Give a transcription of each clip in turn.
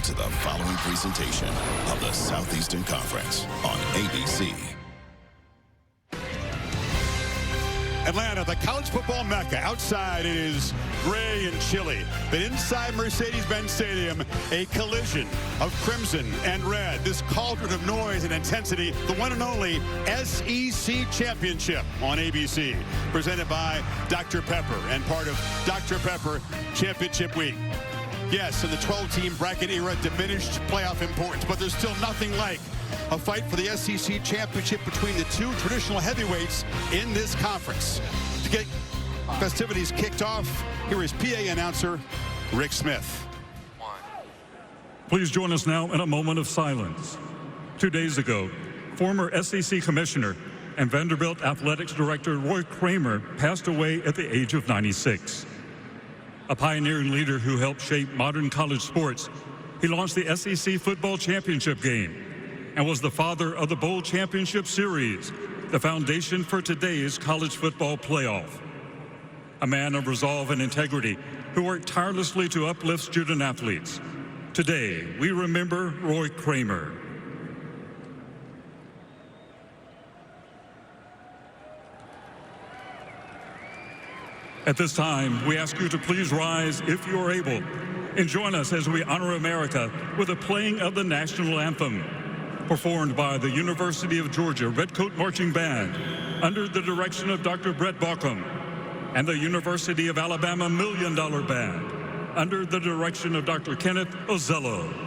to the following presentation of the Southeastern Conference on ABC. Atlanta, the college football mecca. Outside it is gray and chilly, but inside Mercedes-Benz Stadium, a collision of crimson and red. This cauldron of noise and intensity, the one and only SEC Championship on ABC, presented by Dr. Pepper and part of Dr. Pepper Championship Week. Yes, in the 12-team bracket era, diminished playoff importance, but there's still nothing like a fight for the SEC Championship between the two traditional heavyweights in this conference. To get festivities kicked off, here is PA announcer Rick Smith. Please join us now in a moment of silence. 2 days ago, former SEC Commissioner and Vanderbilt Athletics Director Roy Kramer passed away at the age of 96. A pioneering leader who helped shape modern college sports, he launched the SEC Football Championship game and was the father of the Bowl Championship Series, the foundation for today's college football playoff. A man of resolve and integrity who worked tirelessly to uplift student athletes. Today, we remember Roy Kramer. At this time, we ask you to please rise if you are able and join us as we honor America with the playing of the national anthem, performed by the University of Georgia Redcoat Marching Band under the direction of Dr. Brett Baucom, and the University of Alabama Million Dollar Band under the direction of Dr. Kenneth Ozello.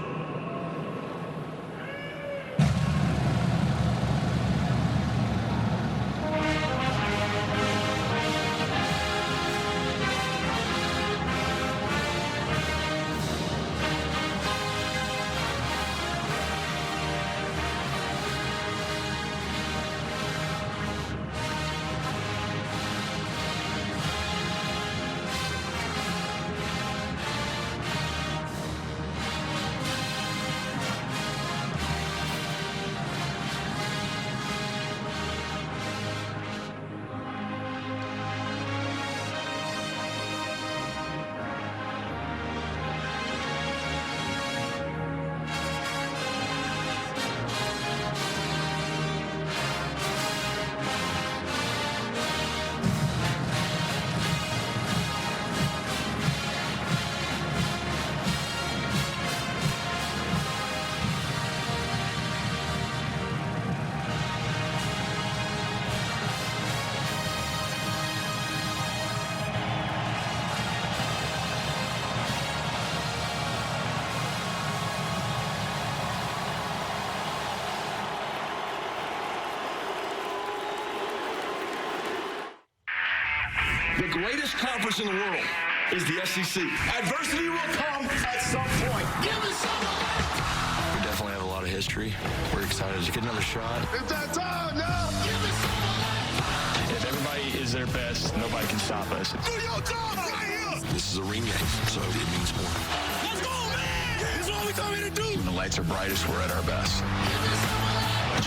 The greatest conference in the world is the SEC. Adversity will come at some point. Give us some of it. We definitely have a lot of history. We're excited to get another shot. It's that time now. Give us some of it. If everybody is their best, nobody can stop us. Do your job right here. This is a ring game, so it means more. Let's go, man. This is what we come here to do. When the lights are brightest, we're at our best.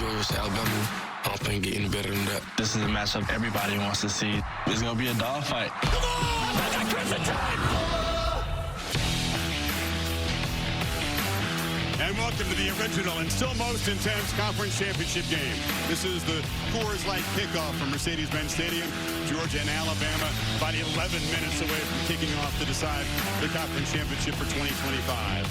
Georgia, Alabama. I don't think getting better than that. This is a matchup everybody wants to see. It's going to be a dogfight. Come on! I got crimson time! And welcome to the original and still most intense conference championship game. This is the Coors Light kickoff from Mercedes-Benz Stadium. Georgia and Alabama about 11 minutes away from kicking off to decide the conference championship for 2025.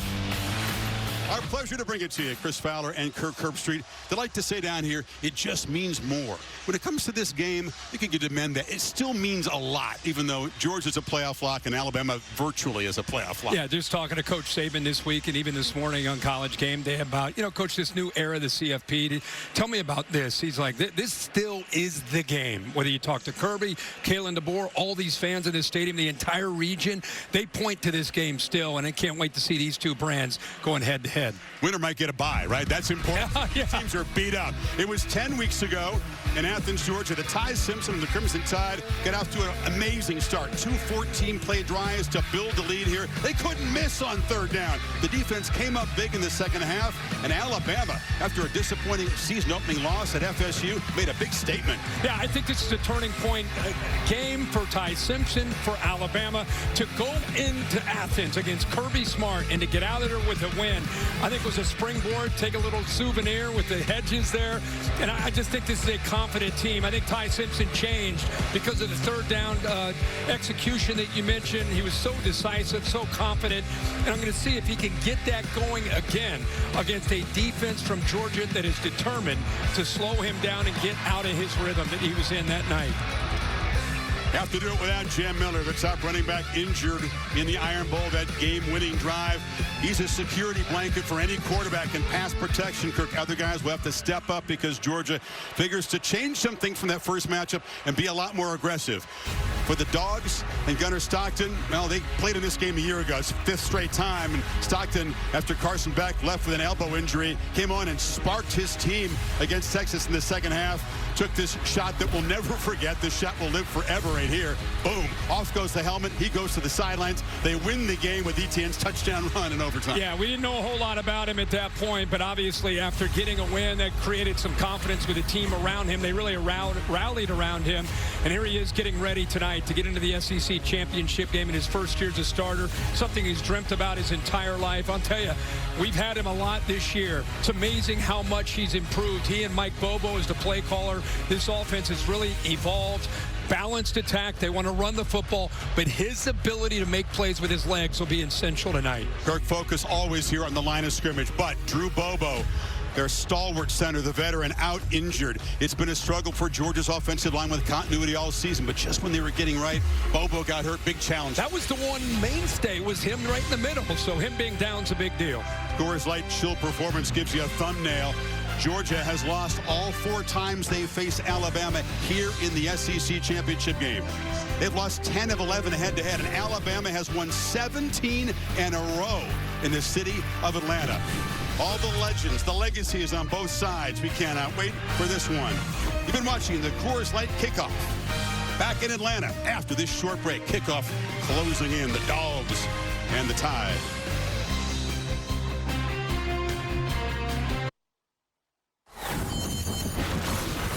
Our pleasure to bring it to you, Chris Fowler and Kirk Herbstreit. They like to say down here, it just means more. When it comes to this game, you can demand that it still means a lot, even though Georgia's a playoff lock and Alabama virtually is a playoff lock. Yeah, just talking to Coach Saban this week and even this morning on College Game Day about, Coach, this new era, the CFP. Tell me about this. He's like, this still is the game. Whether you talk to Kirby, Kalen DeBoer, all these fans in this stadium, the entire region, they point to this game still, and I can't wait to see these two brands going head-to-head. Winner might get a bye, right? That's important. Yeah. Teams are beat up. It was 10 weeks ago in Athens, Georgia. The Ty Simpson and the Crimson Tide got off to an amazing start. 2 14-play drives to build the lead here. They couldn't miss on third down. The defense came up big in the second half, and Alabama, after a disappointing season-opening loss at FSU, made a big statement. Yeah, I think this is a turning point game for Ty Simpson, for Alabama, to go into Athens against Kirby Smart and to get out of there with a win. I think it was a springboard, take a little souvenir with the hedges there, and I just think this is a confident team. I think Ty Simpson changed because of the third down execution that you mentioned. He was so decisive, so confident, and I'm going to see if he can get that going again against a defense from Georgia that is determined to slow him down and get out of his rhythm that he was in that night. Have to do it without Jam Miller, the top running back, injured in the Iron Bowl, that game-winning drive. He's a security blanket for any quarterback in pass protection. Kirk, other guys will have to step up because Georgia figures to change something from that first matchup and be a lot more aggressive. For the Dogs and Gunnar Stockton, well, they played in this game a year ago. It's 5th straight time. And Stockton, after Carson Beck left with an elbow injury, came on and sparked his team against Texas in the second half. Took this shot that we'll never forget. This shot will live forever right here. Boom. Off goes the helmet. He goes to the sidelines. They win the game with Etienne's touchdown run in overtime. Yeah, we didn't know a whole lot about him at that point, but obviously after getting a win, that created some confidence with the team around him. They really rallied around him. And here he is getting ready tonight to get into the SEC championship game in his first year as a starter, something he's dreamt about his entire life. I'll tell you, we've had him a lot this year. It's amazing how much he's improved. He and Mike Bobo as the play caller. This offense has really evolved. Balanced attack. They want to run the football, but his ability to make plays with his legs will be essential tonight. Kirk, focus always here on the line of scrimmage, but Drew Bobo, their stalwart center, the veteran, out injured. It's been a struggle for Georgia's offensive line with continuity all season, but just when they were getting right, Bobo got hurt. Big challenge. That was the one mainstay, was him right in the middle, so him being down's a big deal. Coors Light chill performance gives you a thumbnail. Georgia has lost all 4 times they face Alabama here in the SEC championship game. They've lost 10 of 11 head-to-head, and Alabama has won 17 in a row in the city of Atlanta. All the legends, the legacy is on both sides. We cannot wait for this one. You've been watching the Coors Light Kickoff. Back in Atlanta after this short break. Kickoff closing in, the Dogs and the Tide.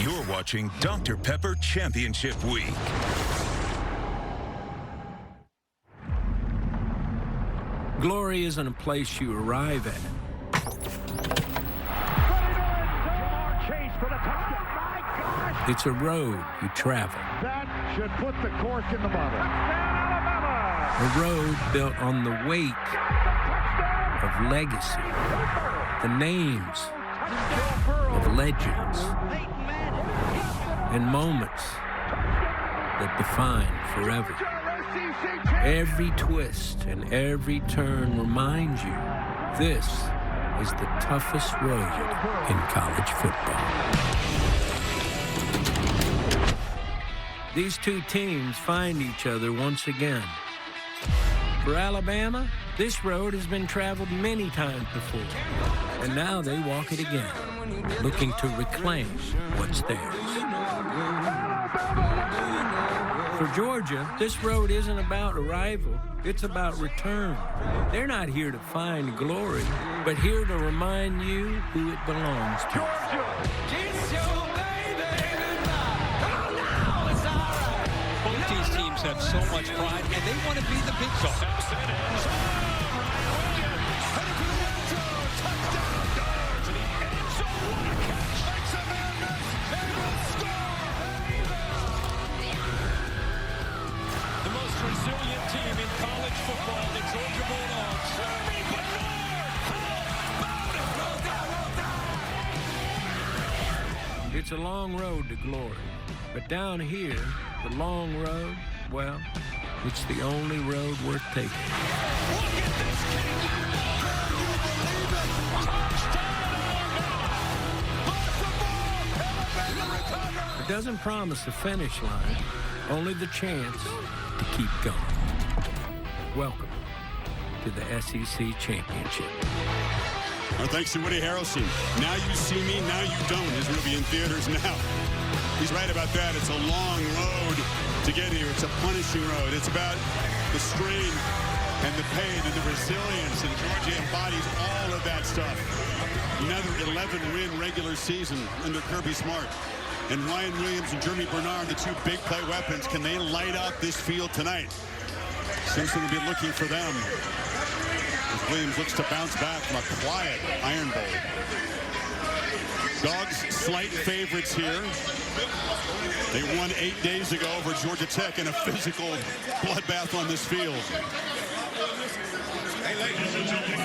You're watching Dr. Pepper Championship Week. Glory isn't a place you arrive at. It's a road you travel. That should put the cork in the bottle. A road built on the weight of legacy. The names of legends. And moments that define forever. Every twist and every turn reminds you this is the toughest road in college football. These two teams find each other once again. For Alabama, this road has been traveled many times before, and now they walk it again, looking to reclaim what's theirs. For Georgia, this road isn't about arrival, it's about return. They're not here to find glory, but here to remind you who it belongs to. Both these teams have so much pride, and they want to be the big dog. Resilient team in college football, the Georgia Bulldogs. It's a long road to glory, but down here, the long road, well, it's the only road worth taking. Look at this kick. It doesn't promise a finish line, only the chance to keep going. Welcome to the SEC Championship. Our thanks to Woody Harrelson. Now You See Me, Now You Don't is going to be in theaters now. He's right about that. It's a long road to get here. It's a punishing road. It's about the strain and the pain and the resilience, and Georgia embodies all of that stuff. Another 11-win regular season under Kirby Smart. And Ryan Williams and Jeremy Bernard, the two big play weapons, can they light up this field tonight? Simpson will be looking for them as Williams looks to bounce back from a quiet Iron Bowl. Dogs slight favorites here. They won 8 days ago over Georgia Tech in a physical bloodbath on this field. Hey, ladies and gentlemen.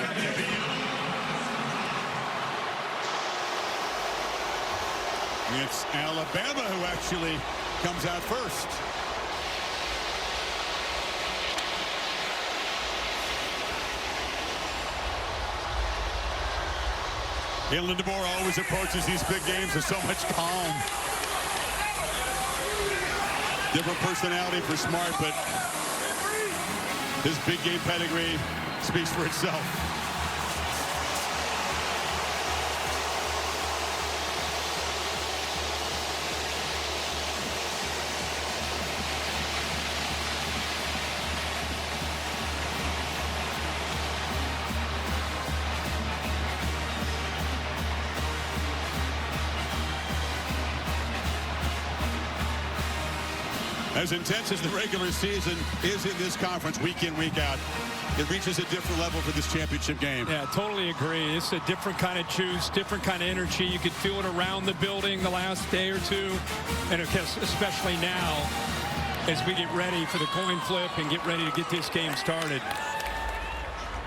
It's Alabama who actually comes out first. Kalen DeBoer always approaches these big games with so much calm. Different personality for Smart, but his big game pedigree speaks for itself. As intense as the regular season is in this conference week in, week out, it reaches a different level for this championship game. Yeah, totally agree. It's a different kind of juice, different kind of energy. You could feel it around the building the last day or two, and especially now as we get ready for the coin flip and get ready to get this game started.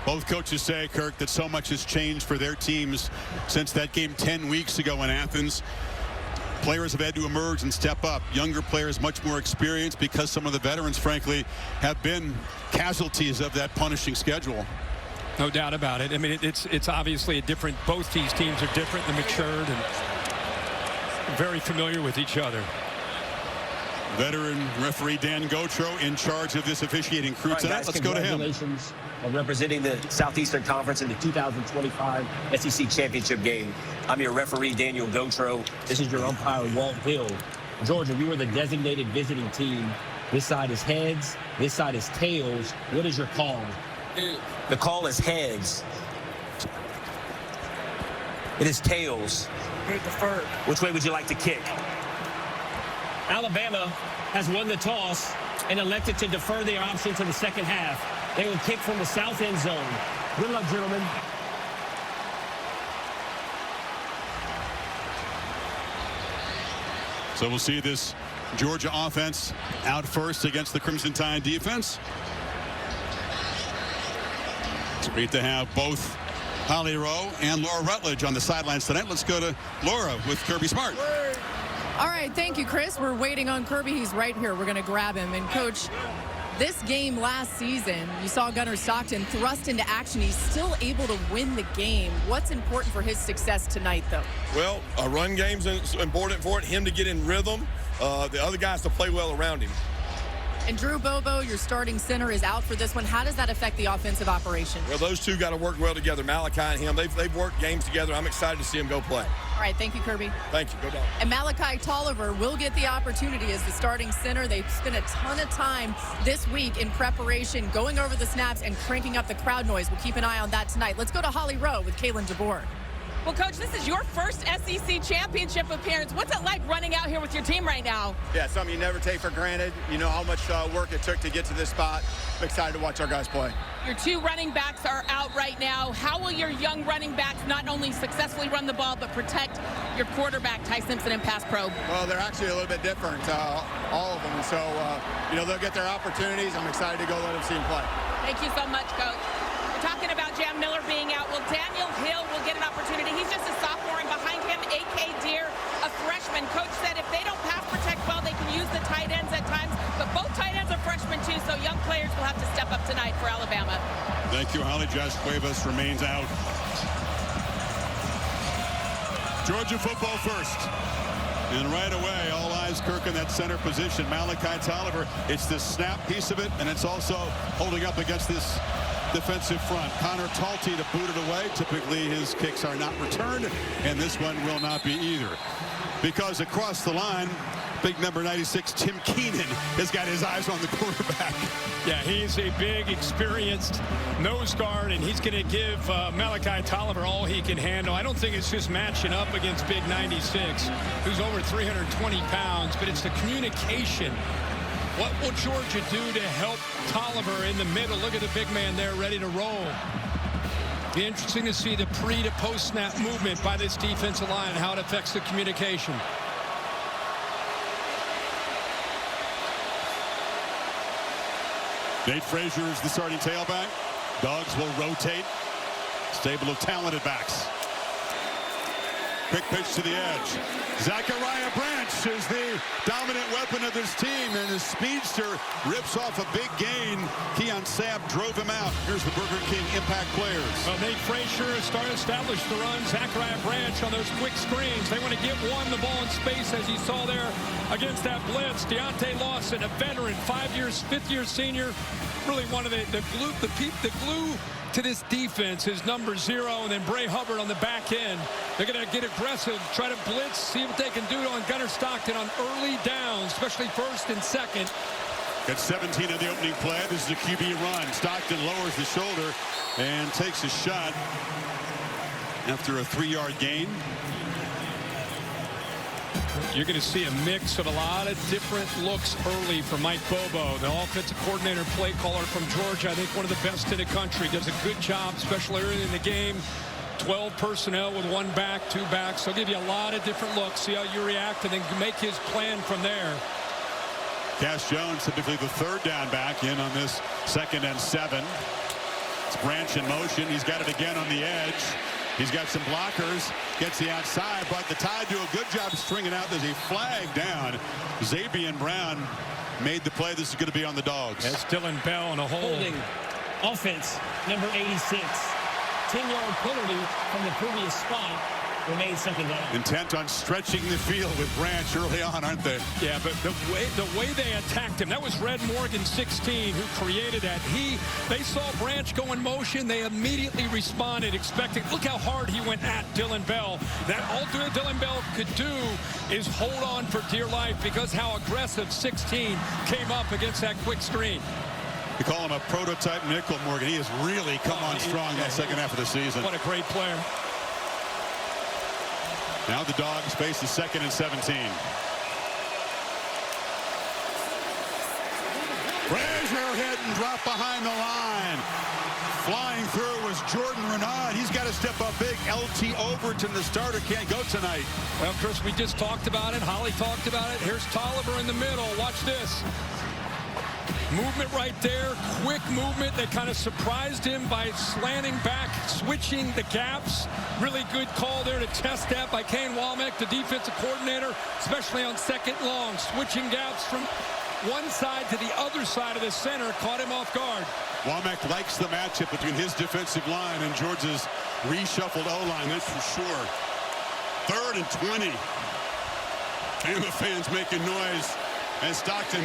Both coaches say, Kirk, that so much has changed for their teams since that game 10 weeks ago in Athens. Players have had to emerge and step up. Younger players much more experienced because some of the veterans, frankly, have been casualties of that punishing schedule. No doubt about it. I mean, it's obviously a different, both these teams are different and matured and very familiar with each other. Veteran referee Dan Gotro in charge of this officiating crew tonight. Guys, let's go to him. Congratulations on representing the Southeastern Conference in the 2025 SEC Championship game. I'm your referee, Daniel Gotro. This is your umpire, Walt Hill. Georgia, you are the designated visiting team. This side is heads. This side is tails. What is your call? The call is heads. It is tails. Which way would you like to kick? Alabama has won the toss and elected to defer their option to the second half. They will kick from the south end zone. Good luck, gentlemen. So we'll see this Georgia offense out first against the Crimson Tide defense. It's great to have both Holly Rowe and Laura Rutledge on the sidelines tonight. Let's go to Laura with Kirby Smart. All right, thank you, Chris. We're waiting on Kirby. He's right here. We're going to grab him. And, Coach, this game last season, you saw Gunnar Stockton thrust into action. He's still able to win the game. What's important for his success tonight, though? Well, a run game's important for it, him to get in rhythm, the other guys to play well around him. And Drew Bobo, your starting center, is out for this one. How does that affect the offensive operation? Well, those two got to work well together, Malachi and him. They've worked games together. I'm excited to see them go play. All right, thank you, Kirby. Thank you. Go down. And Malachi Tolliver will get the opportunity as the starting center. They've spent a ton of time this week in preparation, going over the snaps and cranking up the crowd noise. We'll keep an eye on that tonight. Let's go to Holly Rowe with Kalen DeBoer. Well, Coach, this is your first SEC championship appearance. What's it like running out here with your team right now? Yeah, something you never take for granted. You know how much work it took to get to this spot. I'm excited to watch our guys play. Your two running backs are out right now. How will your young running backs not only successfully run the ball, but protect your quarterback, Ty Simpson, in pass pro? Well, they're actually a little bit different, all of them. So, you know, they'll get their opportunities. I'm excited to go let them see them play. Thank you so much, Coach. We're talking about Jam Miller being out. Well, Daniel Hill will get an opportunity. He's just a sophomore, and behind him, A.K. Deere, a freshman. Coach said if they don't pass protect well, they can use the tight ends at times. But both tight ends are freshmen, too, so young players will have to step up tonight for Alabama. Thank you, Holly. Josh Cuevas remains out. Georgia football first. And right away, all eyes, Kirk, in that center position. Malachi Tolliver, it's the snap piece of it, and it's also holding up against this defensive front. Connor Talty to boot it away. Typically, his kicks are not returned, and this one will not be either. because across the line, big number 96, Tim Keenan, has got his eyes on the quarterback. Yeah, he's a big, experienced nose guard, and he's going to give Malachi Tolliver all he can handle. I don't think it's just matching up against big 96, who's over 320 pounds, but it's the communication. What will Georgia do to help Tolliver in the middle? Look at the big man there ready to roll. Be interesting to see the pre to post snap movement by this defensive line and how it affects the communication. Nate Frazier is the starting tailback. Dogs will rotate. Stable of talented backs. Quick pitch to the edge. Zachariah Branch is the dominant weapon of this team, and the speedster rips off a big gain. Keon Sabb drove him out. Here's the Burger King impact players. Well, Nate Frazier is starting to establish the run. Zachariah Branch on those quick screens. They want to get one the ball in space, as you saw there against that blitz. Deontay Lawson, a veteran, 5 years, fifth-year senior, really one of the glue to this defense is number 0, and then Bray Hubbard on the back end. They're going to get aggressive, try to blitz, see what they can do on Gunnar Stockton on early downs, especially first and second. Got 17 on the opening play. This is a QB run. Stockton lowers the shoulder and takes a shot after a 3-yard gain. You're going to see a mix of a lot of different looks early from Mike Bobo, the offensive coordinator and play caller from Georgia. I think one of the best in the country. Does a good job, especially early in the game. 12 personnel with 1 back, 2 backs. They'll give you a lot of different looks, see how you react, and then make his plan from there. Cash Jones, typically the 3rd down back, in on this 2nd and 7. It's Branch in motion. He's got it again on the edge. He's got some blockers, gets the outside, but the Tide do a good job stringing out. There's a flag down. Zabian Brown made the play. This is going to be on the Dogs. That's Dylan Bell in a hole. Holding offense, number 86. 10-yard penalty from the previous spot. Remains 2nd down. Intent on stretching the field with Branch early on, aren't they? Yeah, but the way they attacked him, that was Red Morgan, 16, who created that. They saw Branch go in motion. They immediately responded, expecting. Look how hard he went at Dylan Bell. That all Dylan Bell could do is hold on for dear life because how aggressive 16 came up against that quick screen. You call him a prototype nickel, Morgan. He has really come on strong in that second half of the season. What a great player. Now the Dogs face the 2nd and 17. Frazier hit and dropped behind the line. Flying through was Jordan Renaud. He's got to step up big. LT Overton, the starter, can't go tonight. Well, Chris, we just talked about it. Holly talked about it. Here's Tolliver in the middle. Watch this. Movement right there, quick movement that kind of surprised him by slanting back, switching the gaps. Really good call there to test that by Kane Womack, the defensive coordinator, especially on 2nd long. Switching gaps from one side to the other side of the center, caught him off guard. Womack likes the matchup between his defensive line and Georgia's reshuffled O-line, that's for sure. 3rd and 20. Bama fans making noise as Stockton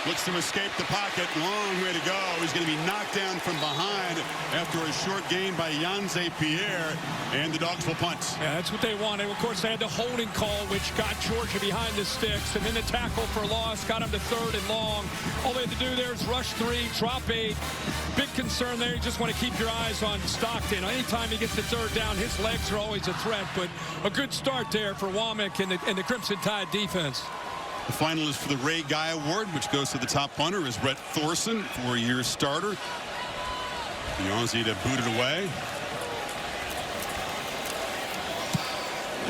looks to escape the pocket. Long way to go. He's going to be knocked down from behind after a short gain by Yanze Pierre, and the Dogs will punt. Yeah, that's what they wanted. Of course, they had the holding call, which got Georgia behind the sticks, and then the tackle for loss got him to 3rd and long. All they had to do there is rush 3, drop 8. Big concern there. You just want to keep your eyes on Stockton. Anytime he gets the 3rd down, his legs are always a threat, but a good start there for Womack and the Crimson Tide defense. The finalist for the Ray Guy Award, which goes to the top punter, is Brett Thorson, 4-year starter. The Aussie to boot it away.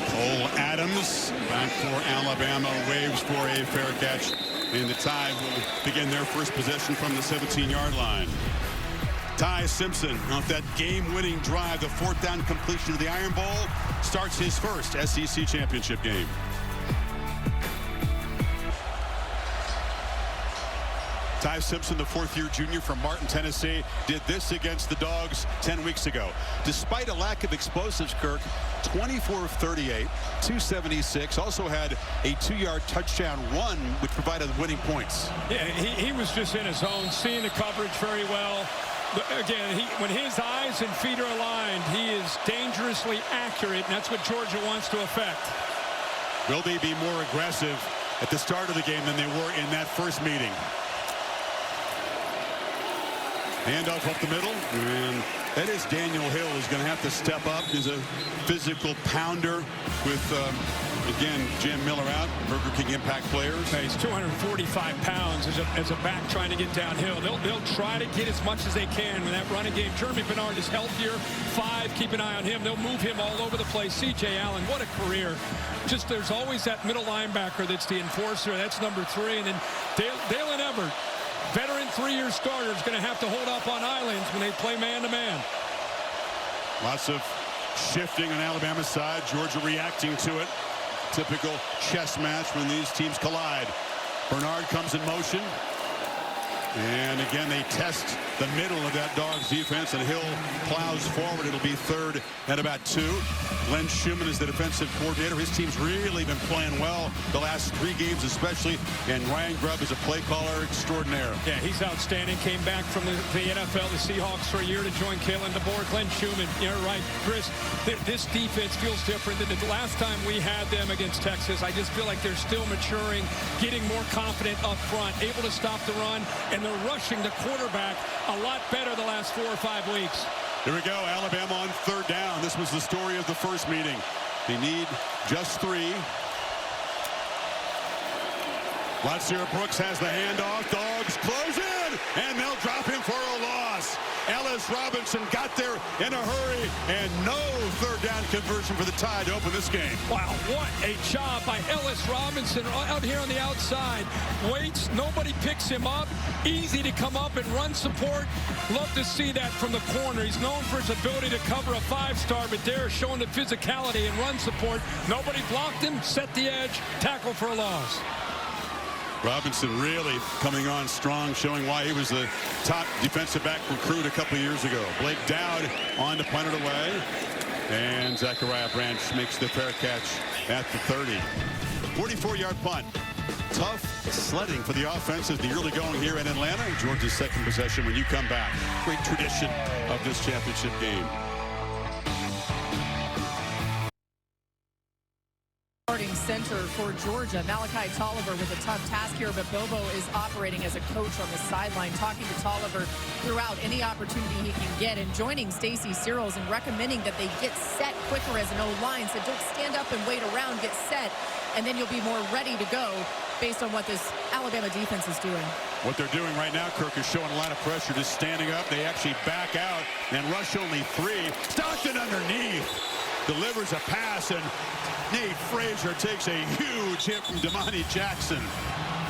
Cole Adams back for Alabama, waves for a fair catch, and the Tide will begin their first possession from the 17-yard line. Ty Simpson off that game-winning drive, the 4th down completion of the Iron Bowl, starts his first SEC championship game. Ty Simpson, the 4th-year junior from Martin, Tennessee, did this against the Dogs 10 weeks ago. Despite a lack of explosives, Kirk, 24 of 38, 276, also had a 2-yard touchdown run, which provided winning points. Yeah, he was just in his zone, seeing the coverage very well. Again, when his eyes and feet are aligned, he is dangerously accurate, and that's what Georgia wants to affect. Will they be more aggressive at the start of the game than they were in that first meeting? Handoff up the middle, and that is Daniel Hill is going to have to step up. He's a physical pounder with, again, Jam Miller out, Burger King impact players. He's 245 pounds as a back trying to get downhill. They'll try to get as much as they can in that running game. Jeremy Bernard is healthier. 5, keep an eye on him. They'll move him all over the place. C.J. Allen, what a career. Just there's always that middle linebacker that's the enforcer. That's number 3. And then Dalen Everett, veteran 3-year starter, is going to have to hold up on islands when they play man-to-man. Lots of shifting on Alabama's side. Georgia reacting to it. Typical chess match when these teams collide. Bernard comes in motion. And again, they test the middle of that Dogs defense, and Hill plows forward. It'll be 3rd and about 2. Glenn Schumann is the defensive coordinator. His team's really been playing well the last 3 games especially, and Ryan Grubb is a play caller extraordinaire. Yeah, he's outstanding. Came back from the NFL, the Seahawks, for a year to join Kalen DeBoer. Glenn Schumann, you're right, Chris. This defense feels different than the last time we had them against Texas. I just feel like they're still maturing, getting more confident up front, able to stop the run, and they're rushing the quarterback a lot better the last 4 or 5 weeks. Here we go, Alabama on 3rd down. This was the story of the first meeting. They need just 3. Latsir Brooks has the handoff. Dogs close in, and they'll drop him for a loss. Ellis Robinson got there in a hurry, and no 3rd down conversion for the Tide to open this game. Wow, what a job by Ellis Robinson out here on the outside. Waits, nobody picks him up. Easy to come up and run support. Love to see that from the corner. He's known for his ability to cover a 5-star, but there showing the physicality and run support. Nobody blocked him, set the edge, tackle for a loss. Robinson really coming on strong, showing why he was the top defensive back recruit a couple of years ago. Blake Dowd on to punt it away. And Zachariah Branch makes the fair catch at the 30. 44-yard punt. Tough sledding for the offense as the early going here in Atlanta. Georgia's 2nd possession when you come back. Great tradition of this championship game. Starting center for Georgia, Malachi Tolliver with a tough task here, but Bobo is operating as a coach on the sideline, talking to Tolliver throughout any opportunity he can get, and joining Stacy Searles and recommending that they get set quicker as an O-line, so don't stand up and wait around, get set, and then you'll be more ready to go based on what this Alabama defense is doing. What they're doing right now, Kirk, is showing a lot of pressure, just standing up. They actually back out and rush only 3. Stockton underneath. Delivers a pass, and Nate Frazier takes a huge hit from Damani Jackson.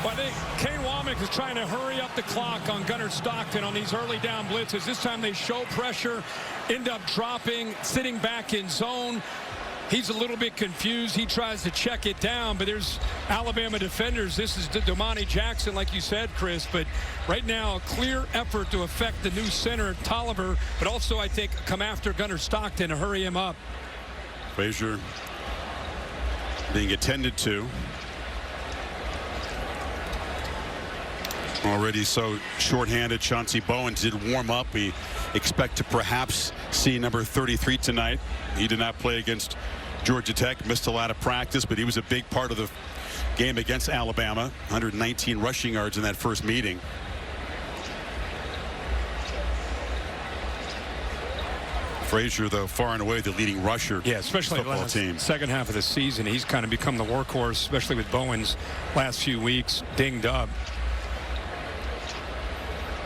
Well, I think Kane Womack is trying to hurry up the clock on Gunnar Stockton on these early down blitzes. This time they show pressure, end up dropping, sitting back in zone. He's a little bit confused. He tries to check it down, but there's Alabama defenders. This is Damani Jackson, like you said, Chris. But right now, a clear effort to affect the new center, Tolliver, but also, I think, come after Gunnar Stockton to hurry him up. Frazier being attended to. Already so shorthanded. Chauncey Bowen did warm up. We expect to perhaps see number 33 tonight. He did not play against Georgia Tech. Missed a lot of practice, but he was a big part of the game against Alabama. 119 rushing yards in that first meeting. Frazier, though, far and away the leading rusher. Yeah, especially football team. Second half of the season, he's kind of become the workhorse, especially with Bowen's last few weeks dinged up.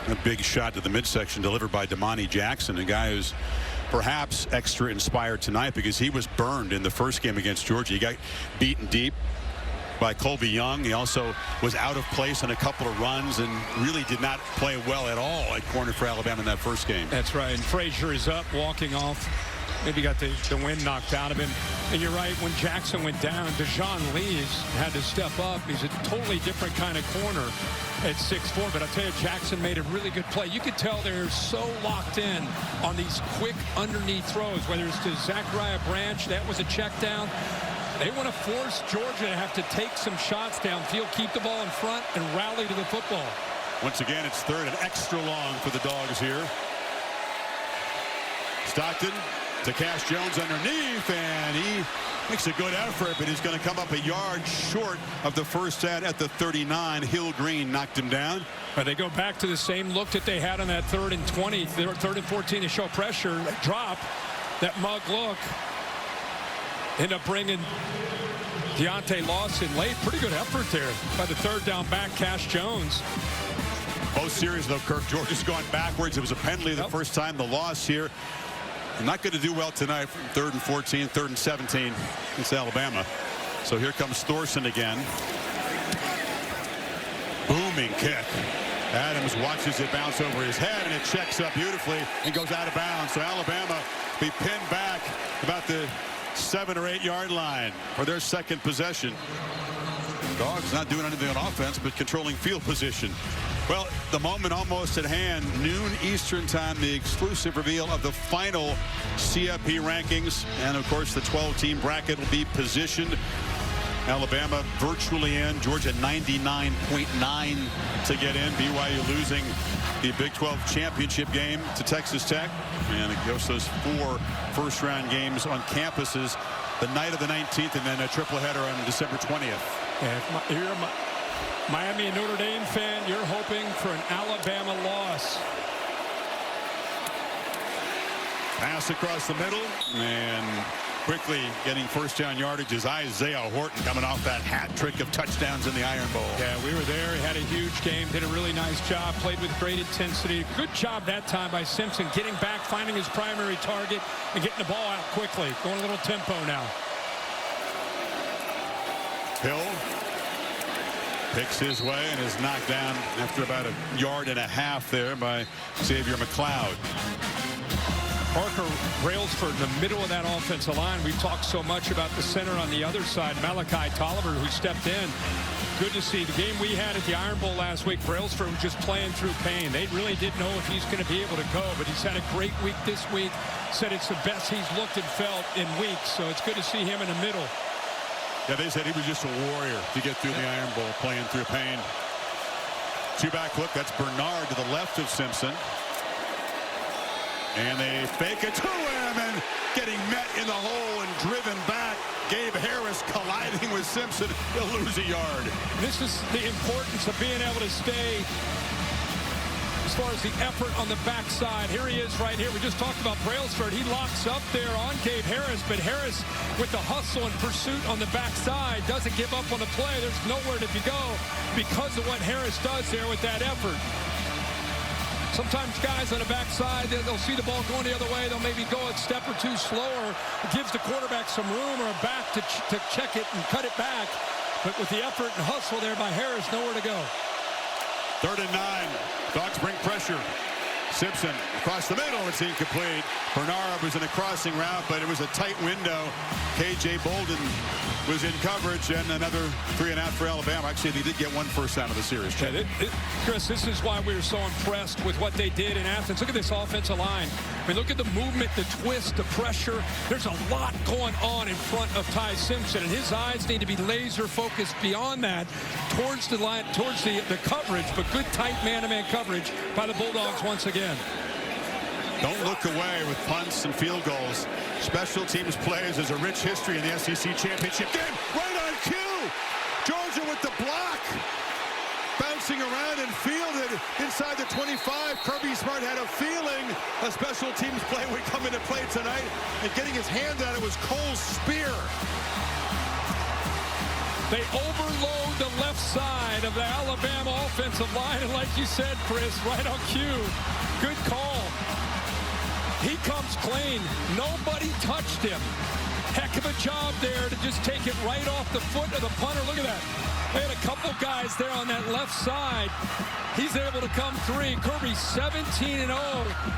A big shot to the midsection delivered by Damani Jackson, a guy who's perhaps extra inspired tonight because he was burned in the first game against Georgia. He got beaten deep by Colby Young. He also was out of place on a couple of runs and really did not play well at all at corner for Alabama in that first game. That's right. And Frazier is up, walking off. Maybe got the wind knocked out of him. And you're right, when Jackson went down, Dejon Lees had to step up. He's a totally different kind of corner at 6'4", but I'll tell you, Jackson made a really good play. You could tell they're so locked in on these quick underneath throws, whether it's to Zachariah Branch, that was a check down. They want to force Georgia to have to take some shots downfield, keep the ball in front, and rally to the football. Once again, it's 3rd and extra long for the Dogs here. Stockton to Cash Jones underneath, and he Makes a good effort, but he's going to come up a yard short of the first set at the 39. Hill Green knocked him down. But they go back to the same look that they had on that 3rd and 20, 3rd and 14 to show pressure. Drop that mug look. End up bringing Deontay Lawson late. Pretty good effort there by the 3rd down back, Cash Jones. Both series, though, Kirk, Georgia's gone backwards. It was a penalty the first time. The loss here. Not going to do well tonight. 3rd and 14, 3rd and 17 against Alabama. So here comes Thorson again. Booming kick. Adams watches it bounce over his head, and it checks up beautifully and goes out of bounds. So Alabama be pinned back about the 7 or 8 yard line for their second possession. Dogs not doing anything on offense, but controlling field position. Well, the moment almost at hand, noon Eastern time, the exclusive reveal of the final CFP rankings. And, of course, the 12-team bracket will be positioned. Alabama virtually in. Georgia 99.9 to get in. BYU losing the Big 12 championship game to Texas Tech. And it goes those 4 first-round games on campuses the night of the 19th, and then a triple header on December 20th. If you're a Miami and Notre Dame fan, you're hoping for an Alabama loss. Pass across the middle, and quickly getting first down yardage is Isaiah Horton, coming off that hat trick of touchdowns in the Iron Bowl. Yeah, we were there. He had a huge game, did a really nice job, played with great intensity. Good job that time by Simpson, getting back, finding his primary target, and getting the ball out quickly. Going a little tempo now. Hill picks his way and is knocked down after about a yard and a half there by Xavier McLeod. Parker Brailsford in the middle of that offensive line. We've talked so much about the center on the other side, Malachi Tolliver, who stepped in. Good to see. The game we had at the Iron Bowl last week, Brailsford was just playing through pain. They really didn't know if he's going to be able to go, but he's had a great week this week. Said it's the best he's looked and felt in weeks, so it's good to see him in the middle. Yeah, they said he was just a warrior to get through the Iron Bowl, playing through pain. Two-back look. That's Bernard to the left of Simpson. And they fake it to him, and getting met in the hole and driven back. Gabe Harris colliding with Simpson. He'll lose a yard. This is the importance of being able to stay as far as the effort on the backside. Here he is right here. We just talked about Brailsford. He locks up there on Gabe Harris, but Harris with the hustle and pursuit on the backside doesn't give up on the play. There's nowhere to go because of what Harris does there with that effort. Sometimes guys on the backside, they'll see the ball going the other way. They'll maybe go a step or two slower. It gives the quarterback some room or a back to check it and cut it back. But with the effort and hustle there by Harris, nowhere to go. 3rd and 9. Dogs bring pressure. Simpson across the middle. It's incomplete. Bernard was in a crossing route, but it was a tight window. K.J. Bolden was in coverage, and another 3 and out for Alabama. Actually, they did get 1 first down of the series. Yeah, Chris, this is why we were so impressed with what they did in Athens. Look at this offensive line. I mean, look at the movement, the twist, the pressure. There's a lot going on in front of Ty Simpson, and his eyes need to be laser focused beyond that towards the line, towards the coverage, but good tight man-to-man coverage by the Bulldogs once again. Don't look away with punts and field goals. Special teams plays. There's a rich history in the SEC championship game. Right on cue. Georgia with the block. Bouncing around and fielded inside the 25. Kirby Smart had a feeling a special teams play would come into play tonight. And getting his hand on it was Cole's spear. They overload the left side of the Alabama offensive line. And like you said, Chris, right on cue. Good call. He comes clean. Nobody touched him. Heck of a job there to just take it right off the foot of the punter. Look at that. They had a couple guys there on that left side. He's able to come through. Kirby 17-0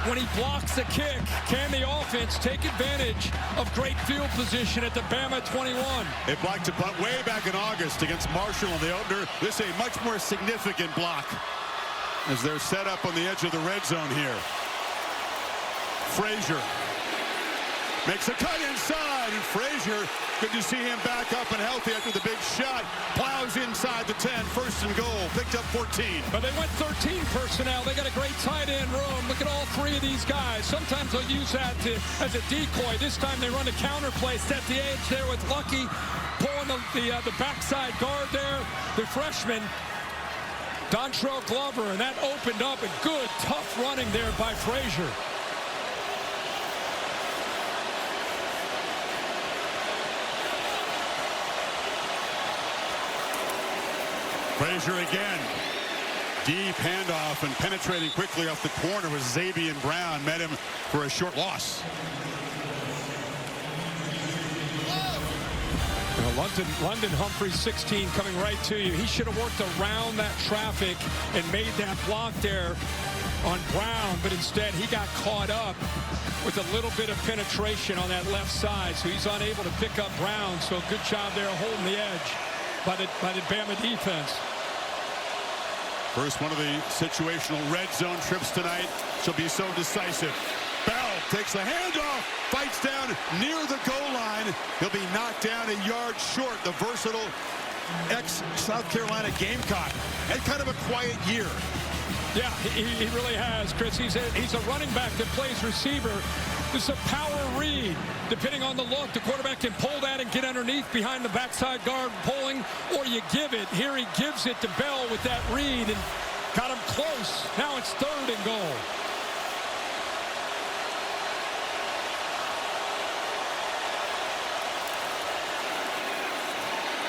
when he blocks the kick. Can the offense take advantage of great field position at the Bama 21? They blocked a punt way back in August against Marshall in the opener. This is a much more significant block as they're set up on the edge of the red zone here. Frazier Makes a cut inside, and Frazier, good to see him back up and healthy after the big shot. Plows inside the 10, first and goal, picked up 14. But they went 13 personnel. They got a great tight end room. Look at all three of these guys. Sometimes they'll use that as a decoy. This time they run a counter play, set the edge there with Lucky, pulling the backside guard there. The freshman, Dontrell Glover, and that opened up a good, tough running there by Frazier. Frazier again. Deep handoff and penetrating quickly off the corner was Xavier Brown. Met him for a short loss. London Humphreys, 16, coming right to you. He should have worked around that traffic and made that block there on Brown, but instead he got caught up with a little bit of penetration on that left side, so he's unable to pick up Brown. So good job there holding the edge by the Bama defense. First one of the situational red zone trips tonight. She'll be so decisive. Bell takes the handoff, fights down near the goal line. He'll be knocked down a yard short. The versatile ex-South Carolina Gamecock. Had kind of a quiet year. Yeah, he really has, Chris. He's a running back that plays receiver. It's a power read. Depending on the look, the quarterback can pull that and get underneath behind the backside guard pulling, or you give it. Here he gives it to Bell with that read and got him close. Now it's 3rd and goal.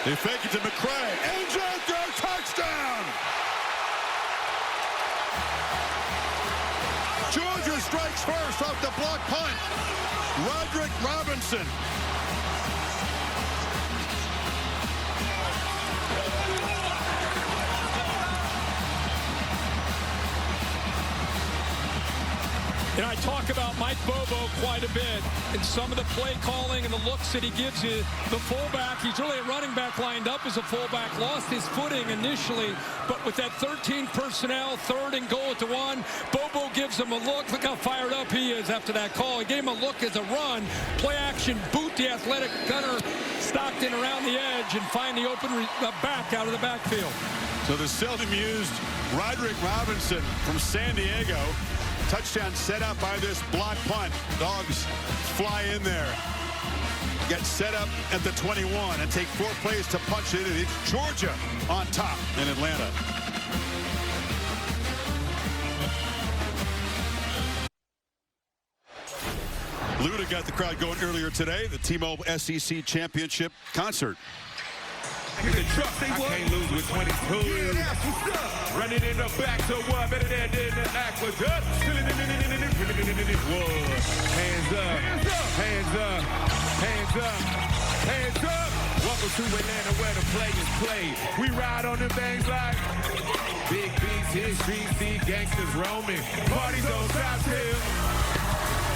They fake it to McCray. And Jagger, touchdown! Georgia strikes first off the block punt. Roderick Robinson. And I talk about Mike Bobo quite a bit, and some of the play calling and the looks that he gives you. The fullback, he's really a running back lined up as a fullback, lost his footing initially, but with that 13 personnel, 3rd and goal at the 1, Bobo gives him a look. Look how fired up he is after that call. He gave him a look as a run, play action, boot the athletic gunner Stockton around the edge and find the open back out of the backfield. So the seldom used Roderick Robinson from San Diego. Touchdown set up by this block punt. Dogs fly in there. Get set up at the 21 and take 4 plays to punch it. It's Georgia on top in Atlanta. Luda got the crowd going earlier today. The T-Mobile SEC Championship concert. I can't lose with 22. Running in the back, so what? Better than the aqueduct. Hands up, hands up, hands up, hands up. Welcome to Atlanta where the players play. We ride on the bangs like big beats, hit streets, see gangsters roaming. Parties on South Hill.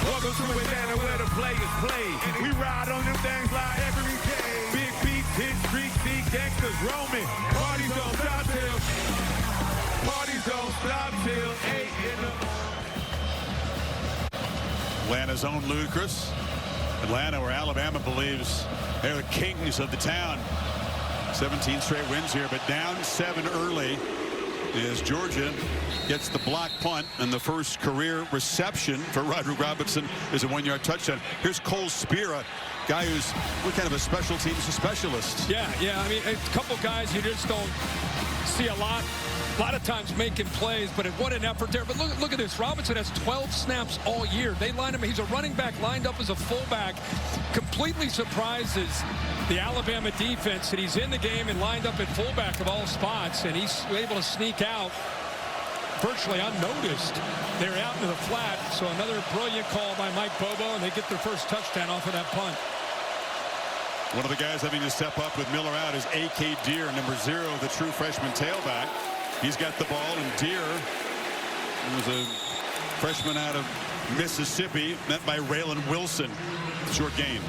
Welcome to Atlanta where the players play. We ride on them things like every day. Big beats, hit streets, see gangsters roaming. Parties don't stop till. Parties don't stop till 8 in the morning. Atlanta's own Ludacris. Atlanta, where Alabama believes they're the kings of the town. 17 straight wins here, but down 7 early as Georgia gets the block punt, and the first career reception for Roderick Robinson is a 1-yard touchdown. Here's Cole Spira, guy who's kind of a special teams specialist. Yeah. I mean, a couple guys you just don't see a lot of times making plays, but what an effort there. But look at this. Robinson has 12 snaps all year. They line him. He's a running back lined up as a fullback. Completely surprises the Alabama defense that he's in the game and lined up at fullback of all spots, and he's able to sneak out virtually unnoticed. They're out into the flat, so another brilliant call by Mike Bobo, and they get their first touchdown off of that punt. One of the guys having to step up with Miller out is A.K. Deer, number 0, the true freshman tailback. He's got the ball, and Deer, who was a freshman out of Mississippi, met by Raylan Wilson. Short gain.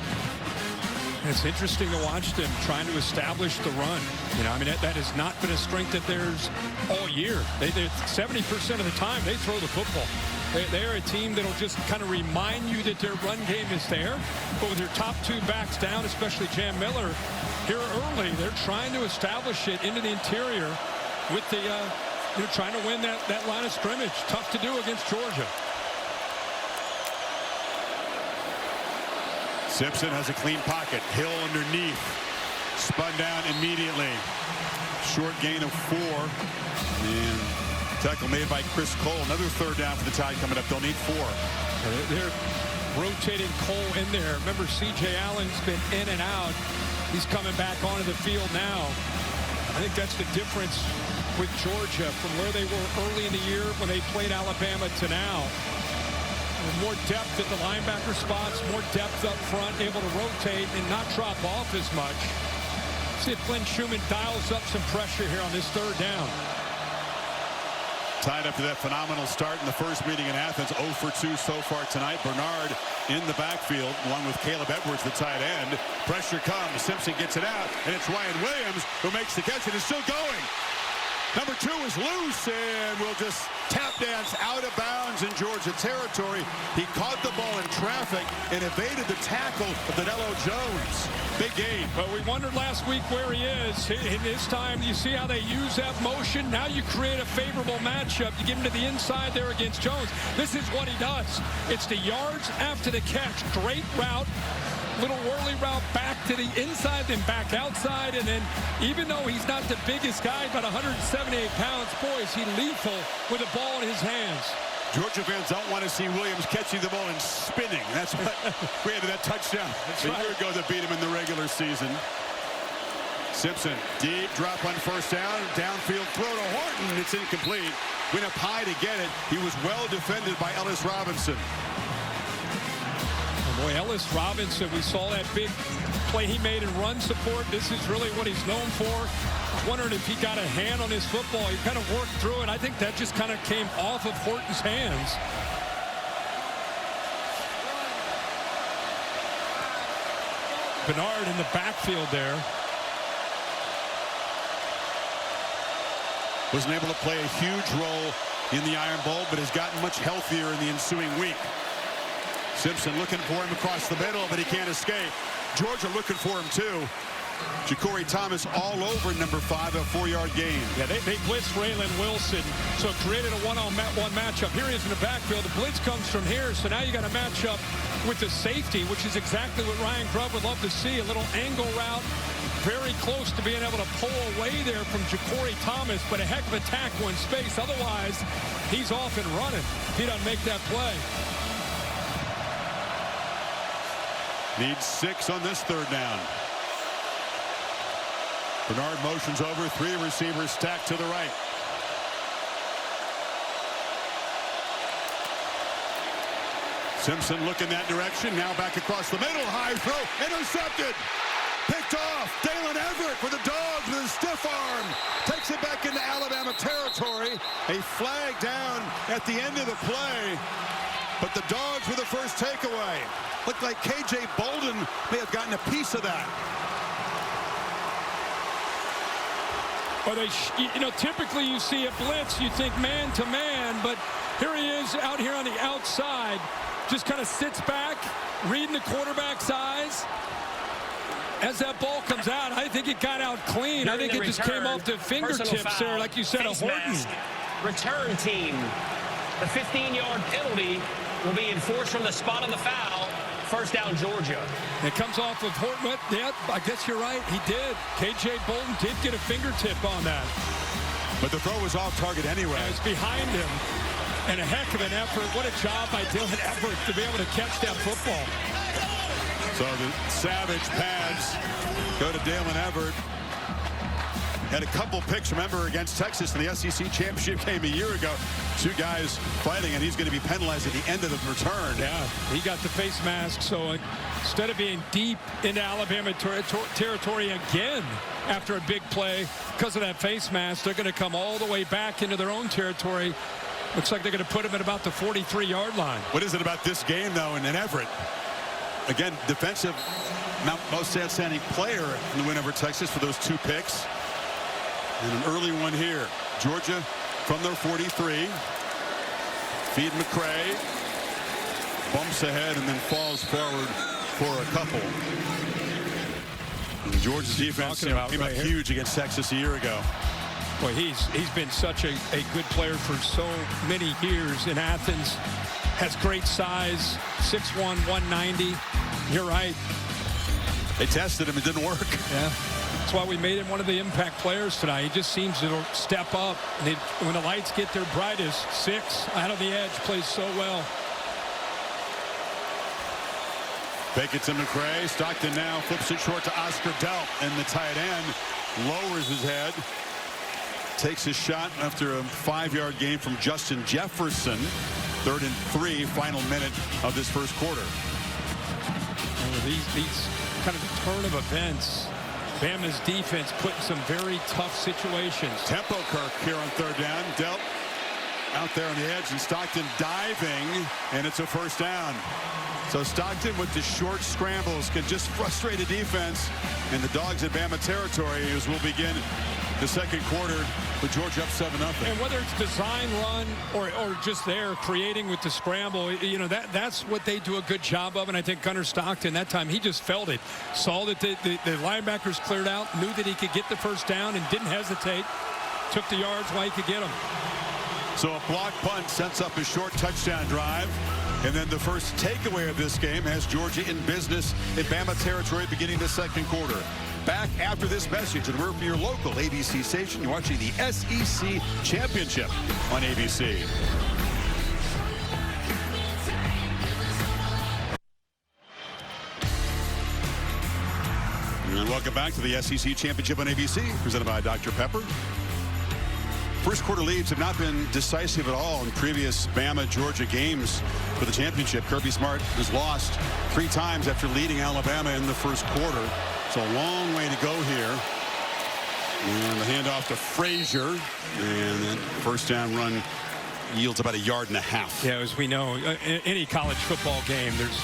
It's interesting to watch them trying to establish the run. You know, I mean, that has not been a strength of theirs all year. 70% of the time, they throw the football. They're a team that'll just kind of remind you that their run game is there. But with their top 2 backs down, especially Jam Miller, here early, they're trying to establish it into the interior with the, they're trying to win that line of scrimmage. Tough to do against Georgia. Simpson has a clean pocket. Hill underneath. Spun down immediately. Short gain of 4. And tackle made by Chris Cole. Another third down for the Tide coming up. They'll need 4. They're rotating Cole in there. Remember, C.J. Allen's been in and out. He's coming back onto the field now. I think that's the difference with Georgia from where they were early in the year when they played Alabama to now. More depth at the linebacker spots, more depth up front, able to rotate and not drop off as much. See if Glenn Schumann dials up some pressure here on this third down. Tied up to that phenomenal start in the first meeting in Athens. 0 for 2 so far tonight. Bernard in the backfield, along with Caleb Edwards, the tight end. Pressure comes. Simpson gets it out, and it's Ryan Williams who makes the catch and is still going. Number 2 is loose and will just tap dance out of bounds in Georgia territory. He caught the ball in traffic and evaded the tackle of Danilo Jones. Big game. But we wondered last week where he is. In this time, you see how they use that motion. Now you create a favorable matchup. You give him to the inside there against Jones. This is what he does. It's the yards after the catch. Great route. Little whirly route back to the inside, then back outside, and then even though he's not the biggest guy, about 178 pounds, boy, is he lethal with the ball in his hands. Georgia fans don't want to see Williams catching the ball and spinning. That's what created that touchdown a year ago that beat him in the regular season. Simpson, deep drop on first down, downfield throw to Horton. It's incomplete. Went up high to get it. He was well defended by Ellis Robinson. Boy, Ellis Robinson, we saw that big play he made in run support. This is really what he's known for. I was wondering if he got a hand on his football. He kind of worked through it. I think that just kind of came off of Horton's hands. Bernard in the backfield there. Wasn't able to play a huge role in the Iron Bowl, but has gotten much healthier in the ensuing week. Simpson looking for him across the middle, but he can't escape. Georgia looking for him, too. Ja'Cory Thomas all over number 5, a 4-yard gain. Yeah, they blitzed Raylan Wilson, so created a one-on-one matchup. Here he is in the backfield. The blitz comes from here, so now you got a matchup with the safety, which is exactly what Ryan Grubb would love to see. A little angle route, very close to being able to pull away there from Ja'Cory Thomas, but a heck of a tackle in space. Otherwise, he's off and running. He doesn't make that play. Needs 6 on this third down. Bernard motions over, 3 receivers stacked to the right. Simpson looking that direction, now back across the middle, high throw, intercepted. Picked off, Dalen Everett for the Dogs with a stiff arm. Takes it back into Alabama territory. A flag down at the end of the play. But the Dogs with the first takeaway. Looked like K.J. Bolden may have gotten a piece of that. Or typically you see a blitz, you think man to man, but here he is out here on the outside, just kind of sits back, reading the quarterback's eyes. As that ball comes out, I think it got out clean. I think it just came off the fingertips there, like you said, a Horton. Return team. The 15-yard penalty will be enforced from the spot of the foul. First down, Georgia. It comes off of Horton. Yeah, I guess you're right. He did. K.J. Bolden did get a fingertip on that. But the throw was off target anyway. It was behind him. And a heck of an effort. What a job by Dylan Everett to be able to catch that football. So the savage pads go to Dalen Everett. Had a couple picks, remember, against Texas in the SEC championship game a year ago. 2 guys fighting, and he's going to be penalized at the end of the return. Yeah, he got the face mask, so instead of being deep into Alabama territory again after a big play, because of that face mask, they're going to come all the way back into their own territory. Looks like they're going to put him at about the 43-yard line. What is it about this game, though, and Everett? Again, defensive, most outstanding player in the win over Texas for those 2 picks. And an early one here. Georgia from their 43. Feed McCray. Bumps ahead and then falls forward for a couple. And Georgia's defense came up huge against Texas a year ago. Boy, he's been such a good player for so many years in Athens. Has great size, 6'1", 190. You're right. They tested him. It didn't work. Yeah. That's why we made him one of the impact players tonight. He just seems to step up. When the lights get their brightest, 6 out of the edge, plays so well. Fake it to McCray. Stockton now flips it short to Oscar Delp, and the tight end lowers his head. Takes a shot after a 5-yard gain from Justin Jefferson. 3rd and 3, final minute of this first quarter. These kind of turn of events. Bama's defense put in some very tough situations. Tempo Kirk here on 3rd down. Delp out there on the edge, and Stockton diving, and it's a first down. So Stockton with the short scrambles can just frustrate a defense, and the Dogs at Bama territory as we'll begin the second quarter with Georgia up 7-0. And whether it's design run or just there creating with the scramble, you know, that's what they do a good job of. And I think Gunnar Stockton that time, he just felt it, saw that the linebackers cleared out, knew that he could get the first down and didn't hesitate, took the yards while he could get them. So a block punt sets up a short touchdown drive. And then the first takeaway of this game has Georgia in business at Bama territory beginning the second quarter. Back after this message, and we're from your local ABC station. You're watching the SEC Championship on ABC. And welcome back to the SEC Championship on ABC, presented by Dr. Pepper. First quarter leads have not been decisive at all in previous Bama-Georgia games for the championship. Kirby Smart has lost 3 times after leading Alabama in the first quarter. It's a long way to go here. And the handoff to Frazier. And then first down run yields about 1.5 yards. Yeah, as we know, any college football game, there's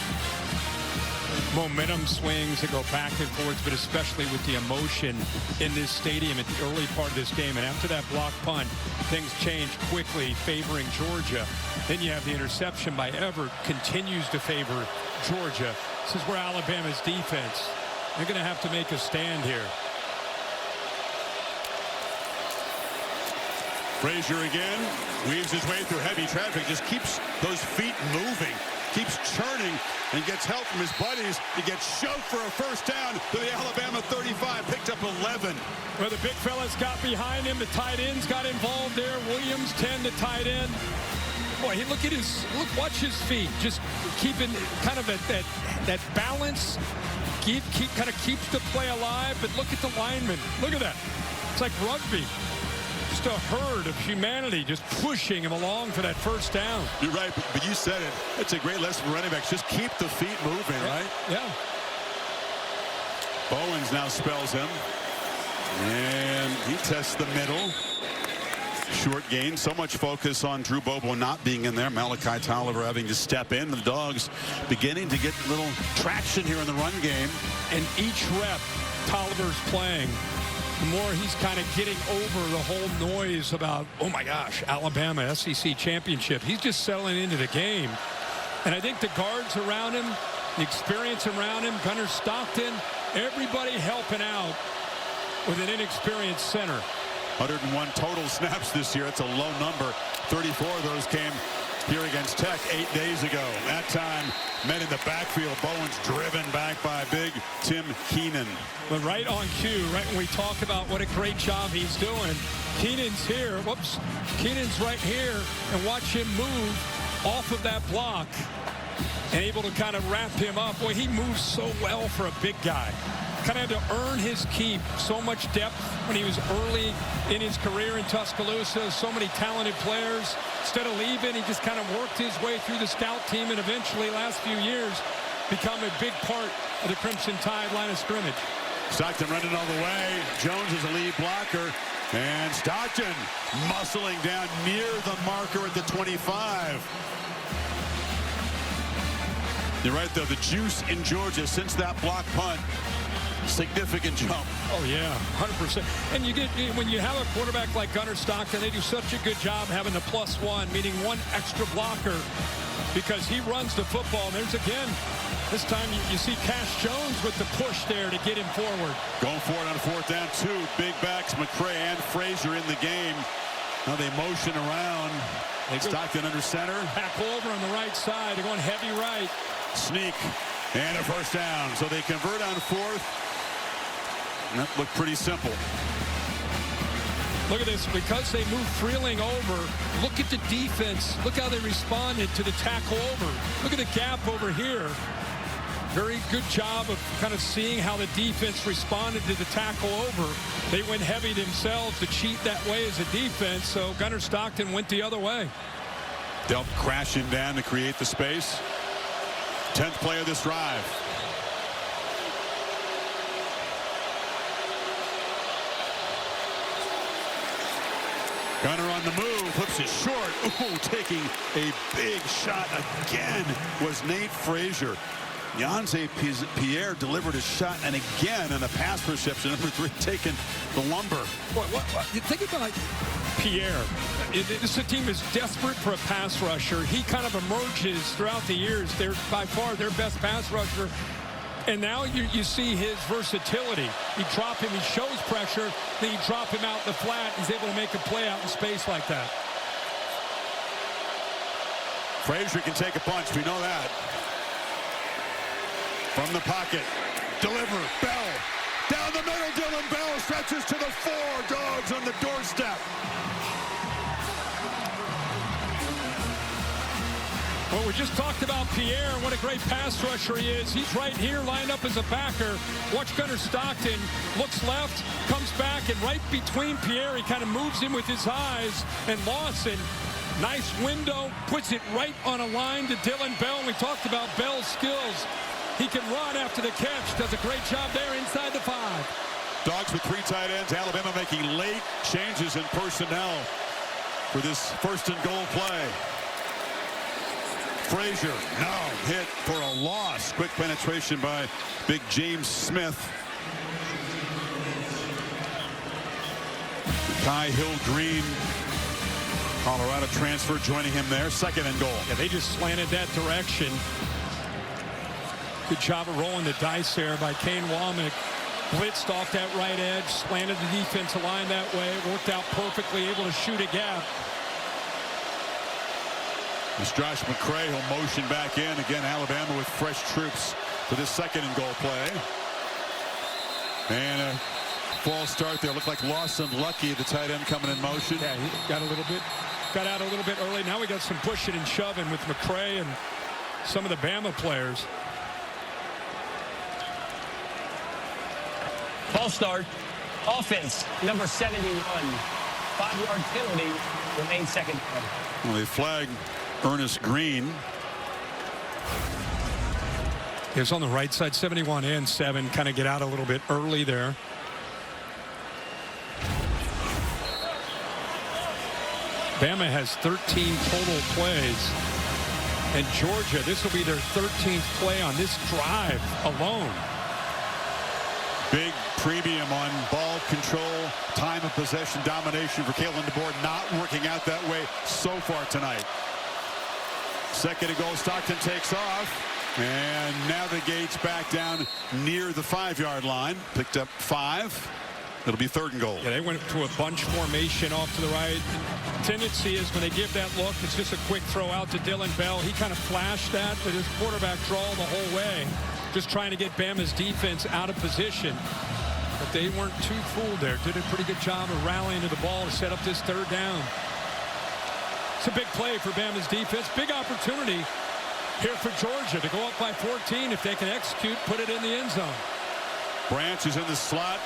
momentum swings that go back and forth, but especially with the emotion in this stadium at the early part of this game. And after that block punt, things change quickly, favoring Georgia. Then you have the interception by Everett, continues to favor Georgia. This is where Alabama's defense, they're going to have to make a stand here. Frazier again weaves his way through heavy traffic, just keeps those feet moving, keeps churning, and gets help from his buddies. He gets shoved for a first down to the Alabama 35, picked up 11. Well, the big fellas got behind him. The tight ends got involved there. Williams 10, the tight end. Boy, watch his feet, just keeping kind of that balance. Kind of keeps the play alive, but look at the linemen. Look at that. It's like rugby. Just a herd of humanity just pushing him along for that first down. You're right, but you said it. It's a great lesson for running backs. Just keep the feet moving, right? Yeah. Bowens now spells him. And he tests the middle. Short gain. So much focus on Drew Bobo not being in there. Malachi Tolliver having to step in. The Dogs beginning to get a little traction here in the run game. And each rep Tolliver's playing, the more he's kind of getting over the whole noise about, oh my gosh, Alabama SEC championship. He's just settling into the game. And I think the guards around him, the experience around him, Gunnar Stockton, everybody helping out with an inexperienced center. 101 total snaps this year. It's a low number. 34 of those came here against Tech 8 days ago. That time, men in the backfield. Bowens driven back by big Tim Keenan. But right on cue, right when we talk about what a great job he's doing, Keenan's here. Whoops. Keenan's right here. And watch him move off of that block and able to kind of wrap him up. Boy, he moves so well for a big guy. Kind of had to earn his keep. So much depth when he was early in his career in Tuscaloosa. So many talented players. Instead of leaving, he just kind of worked his way through the scout team and eventually, last few years, become a big part of the Crimson Tide line of scrimmage. Stockton running all the way. Jones is a lead blocker. And Stockton muscling down near the marker at the 25. You're right, though. The juice in Georgia since that block punt significant jump. Oh, yeah, 100%. And you get, when you have a quarterback like Gunnar Stockton, they do such a good job having the +1, meaning one extra blocker, because he runs the football. And there's, again, this time you see Cash Jones with the push there to get him forward. Going forward on 4th down, 2 big backs, McCray and Frazier in the game. Now they motion around. Stockton under center. Tackle over on the right side. They're going heavy right. Sneak and a 1st down. So they convert on 4th. And that looked pretty simple. Look at this. Because they moved Freeling over, look at the defense. Look how they responded to the tackle over. Look at the gap over here. Very good job of kind of seeing how the defense responded to the tackle over. They went heavy themselves to cheat that way as a defense, so Gunnar Stockton went the other way. Delp crashing down to create the space. 10th play of this drive. Gunnar on the move, flips it short. Ooh, taking a big shot again was Nate Frazier. Yonsei Pierre delivered a shot, and again on a pass reception, number 3 taking the lumber. What? Think about Pierre. This team is desperate for a pass rusher. He kind of emerges throughout the years. They're by far their best pass rusher. And now you see his versatility. You drop him, he shows pressure, then you drop him out in the flat. He's able to make a play out in space like that. Frazier can take a punch, we know that. From the pocket, deliver, Bell. Down the middle, Dylan Bell stretches to the 4. Dogs on the doorstep. Well, we just talked about Pierre and what a great pass rusher he is. He's right here lined up as a backer. Watch Gunnar Stockton, looks left, comes back, and right between Pierre, he kind of moves him with his eyes. And Lawson, nice window, puts it right on a line to Dylan Bell. We talked about Bell's skills. He can run after the catch. Does a great job there inside the 5. Dogs with 3 tight ends. Alabama making late changes in personnel for this 1st and goal play. Frazier, no, hit for a loss. Quick penetration by big James Smith. Kai Hill-Green, Colorado transfer, joining him there. 2nd and goal. Yeah, they just slanted that direction. Good job of rolling the dice there by Kane Womack. Blitzed off that right edge, slanted the defensive line that way. Worked out perfectly, able to shoot a gap. It's Josh McCray who'll motion back in. Again, Alabama with fresh troops for this 2nd and goal play. And a false start there. Looked like Lawson Lucky, the tight end, coming in motion. Yeah, he got out a little bit early. Now we got some pushing and shoving with McCray and some of the Bama players. False start. Offense, number 71. 5-yard penalty. Remains 2nd down. Well, they flag Ernest Green. He was on the right side, 71 and 7. Kind of get out a little bit early there. Bama has 13 total plays. And Georgia, this will be their 13th play on this drive alone. Big premium on ball control, time of possession, domination for Kalen DeBoer. Not working out that way so far tonight. 2nd and goal, Stockton takes off and navigates back down near the 5-yard line. Picked up 5. It'll be 3rd and goal. Yeah, they went to a bunch formation off to the right. Tendency is when they give that look, it's just a quick throw out to Dylan Bell. He kind of flashed that, but his quarterback draw the whole way. Just trying to get Bama's defense out of position. But they weren't too fooled there. Did a pretty good job of rallying to the ball to set up this 3rd down. It's a big play for Bama's defense. Big opportunity here for Georgia to go up by 14. If they can execute, put it in the end zone. Branch is in the slot.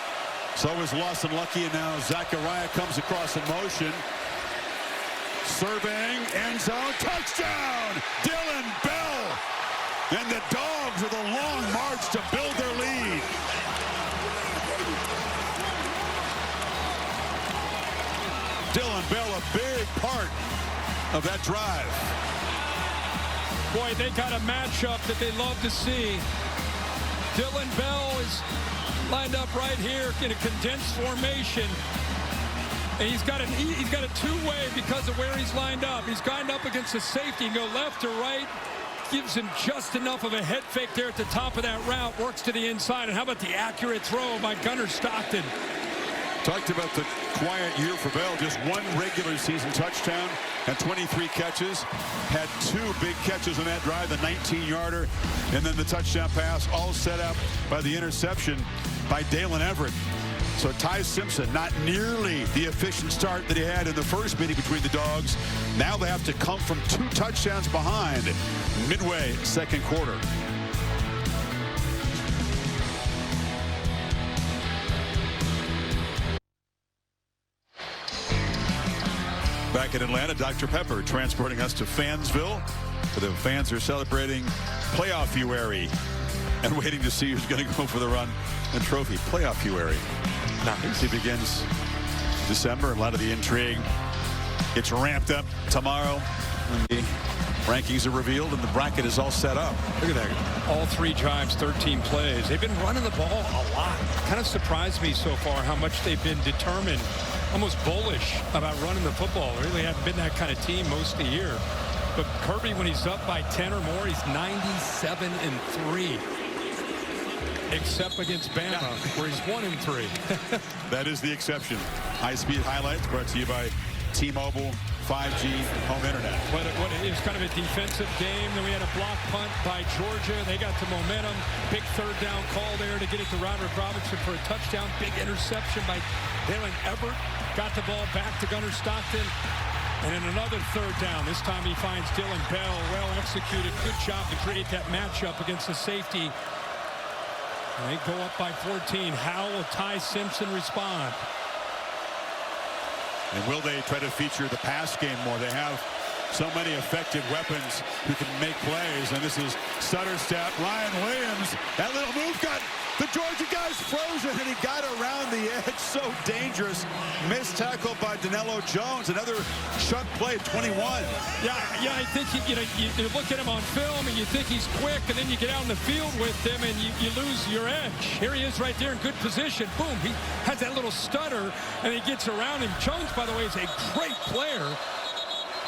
So is Lawson Lucky, and now Zachariah comes across in motion. Surveying, end zone, touchdown! Dylan Bell! And the Dogs with a long march to build their lead. Dylan Bell, a big part of that drive. Boy, they got a matchup that they love to see. Dylan Bell is lined up right here in a condensed formation. And he's got a two-way because of where he's lined up. He's lined up against the safety and go left or right. Gives him just enough of a head fake there at the top of that route. Works to the inside. And how about the accurate throw by Gunnar Stockton? Talked about the quiet year for Bell. Just one regular season touchdown and 23 catches. Had 2 big catches on that drive, the 19-yarder and then the touchdown pass, all set up by the interception by Dalen Everett. So Ty Simpson, not nearly the efficient start that he had in the first meeting between the Dogs. Now they have to come from 2 touchdowns behind midway second quarter. Back in Atlanta, Dr. Pepper transporting us to Fansville, where the fans are celebrating playoff February and waiting to see who's going to go for the run and trophy. Playoff February. Nice. It begins December. A lot of the intrigue gets ramped up tomorrow when the rankings are revealed and the bracket is all set up. Look at that. All 3 drives, 13 plays. They've been running the ball a lot. Kind of surprised me so far how much they've been determined, almost bullish about running the football. They really haven't been that kind of team most of the year. But Kirby, when he's up by 10 or more, he's 97-3. Except against Bama, where he's 1-3. That is the exception. High-speed highlights brought to you by T-Mobile 5G home internet. It was kind of a defensive game. Then we had a block punt by Georgia. They got the momentum. Big third down call there to get it to Roderick Robinson for a touchdown. Big interception by Dalen Everett. Got the ball back to Gunnar Stockton. And in another third down, this time he finds Dylan Bell. Well executed. Good job to create that matchup against the safety. And they go up by 14. How will Ty Simpson respond? And will they try to feature the pass game more? They have so many effective weapons who can make plays. And this is Sutter step. Ryan Williams. That little move got the Georgia guys frozen, and he got around the edge. So dangerous. Missed tackle by Danilo Jones. Another chuck play, 21. Yeah, I think you look at him on film and you think he's quick, and then you get out in the field with him and you lose your edge. Here he is right there in good position. Boom, he has that little stutter, and he gets around him. Jones, by the way, is a great player.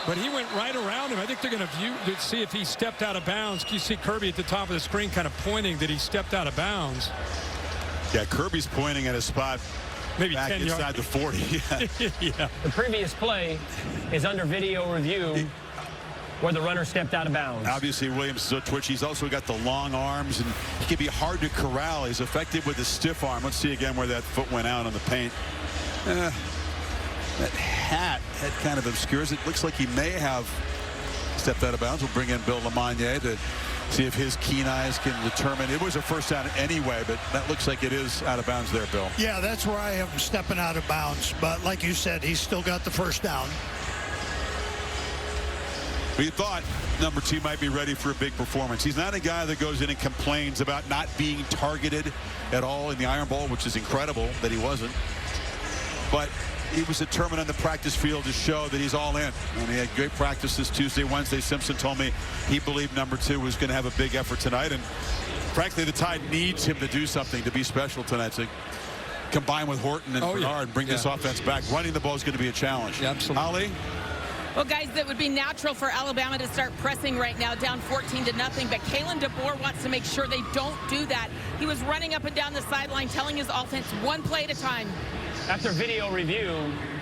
But he went right around him. I think they're going to see if he stepped out of bounds. You see Kirby at the top of the screen kind of pointing that he stepped out of bounds. Yeah, Kirby's pointing at a spot maybe back 10 inside the 40. Yeah. The previous play is under video review where the runner stepped out of bounds. Obviously, Williams is a twitch. He's also got the long arms, and he can be hard to corral. He's effective with the stiff arm. Let's see again where that foot went out on the paint. That hat kind of obscures it. Looks like he may have stepped out of bounds. We'll bring in Bill LeMonnier to see if his keen eyes can determine. It was a first down anyway, but that looks like it is out of bounds there, Bill. Yeah, that's where I have him stepping out of bounds. But like you said, he's still got the first down. We thought number 2 might be ready for a big performance. He's not a guy that goes in and complains about not being targeted at all in the Iron Bowl, which is incredible that he wasn't. But he was determined on the practice field to show that he's all in. And he had great practices Tuesday, Wednesday. Simpson told me he believed number 2 was going to have a big effort tonight. And frankly, the Tide needs him to do something to be special tonight. To combine with Horton and Bernard and bring this offense back. Running the ball is going to be a challenge. Yeah, absolutely. Ali? Well, guys, that would be natural for Alabama to start pressing right now, down 14-0. But Kalen DeBoer wants to make sure they don't do that. He was running up and down the sideline, telling his offense one play at a time. After video review,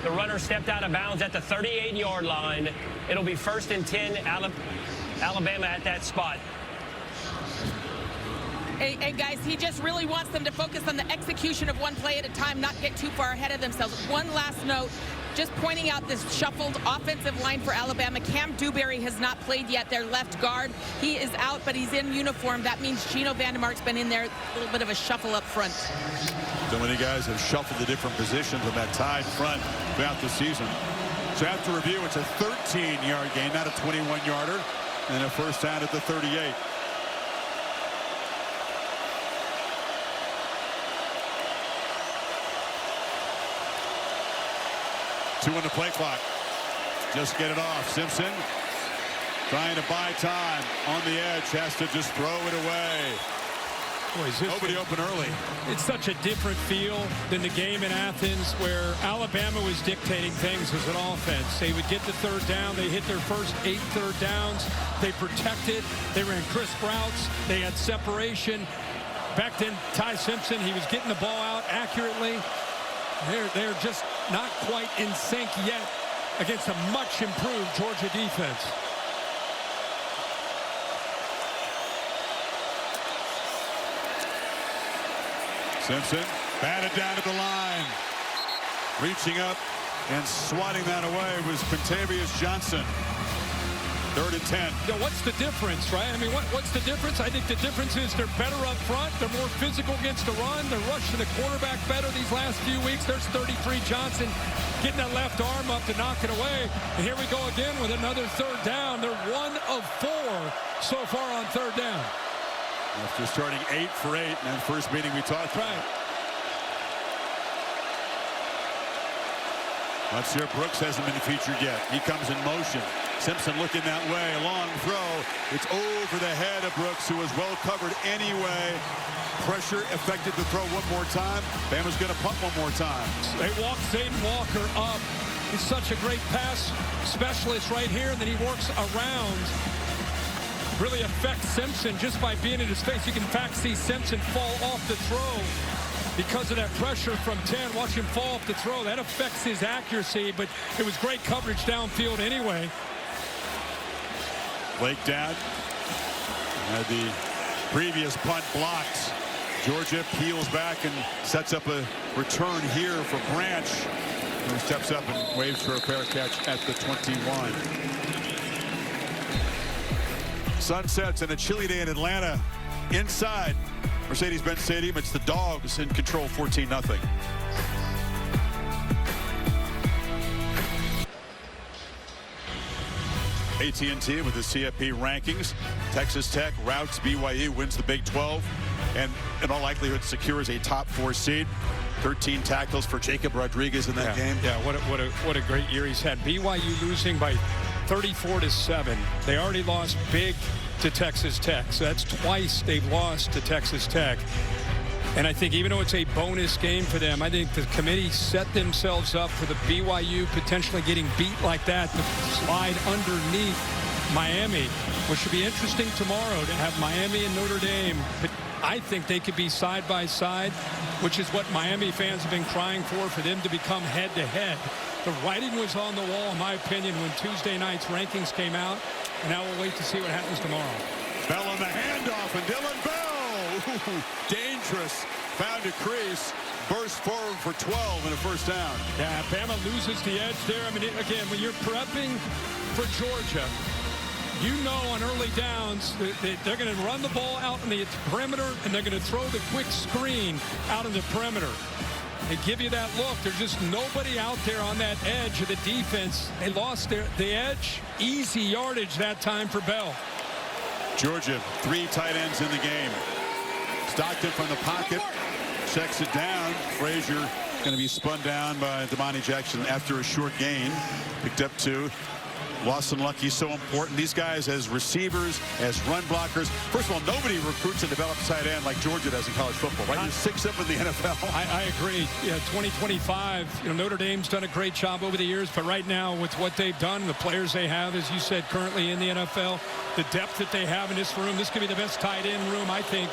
the runner stepped out of bounds at the 38-yard line. It'll be 1st and 10, Alabama at that spot. Hey, guys, he just really wants them to focus on the execution of one play at a time, not get too far ahead of themselves. One last note, just pointing out this shuffled offensive line for Alabama. Cam Dewberry has not played yet, their left guard. He is out, but he's in uniform. That means Gino Vandermark's been in there, a little bit of a shuffle up front. So many guys have shuffled the different positions on that Tide front throughout the season. So after review, it's a 13-yard gain, not a 21-yarder, and a first down at the 38. Two on the play clock. Just get it off. Simpson trying to buy time on the edge. Has to just throw it away. Boy, nobody open early. It's such a different feel than the game in Athens where Alabama was dictating things as an offense. They would get the third down. They hit their first 8 third downs. They protected. They ran crisp routes. They had separation. Back then, Ty Simpson, he was getting the ball out accurately. They're just not quite in sync yet against a much improved Georgia defense. Simpson batted down at the line. Reaching up and swatting that away was Quintavious Johnson. 3rd and 10. Yeah, what's the difference, right? I mean, what's the difference? I think the difference is they're better up front. They're more physical against the run. They're rushing the quarterback better these last few weeks. There's 33 Johnson getting that left arm up to knock it away. And here we go again with another third down. They're 1 of 4 so far on third down. After starting 8 for 8 in that first meeting we talked about. Right. Let's hear Brooks hasn't been featured yet. He comes in motion. Simpson looking that way. A long throw. It's over the head of Brooks, who was well covered anyway. Pressure affected the throw one more time. Bama's going to punt one more time. They walk Zayden Walker up. He's such a great pass specialist right here, and then he works around. Really affects Simpson just by being in his face. You can in fact see Simpson fall off the throw because of that pressure from 10. Watch him fall off the throw. That affects his accuracy, but it was great coverage downfield anyway. Blake down. Had the previous punt blocked. Georgia peels back and sets up a return here for Branch, who steps up and waves for a fair catch at the 21. Sun sets and a chilly day in Atlanta. Inside Mercedes-Benz Stadium, it's the Dogs in control, 14-0. AT&T with the CFP rankings. Texas Tech routs BYU, wins the Big 12, and in all likelihood secures a top 4 seed. 13 tackles for Jacob Rodriguez in that game. Yeah, what a great year he's had. BYU losing by 34-7. They already lost big to Texas Tech, so that's twice they've lost to Texas Tech. And I think even though it's a bonus game for them, I think the committee set themselves up for the BYU potentially getting beat like that to slide underneath Miami, which should be interesting tomorrow to have Miami and Notre Dame. But I think they could be side by side, which is what Miami fans have been crying for them to become head-to-head. The writing was on the wall, in my opinion, when Tuesday night's rankings came out. And now we'll wait to see what happens tomorrow. Bell on the handoff, and Dylan Bell, ooh, dangerous, found a crease, burst forward for 12 and a first down. Yeah, Bama loses the edge there. I mean, again, when you're prepping for Georgia, you know on early downs that they're going to run the ball out in the perimeter, and they're going to throw the quick screen out in the perimeter. They give you that look. There's just nobody out there on that edge of the defense. They lost the edge. Easy yardage that time for Bell. Georgia, 3 tight ends in the game. Stockton from the pocket, checks it down. Frazier going to be spun down by Damani Jackson after a short gain. Picked up 2. Lawson Lucky so important. These guys as receivers, as run blockers. First of all, nobody recruits and develops tight end like Georgia does in college football, right? There's 6 of them in the NFL. I agree. Yeah, 2025, Notre Dame's done a great job over the years, but right now with what they've done, the players they have, as you said, currently in the NFL, the depth that they have in this room, this could be the best tight end room, I think,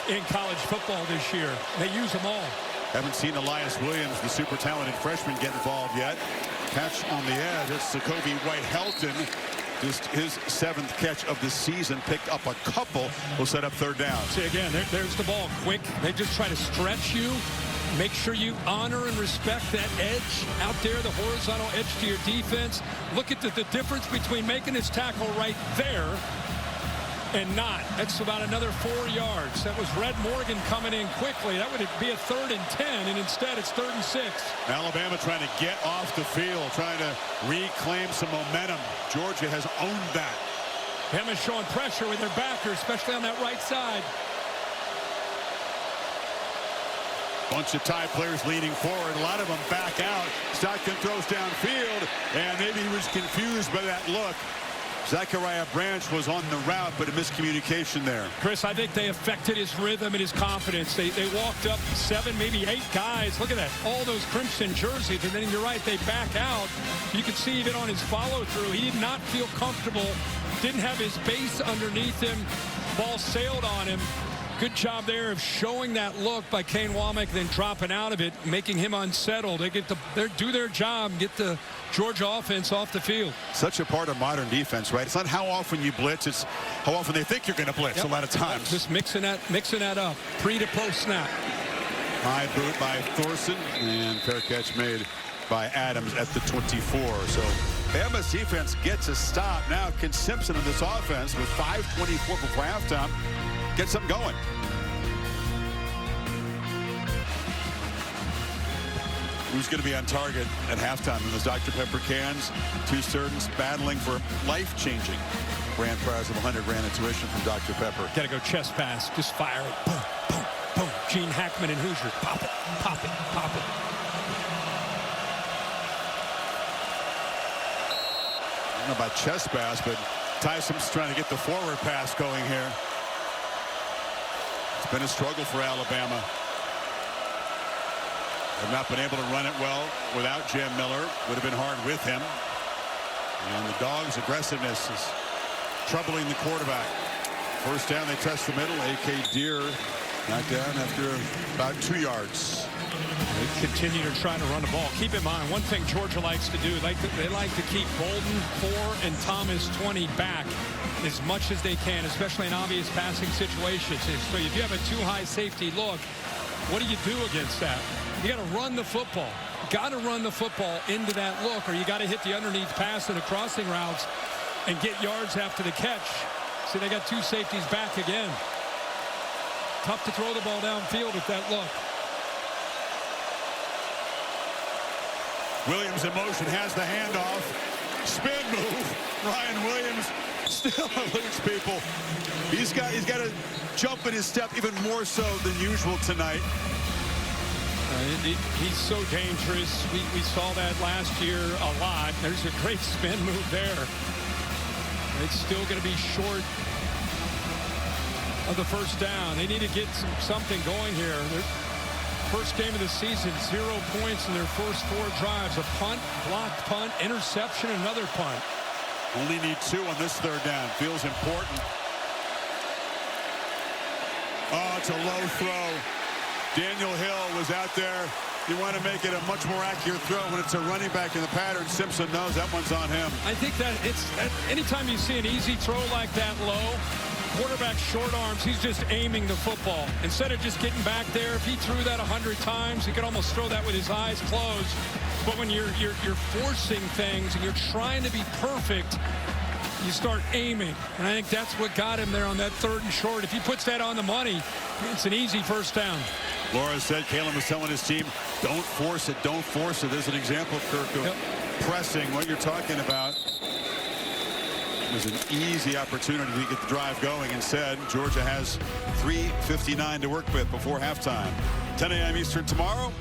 in college football this year. They use them all. Haven't seen Elias Williams, the super talented freshman, get involved yet. Catch on the edge. It's Jacoby White-Helton. Just his 7th catch of the season. Picked up a couple. Will set up third down. See, again, there's the ball. Quick. They just try to stretch you. Make sure you honor and respect that edge out there, the horizontal edge to your defense. Look at the difference between making this tackle right there and not. That's about another 4 yards. That was Red Morgan coming in quickly. That would be a 3rd and 10, and instead it's 3rd and 6. Alabama trying to get off the field, trying to reclaim some momentum. Georgia has owned that. Bama's showing pressure with their backers, especially on that right side. Bunch of Tide players leaning forward. A lot of them back out. Stockton throws downfield, and maybe he was confused by that look. Zachariah Branch was on the route, but a miscommunication there. Chris, I think they affected his rhythm and his confidence. They walked up 7, maybe 8 guys. Look at that. All those crimson jerseys. And then you're right, they back out. You can see even on his follow-through, he did not feel comfortable. Didn't have his base underneath him. Ball sailed on him. Good job there of showing that look by Kane Womack, then dropping out of it, making him unsettled. They do their job, get the Georgia offense off the field. Such a part of modern defense, right? It's not how often you blitz, it's how often they think you're going to blitz. Yep. A lot of times. Just mixing that up. Pre to post snap. High boot by Thorson, and fair catch made by Adams at the 24. So Bama's defense gets a stop. Now can Simpson in this offense with 5:24 before halftime get something going. Who's going to be on target at halftime in those Dr. Pepper cans? 2 students battling for life-changing grand prize of $100 grand in tuition from Dr. Pepper. Got to go chest pass. Just fire it. Boom, boom, boom. Gene Hackman and Hoosier. Pop it, pop it, pop it. I don't know about chest pass, but Tyson's trying to get the forward pass going here. It's been a struggle for Alabama. Have not been able to run it well without Jam Miller. Would have been hard with him. And the Dogs' aggressiveness is troubling the quarterback. First down, they test the middle. A.K. Deer knocked down after about 2 yards. They continue to try to run the ball. Keep in mind, one thing Georgia likes to do, they like to keep Bolden 4 and Thomas 20 back as much as they can, especially in obvious passing situations. So if you have a too high safety look, what do you do against that? You got to run the football. Got to run the football into that look, or you got to hit the underneath pass and the crossing routes and get yards after the catch. See, they got 2 safeties back again. Tough to throw the ball downfield with that look. Williams in motion, has the handoff. Spin move. Ryan Williams still eludes people. He's got to jump in his step even more so than usual tonight. He's so dangerous. We saw that last year a lot. There's a great spin move there. It's still going to be short of the first down. They need to get something going here. First game of the season, 0 points in their first 4 drives. A punt, blocked punt, interception, another punt. Only need 2 on this third down. Feels important. Oh, it's a low throw. Daniel Hill was out there. You want to make it a much more accurate throw when it's a running back in the pattern. Simpson knows that one's on him. I think that anytime you see an easy throw like that low, quarterback short arms, he's just aiming the football. Instead of just getting back there, if he threw that 100 times, he could almost throw that with his eyes closed. But when you're forcing things and you're trying to be perfect, you start aiming. And I think that's what got him there on that 3rd and short. If he puts that on the money, it's an easy first down. Laura said, Kalen was telling his team, don't force it, don't force it. There's an example, Kirk, of pressing. What you're talking about was an easy opportunity to get the drive going. Instead, Georgia has 3:59 to work with before halftime. 10 a.m. Eastern tomorrow,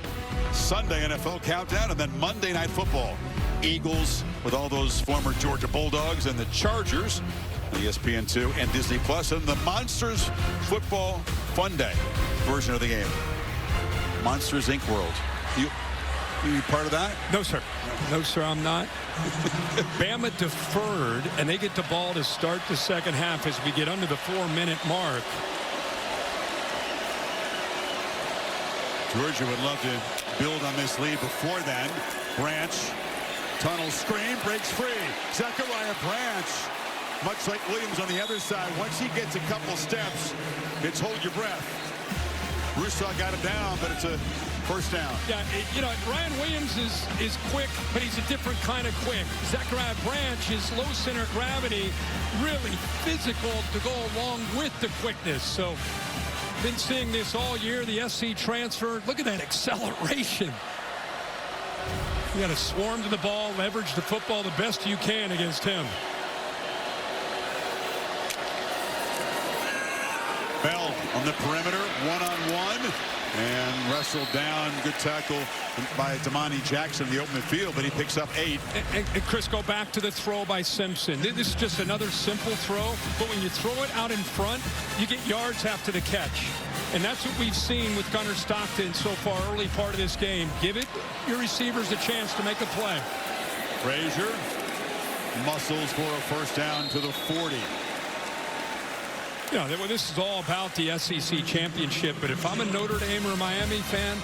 Sunday NFL countdown, and then Monday Night Football. Eagles with all those former Georgia Bulldogs, and the Chargers, ESPN2 and Disney Plus, and the Monsters Football Fun Day version of the game. Monsters Inc. World. You part of that? No, sir. No, sir, I'm not. Bama deferred, and they get the ball to start the second half as we get under the 4-minute mark. Georgia would love to build on this lead before then. Branch, tunnel screen, breaks free. Zachariah Branch, much like Williams on the other side, once he gets a couple steps, it's hold your breath. Rousseau got him down, but it's a first down. Yeah, Ryan Williams is quick, but he's a different kind of quick. Zachariah Branch is low center of gravity, really physical to go along with the quickness. So, been seeing this all year, the SC transfer. Look at that acceleration. You got to swarm to the ball, leverage the football the best you can against him. Bell on the perimeter, one-on-one, and wrestled down. Good tackle by Damani Jackson in the open field, but he picks up 8. And Chris, go back to the throw by Simpson. This is just another simple throw, but when you throw it out in front, you get yards after the catch. And that's what we've seen with Gunnar Stockton so far, early part of this game. Give it your receivers a chance to make a play. Frazier muscles for a first down to the 40. Yeah, well, this is all about the SEC championship, but if I'm a Notre Dame or Miami fan,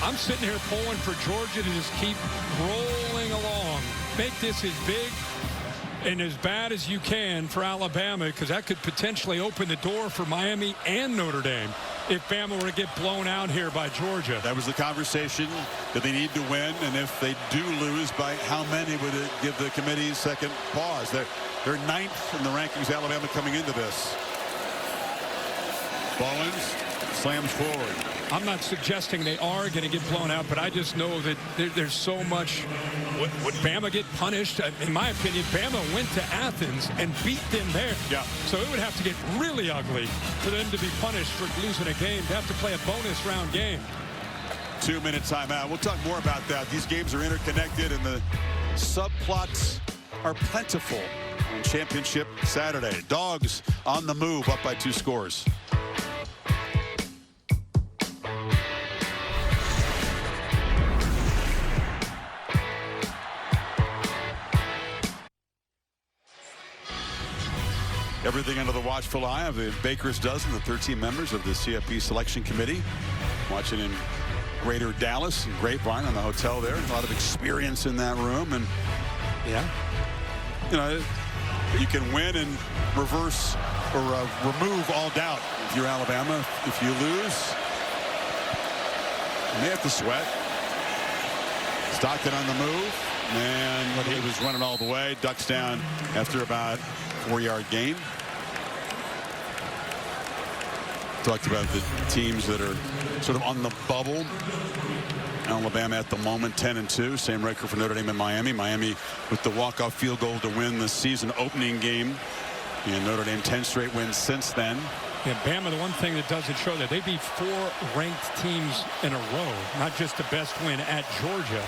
I'm sitting here pulling for Georgia to just keep rolling along. Make this as big and as bad as you can for Alabama, because that could potentially open the door for Miami and Notre Dame if Bama were to get blown out here by Georgia. That was the conversation, that they need to win, and if they do lose, by how many would it give the committee second pause? They're 9th in the rankings, Alabama, coming into this. Bowens slams forward. I'm not suggesting they are going to get blown out, but I just know that there's so much. Would Bama get punished? In my opinion, Bama went to Athens and beat them there. Yeah. So it would have to get really ugly for them to be punished for losing a game, to have to play a bonus round game. 2-minute timeout. We'll talk more about that. These games are interconnected, and the subplots are plentiful on Championship Saturday. Dogs on the move, up by 2 scores. Everything under the watchful eye of the Baker's Dozen, the 13 members of the CFP Selection Committee, watching in Greater Dallas and Grapevine on the hotel there. A lot of experience in that room, and yeah, you know, you can win and reverse or remove all doubt. If you're Alabama, if you lose, you may have to sweat. Stockton on the move, and he was running all the way. Ducks down after about 4-yard gain. Talked about the teams that are sort of on the bubble. Alabama at the moment 10-2, same record for Notre Dame and Miami. Miami with the walk-off field goal to win the season opening game, and Notre Dame 10 straight wins since then. Yeah, Bama, the one thing that doesn't show that they beat 4 ranked teams in a row, not just the best win at Georgia,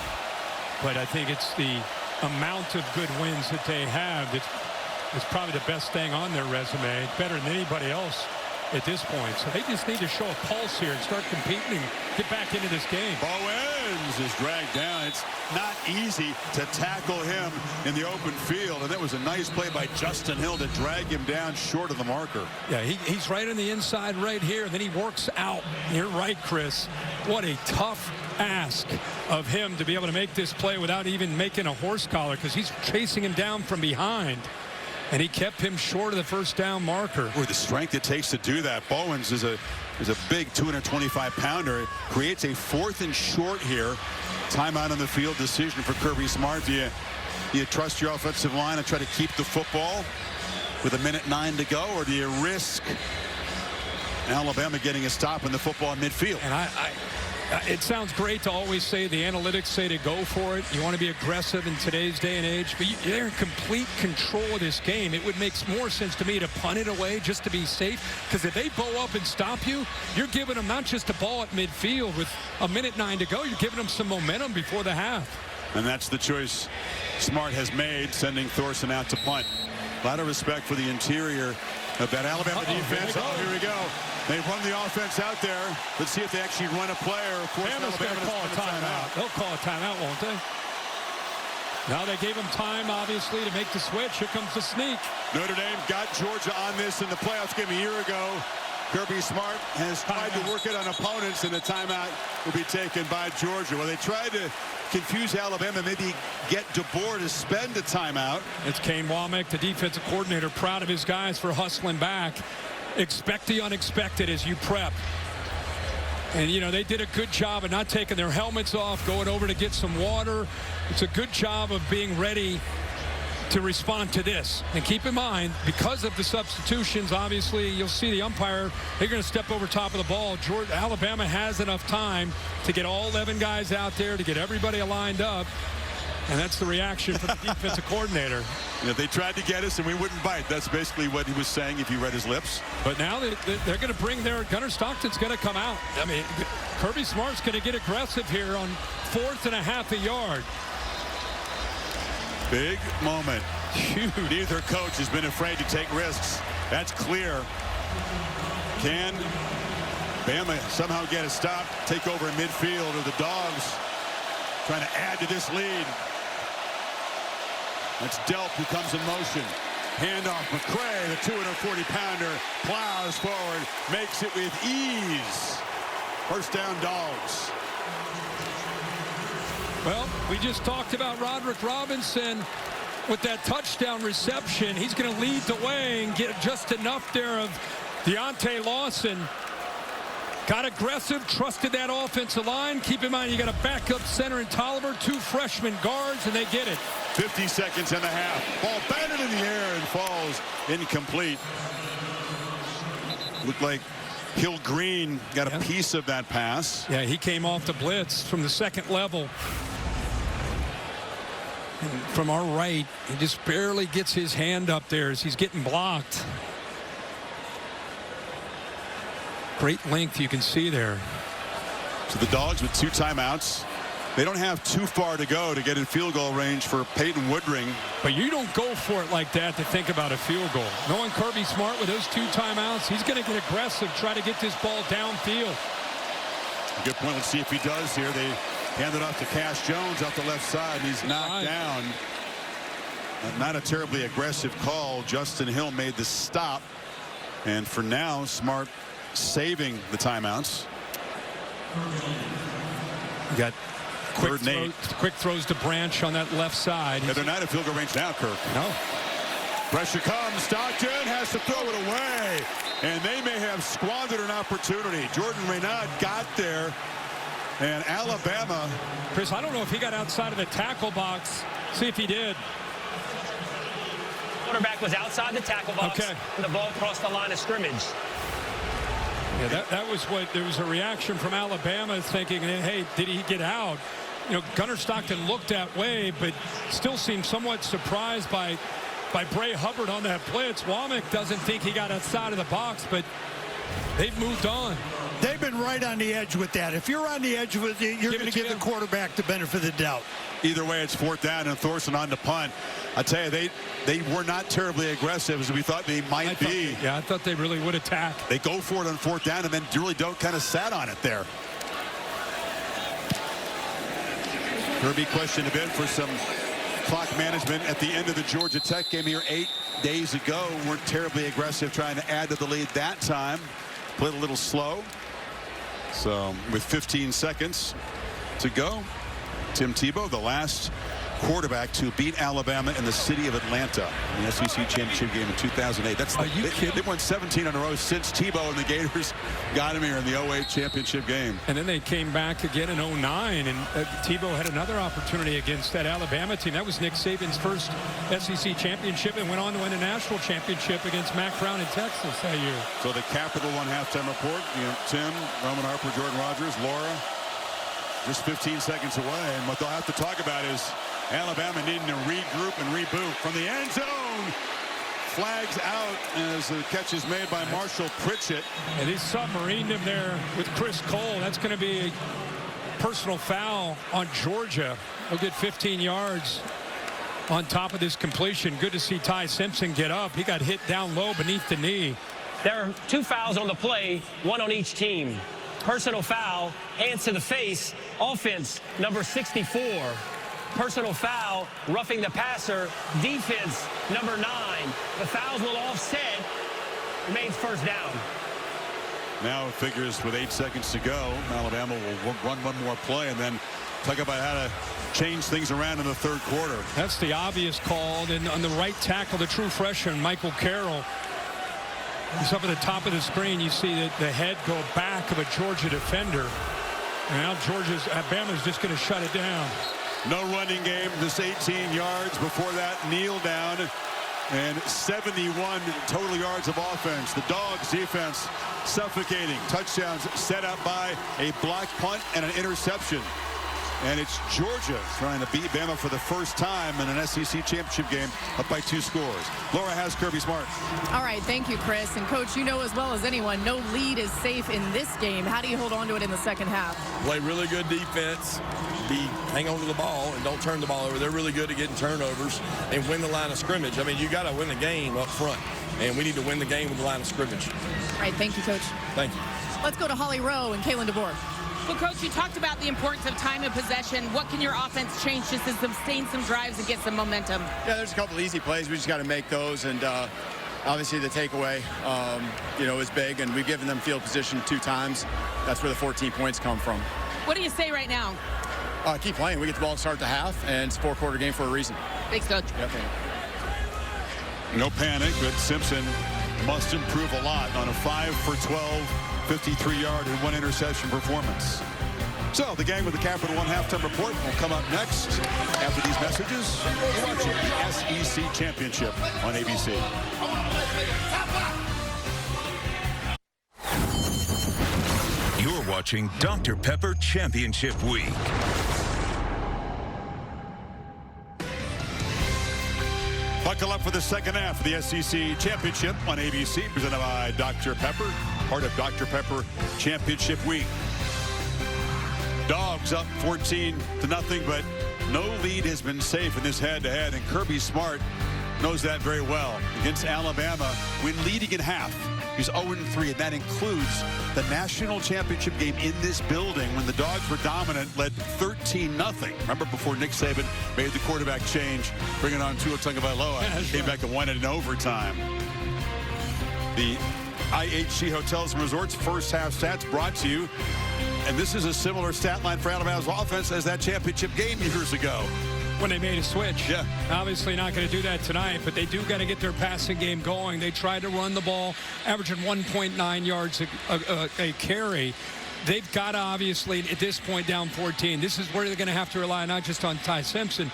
but I think it's the amount of good wins that they have that's probably the best thing on their resume, better than anybody else at this point. So they just need to show a pulse here and start competing and get back into this game. Bowens is dragged down. It's not easy to tackle him in the open field, and that was a nice play by Justin Hill to drag him down short of the marker. Yeah, he's right on the inside right here, and then he works out. You're right, Chris. What a tough ask of him to be able to make this play without even making a horse collar, because he's chasing him down from behind. And he kept him short of the first down marker. With the strength it takes to do that. Bowens is a big 225-pounder. Creates a 4th and short here. Timeout on the field decision for Kirby Smart. Do you trust your offensive line and try to keep the football with 1:09 to go, or do you risk Alabama getting a stop in the football in midfield? And it sounds great to always say the analytics say to go for it. You want to be aggressive in today's day and age, but they're in complete control of this game. It would make more sense to me to punt it away just to be safe, because if they bow up and stop you, you're giving them not just a ball at midfield with 1:09 to go, you're giving them some momentum before the half. And that's the choice Smart has made, sending Thorson out to punt. A lot of respect for the interior of that Alabama defense. Here we go. They run the offense out there. Let's see if they actually run a play, or of course Bama's going to call a timeout. They'll call a timeout, won't they? Now they gave him time, obviously, to make the switch. Here comes the sneak. Notre Dame got Georgia on this in the playoffs game a year ago. Kirby Smart has tried to work it on opponents, and the timeout will be taken by Georgia. Well, they tried to confuse Alabama, maybe get DeBoer to spend a timeout. It's Kane Womack, the defensive coordinator, proud of his guys for hustling back. Expect the unexpected as you prep. And, you know, they did a good job of not taking their helmets off, going over to get some water. It's a good job of being ready to respond to this. And keep in mind, because of the substitutions, obviously, you'll see the umpire, they're going to step over top of the ball. Alabama has enough time to get all 11 guys out there, to get everybody lined up. And that's the reaction from the defensive coordinator. You know, they tried to get us and we wouldn't bite. That's basically what he was saying if you read his lips. But now they're going to bring their Gunnar Stockton's going to come out. I mean, Kirby Smart's going to get aggressive here on 4th and a half a yard. Big moment. Huge. Neither coach has been afraid to take risks. That's clear. Can Bama somehow get a stop, take over in midfield, or the Dogs trying to add to this lead? That's Delp who comes in motion. Handoff, McCray, the 240-pounder, plows forward, makes it with ease. First down, Dogs. Well, we just talked about Roderick Robinson with that touchdown reception. He's going to lead the way and get just enough there of Deontay Lawson. Got aggressive, trusted that offensive line. Keep in mind, you got a backup center in Tolliver, 2 freshman guards, and they get it. 50 seconds and a half. Ball batted in the air and falls incomplete. Looked like Hill Green got a piece of that pass. Yeah, he came off the blitz from the second level. And from our right, he just barely gets his hand up there as he's getting blocked. Great length you can see there. So the Dogs with 2 timeouts. They don't have too far to go to get in field goal range for Peyton Woodring. But you don't go for it like that to think about a field goal. Knowing Kirby Smart with those 2 timeouts, he's going to get aggressive, try to get this ball downfield. Good point. Let's see if he does here. They hand it off to Cash Jones off the left side. He's knocked down. Not a terribly aggressive call. Justin Hill made the stop. And for now, Smart saving the timeouts. You got quick throws to Branch on that left side. Yeah, they're not at field goal range now, Kirk. No. Pressure comes. Stockton has to throw it away. And they may have squandered an opportunity. Jordan Renaud got there. And Alabama. Chris, I don't know if he got outside of the tackle box. See if he did. Quarterback was outside the tackle box. Okay. And the ball crossed the line of scrimmage. Yeah, that was what, there was a reaction from Alabama thinking, hey, did he get out? You know, Gunnar Stockton looked that way, but still seemed somewhat surprised by Bray Hubbard on that blitz. Womack doesn't think he got outside of the box, but they've moved on. They've been right on the edge with that. If you're on the edge with it, you're going to give the quarterback the benefit of the doubt. Either way, it's 4th down and Thorson on the punt. I tell you, they were not terribly aggressive as we thought they might be. I thought they really would attack. They go for it on 4th down and then really don't kind of sat on it there. Kirby questioned a bit for some clock management at the end of the Georgia Tech game here 8 days ago. Weren't terribly aggressive trying to add to the lead that time. Played a little slow. So with 15 seconds to go, Tim Tebow, the last quarterback to beat Alabama in the city of Atlanta in the SEC championship game in 2008. They won 17 in a row since Tebow and the Gators got him here in the 08 championship game. And then they came back again in 09, and Tebow had another opportunity against that Alabama team. That was Nick Saban's first SEC championship, and went on to win a national championship against Mack Brown in Texas that year. So the Capital One halftime report, Tim, Roman Harper, Jordan Rogers, Laura, just 15 seconds away. And what they'll have to talk about is Alabama needing to regroup and reboot from the end zone. Flags out as the catch is made by Marshall Pritchett. And he submarined him there with Chris Cole. That's going to be a personal foul on Georgia. He'll get 15 yards on top of this completion. Good to see Ty Simpson get up. He got hit down low beneath the knee. There are 2 fouls on the play, 1 on each team. Personal foul, hands to the face, offense number 64. Personal foul, roughing the passer, defense number 9. The fouls will offset, remains first down. Now it figures with 8 seconds to go, Alabama will run one more play and then talk about how to change things around in the 3rd quarter. That's the obvious call. Then on the right tackle, the true freshman, Michael Carroll. He's up at the top of the screen. You see the head go back of a Georgia defender. And now Alabama's just going to shut it down. No running game, this 18 yards. Before that, kneel down. And 71 total yards of offense. The Dogs defense suffocating. Touchdowns set up by a blocked punt and an interception. And it's Georgia trying to beat Bama for the first time in an SEC championship game, up by 2 scores. Laura has Kirby Smart. All right, thank you, Chris. And, Coach, you know as well as anyone, no lead is safe in this game. How do you hold on to it in the second half? Play really good defense, hang on to the ball, and don't turn the ball over. They're really good at getting turnovers and win the line of scrimmage. I mean, you got to win the game up front, and we need to win the game with the line of scrimmage. All right, thank you, Coach. Thank you. Let's go to Holly Rowe and Kalen DeBoer. Well, Coach, you talked about the importance of time of possession. What can your offense change just to sustain some drives and get some momentum? Yeah, there's a couple easy plays. We just got to make those. And obviously the takeaway, is big. And we've given them field position 2 times. That's where the 14 points come from. What do you say right now? Keep playing. We get the ball to start the half, and it's a 4-quarter game for a reason. Thanks, Coach. Yep. No panic, but Simpson must improve a lot on a 5 for 12. 53-yard and 1 interception performance. So the gang with the Capital One halftime report will come up next after these messages. You're watching the SEC Championship on ABC. You're watching Dr. Pepper Championship Week. Buckle up for the second half of the SEC Championship on ABC, presented by Dr. Pepper, part of Dr. Pepper Championship Week. Dogs up 14-0, but no lead has been safe in this head-to-head, and Kirby Smart knows that very well. Against Alabama, when leading at half, he's 0-3, and that includes the national championship game in this building when the Dogs were dominant, led 13-0. Remember before Nick Saban made the quarterback change, bringing on Tua Tagovailoa, came back and won it in overtime. The IHG Hotels and Resorts first half stats brought to you, and this is a similar stat line for Alabama's offense as that championship game years ago. When they made a switch. Yeah. Obviously not going to do that tonight, but they do got to get their passing game going. They tried to run the ball, averaging 1.9 yards a carry. They've got to obviously, at this point, down 14. This is where they're going to have to rely not just on Ty Simpson,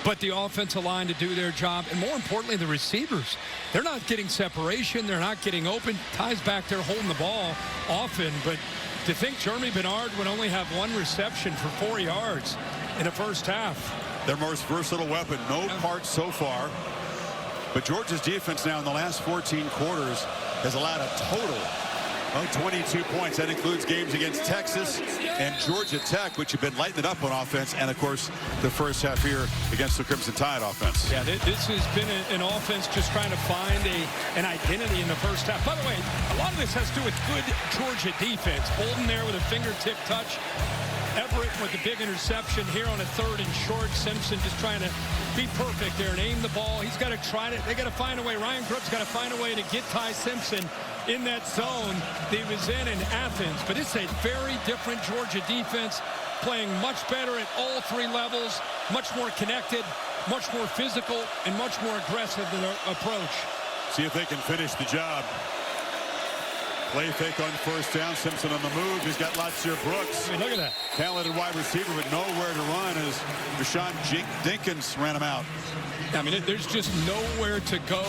but the offensive line to do their job. And more importantly, the receivers. They're not getting separation. They're not getting open. Ty's back there holding the ball often, but to think Jeremy Bernard would only have 1 reception for 4 yards in the first half. Their most versatile weapon, no parts so far. But Georgia's defense now in the last 14 quarters has allowed a total of 22 points. That includes games against Texas and Georgia Tech, which have been lighting it up on offense, and of course the first half here against the Crimson Tide offense. Yeah, this has been an offense just trying to find an identity in the first half. By the way, a lot of this has to do with good Georgia defense. Bolden there with a fingertip touch. Everett with the big interception here on a 3rd and short. Simpson just trying to be perfect there and aim the ball. He's got to try to, they got to find a way. Ryan Grubb's got to find a way to get Ty Simpson in that zone that he was in Athens. But it's a very different Georgia defense, playing much better at all 3 levels, much more connected, much more physical, and much more aggressive in their approach. See if they can finish the job. Play fake on first down. Simpson on the move. He's got Latsir Brooks. I mean, look at that. Talented wide receiver, but nowhere to run as Rashawn Dinkins ran him out. I mean, there's just nowhere to go.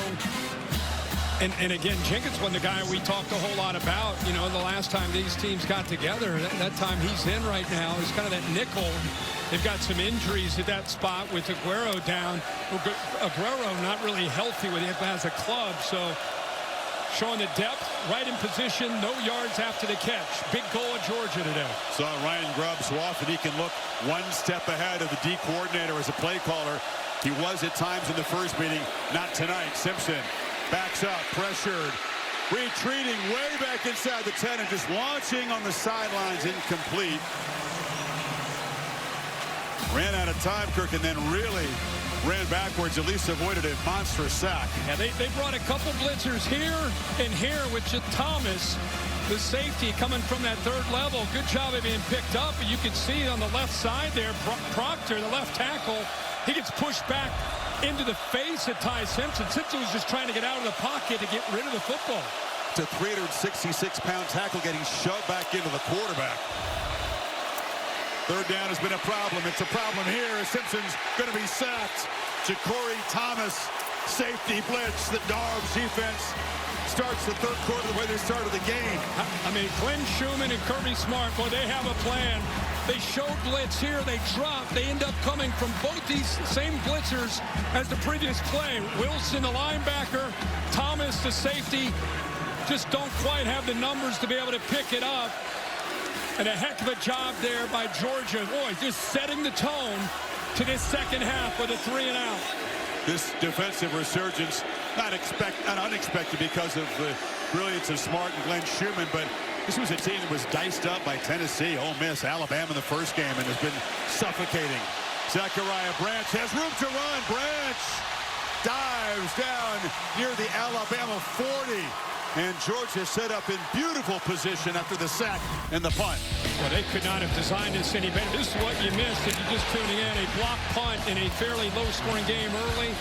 And again, Jenkins wasn't the guy we talked a whole lot about, you know, the last time these teams got together. That time he's in right now is kind of that nickel. They've got some injuries at that spot with Aguero down. Aguero not really healthy with it as a club, so showing the depth, right in position, no yards after the catch. Big goal of Georgia today. Saw Ryan Grubb so often he can look 1 step ahead of the D coordinator as a play caller. He was at times in the first meeting, not tonight. Simpson backs up, pressured, retreating way back inside the 10 and just launching on the sidelines, incomplete. Ran out of time, Kirk, and then really ran backwards, at least avoided a monstrous sack. Yeah, they brought a couple blitzers here and here with Thomas, the safety coming from that 3rd level. Good job of being picked up, and you can see on the left side there, Proctor, the left tackle, he gets pushed back into the face of Ty Simpson. Simpson was just trying to get out of the pocket to get rid of the football. It's a 366-pound tackle getting shoved back into the quarterback. 3rd down has been a problem. It's a problem here. Simpson's going to be sacked. Ja'Cory Thomas safety blitz. The Dogs defense starts the third quarter the way they started the game. I mean, Glenn Schumann and Kirby Smart, boy, they have a plan. They showed blitz here. They dropped. They end up coming from both these same blitzers as the previous play. Wilson, the linebacker, Thomas, the safety, just don't quite have the numbers to be able to pick it up. And a heck of a job there by Georgia. Boy, just setting the tone to this second half with a 3-and-out. This defensive resurgence, not unexpected because of the brilliance of Smart and Glenn Schumann, but this was a team that was diced up by Tennessee, Ole Miss, Alabama in the first game, and has been suffocating. Zachariah Branch has room to run. Branch dives down near the Alabama 40. And Georgia set up in beautiful position after the sack and the punt. Well, they could not have designed this any better. This is what you missed if you're just tuning in. A block punt in a fairly low-scoring game early.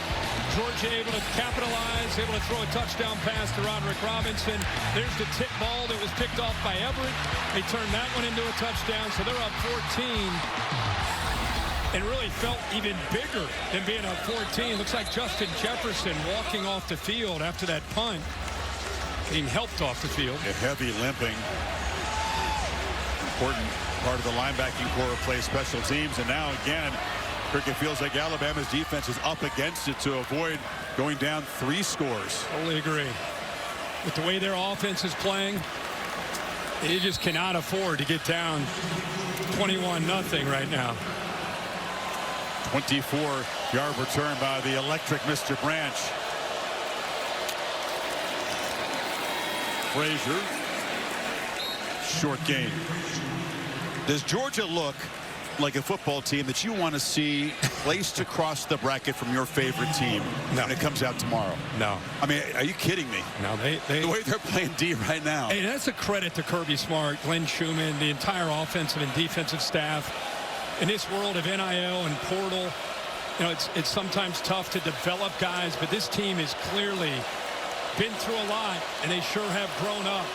Georgia able to capitalize, able to throw a touchdown pass to Roderick Robinson. There's the tip ball that was picked off by Everett. They turned that one into a touchdown, so they're up 14. And really felt even bigger than being up 14. Looks like Justin Jefferson walking off the field after that punt. Being helped off the field. A heavy limping. Important part of the linebacking core plays special teams. And now again, it feels like Alabama's defense is up against it to avoid going down 3 scores. Totally agree. With the way their offense is playing, they just cannot afford to get down 21-0 right now. 24-yard return by the electric Mr. Branch. Frazier, short game. Does Georgia look like a football team that you want to see placed across the bracket from your favorite team when it comes out tomorrow? No. I mean, are you kidding me? No, the way they're playing D right now. Hey, that's a credit to Kirby Smart, Glenn Schumann, the entire offensive and defensive staff. In this world of NIL and portal, you know, it's sometimes tough to develop guys, but this team is clearly been through a lot, and they sure have grown up.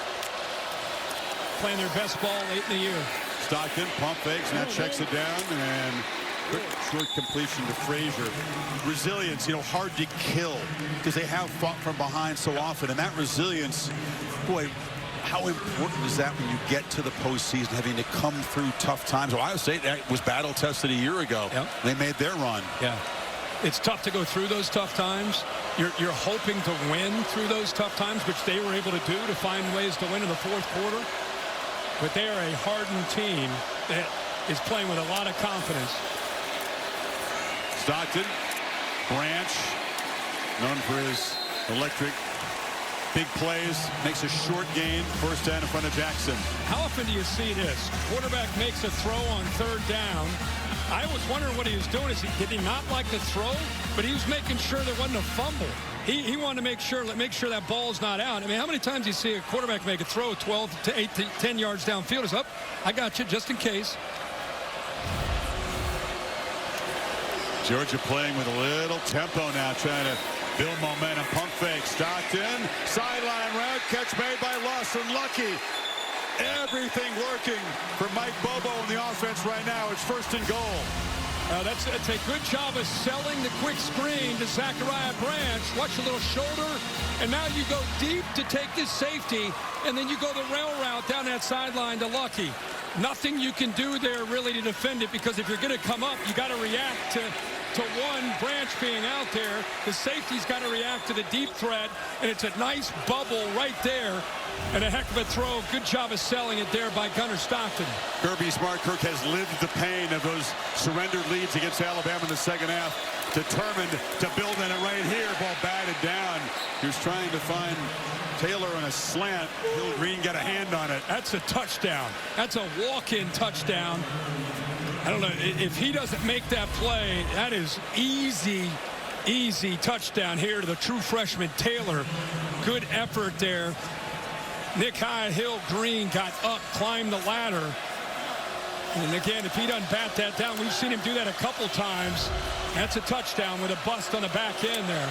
Playing their best ball late in the year. Stockton, pump fakes, now checks it down, and quick short completion to Frazier. Resilience, you know, hard to kill because they have fought from behind so often, and that resilience, boy, how important is that when you get to the postseason, having to come through tough times? Ohio State was battle tested a year ago. Yep. They made their run. Yeah. It's tough to go through those tough times. You're hoping to win through those tough times, which they were able to do to find ways to win in the fourth quarter. But they are a hardened team that is playing with a lot of confidence. Stockton, Branch, known for his electric big plays, makes a short gain, first down in front of Jackson. How often do you see this? Quarterback makes a throw on third down. I was wondering what he was doing. Did he not like the throw? But he was making sure there wasn't a fumble. He wanted to make sure that ball's not out. I mean, how many times do you see a quarterback make a throw 12 to 8 to 10 yards downfield? It's up. I got you, just in case. Georgia playing with a little tempo now, trying to build momentum. Pump fake. Stockton, sideline route, catch made by Lawson Lucky. Everything working for Mike Bobo in the offense right now. It's first and goal. That's a good job of selling the quick screen to Zachariah Branch. Watch a little shoulder, and now you go deep to take this safety, and then you go the rail route down that sideline to Lucky. Nothing you can do there really to defend it, because if you're going to come up, you got to react to one Branch being out there. The safety's got to react to the deep threat, and it's a nice bubble right there. And a heck of a throw. Good job of selling it there by Gunnar Stockton. Kirby Smart Kirk has lived the pain of those surrendered leads against Alabama in the second half. Determined to build on it right here. Ball batted down. He was trying to find Taylor on a slant. Hill Green got a hand on it. That's a touchdown. That's a walk-in touchdown. I don't know. If he doesn't make that play, that is easy touchdown here to the true freshman Taylor. Good effort there. Nick Hill Green got up, climbed the ladder. And again, if he doesn't bat that down, we've seen him do that a couple times. That's a touchdown with a bust on the back end there.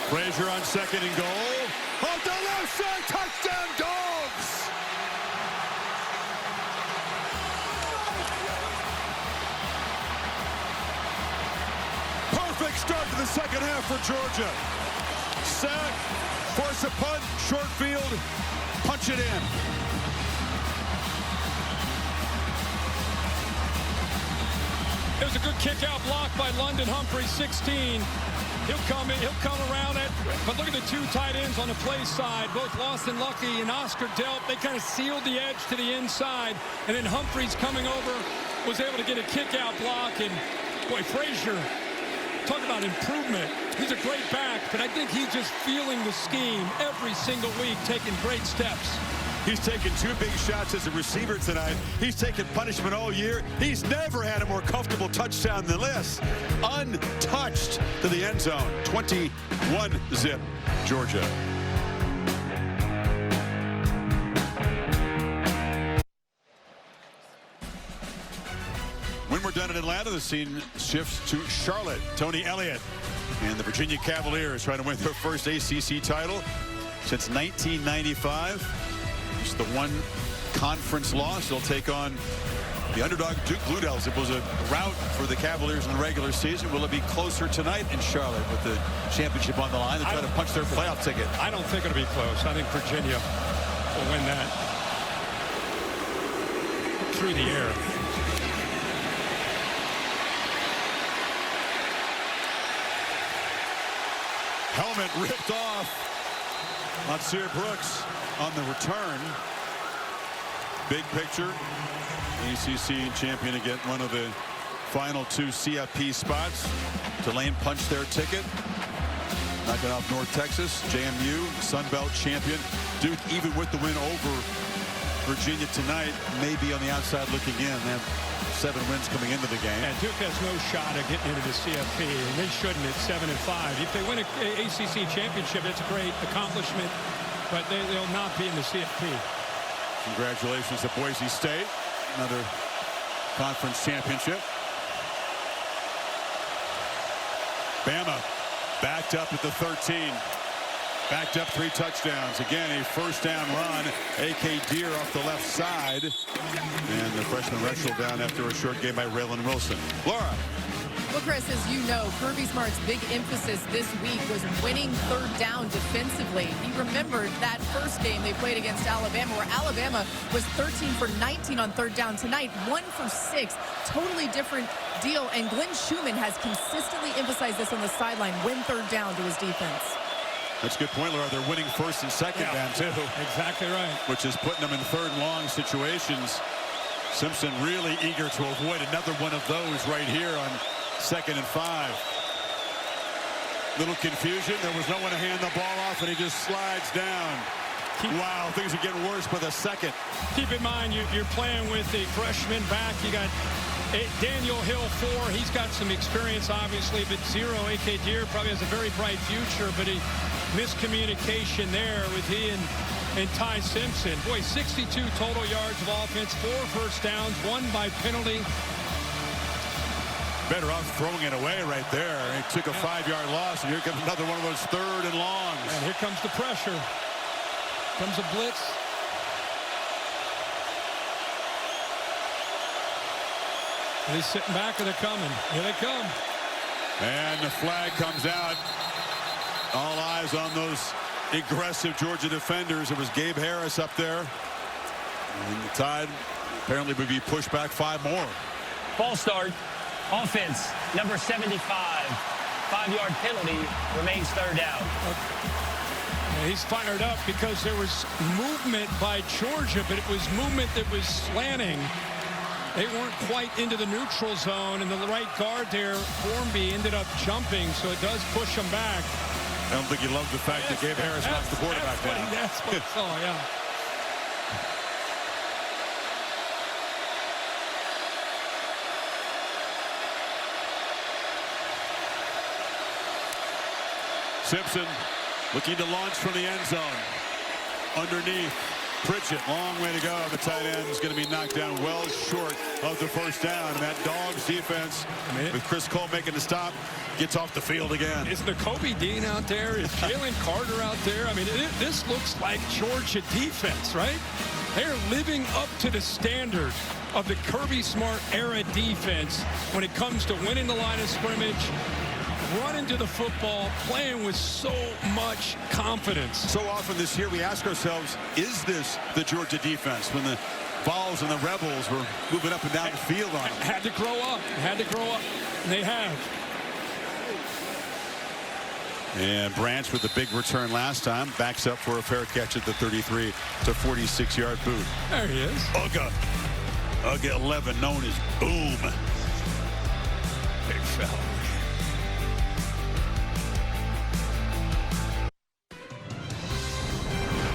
Frazier on second and goal. Off the left side, touchdown Dogs! Perfect start to the second half for Georgia. Set, force a punt, short field, punch it in. It was a good kick-out block by London Humphrey, 16. He'll come around it. But look at the two tight ends on the play side. Both Lawson Lucky and Oscar Delp. They kind of sealed the edge to the inside. And then Humphreys coming over was able to get a kick-out block. And, boy, Frazier, talk about improvement. He's a great back, but I think he's just feeling the scheme every single week, taking great steps. He's taken 2 big shots as a receiver tonight. He's taken punishment all year. He's never had a more comfortable touchdown than this. Untouched to the end zone. 21-zip, Georgia. When we're done in Atlanta, the scene shifts to Charlotte. Tony Elliott and the Virginia Cavaliers trying to win their first ACC title since 1995. Just the one conference loss. They'll take on the underdog Duke Blue Devils. It was a rout for the Cavaliers in the regular season. Will it be closer tonight in Charlotte with the championship on the line to try to punch their playoff ticket? I don't think it'll be close. I think Virginia will win that through the air. Helmet ripped off. Monsieur Brooks on the return. Big picture. ACC champion to get one of the final 2 CFP spots. Tulane punched their ticket. Knocking off North Texas. JMU, Sun Belt champion. Duke, even with the win over Virginia tonight, may be on the outside looking in. They have 7 wins coming into the game. And Duke has no shot at getting into the CFP, and they shouldn't at 7-5. If they win an ACC championship, it's a great accomplishment, but they'll not be in the CFP. Congratulations to Boise State, another conference championship. Bama backed up at the 13. Backed up 3 touchdowns. Again, a first down run. A.K. Deer off the left side. And the freshman wrestled down after a short game by Raylan Wilson. Laura. Well, Chris, as you know, Kirby Smart's big emphasis this week was winning third down defensively. He remembered that first game they played against Alabama, where Alabama was 13 for 19 on third down. Tonight, 1 for 6. Totally different deal. And Glenn Schumann has consistently emphasized this on the sideline, win third down to his defense. That's a good point, Laura. They're winning first and second down, too. Exactly right. Which is putting them in third and long situations. Simpson really eager to avoid another one of those right here on 2nd and 5. Little confusion. There was no one to hand the ball off, and he just slides down. Wow, things are getting worse by the second. Keep in mind, you're playing with a freshman back. You got Daniel Hill, 4. He's got some experience, obviously, but 0. A.K. Deer probably has a very bright future, but he miscommunication there with he and Ty Simpson. Boy, 62 total yards of offense, 4 first downs, 1 by penalty. Better off throwing it away right there. He took a 5-yard loss, and here comes another one of those third and longs. And here comes the pressure. Comes a blitz. Are they sitting back or they're coming? Here they come. And the flag comes out. All eyes on those aggressive Georgia defenders. It was Gabe Harris up there. And the Tide apparently would be pushed back 5 more. False start. Offense, number 75. 5-yard penalty. Remains third down. Yeah, he's fired up because there was movement by Georgia, but it was movement that was slanting. They weren't quite into the neutral zone, and the right guard there, Formby, ended up jumping, so it does push him back. I don't think he loved the fact that Gabe Harris knocked the quarterback down. That's what he saw, yeah. Simpson looking to launch from the end zone. Underneath. Pritchett, long way to go. The tight end is going to be knocked down well short of the first down. And that Dogs defense, with Chris Cole making the stop, gets off the field again. Is there Kobe Dean out there? Is Jalen Carter out there? I mean, this looks like Georgia defense, right? They're living up to the standard of the Kirby Smart era defense when it comes to winning the line of scrimmage, running to the football, playing with so much confidence. So often this year we ask ourselves, is this the Georgia defense when the Vols and the Rebels were moving up and down the field on them? Had to grow up. Had to grow up. And they have. And Branch with the big return last time backs up for a fair catch at the 33 to 46-yard boot. There he is. Uga 11, known as Boom. Big fella.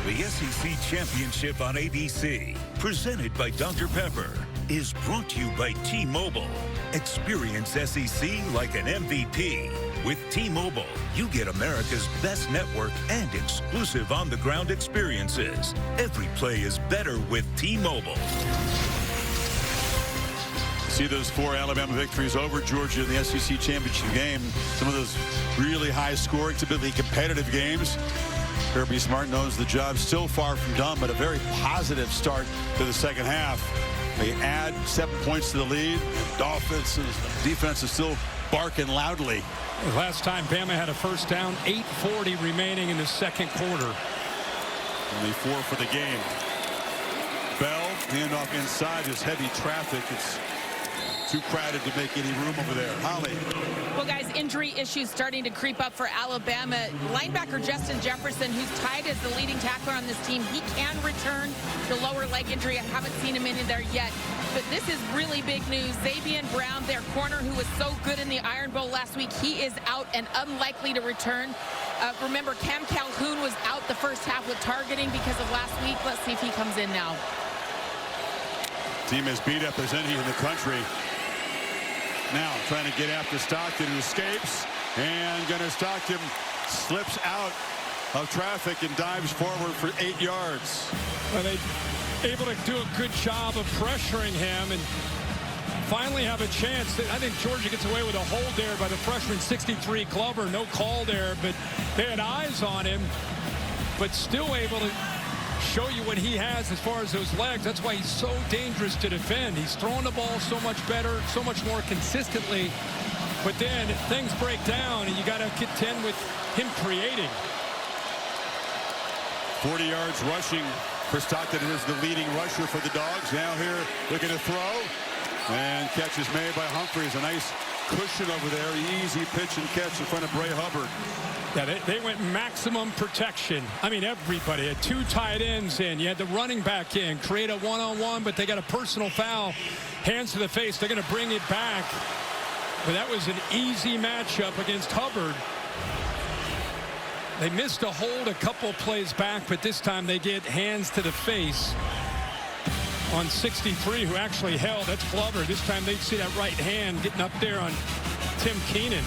The SEC Championship on ABC, presented by Dr. Pepper, is brought to you by T-Mobile. Experience SEC like an MVP. With T-Mobile, you get America's best network and exclusive on-the-ground experiences. Every play is better with T-Mobile. See those 4 Alabama victories over Georgia in the SEC Championship game. Some of those really high-scoring, typically competitive games. Kirby Smart knows the job's still far from done, but a very positive start to the second half. They add 7 points to the lead. Dolphins' defense is still barking loudly. Last time Bama had a first down, 8:40 remaining in the second quarter. Only 4 for the game. Bell, handoff inside, is heavy traffic. It's too crowded to make any room over there. Holly. Well, guys, injury issues starting to creep up for Alabama. Linebacker Justin Jefferson, who's tied as the leading tackler on this team, he can return the lower leg injury. I haven't seen him in there yet. But this is really big news. Xavier Brown, their corner, who was so good in the Iron Bowl last week, he is out and unlikely to return. Remember, Cam Calhoun was out the first half with targeting because of last week. Let's see if he comes in now. Team as beat up as any in the country. Now trying to get after Stockton, who escapes, and Gunnar Stockton slips out of traffic and dives forward for 8 yards. Well, they able to do a good job of pressuring him and finally have a chance. I think Georgia gets away with a hold there by the freshman 63 Glover. No call there, but they had eyes on him, but still able to show you what he has as far as those legs. That's why he's so dangerous to defend. He's throwing the ball so much better, so much more consistently. But then things break down, and you got to contend with him creating. 40 yards rushing for Stockton, who is the leading rusher for the Dogs. Now here looking to throw. And catch is made by Humphreys. A nice cushion over there. Easy pitch and catch in front of Bray Hubbard. Yeah, they went maximum protection. I mean, everybody had 2 tight ends in. You had the running back in, create a one-on-one, but they got a personal foul. Hands to the face. They're going to bring it back. But that was an easy matchup against Hubbard. They missed a hold a couple plays back, but this time they get hands to the face on 63, who actually held. That's Glover. This time they'd see that right hand getting up there on Tim Keenan.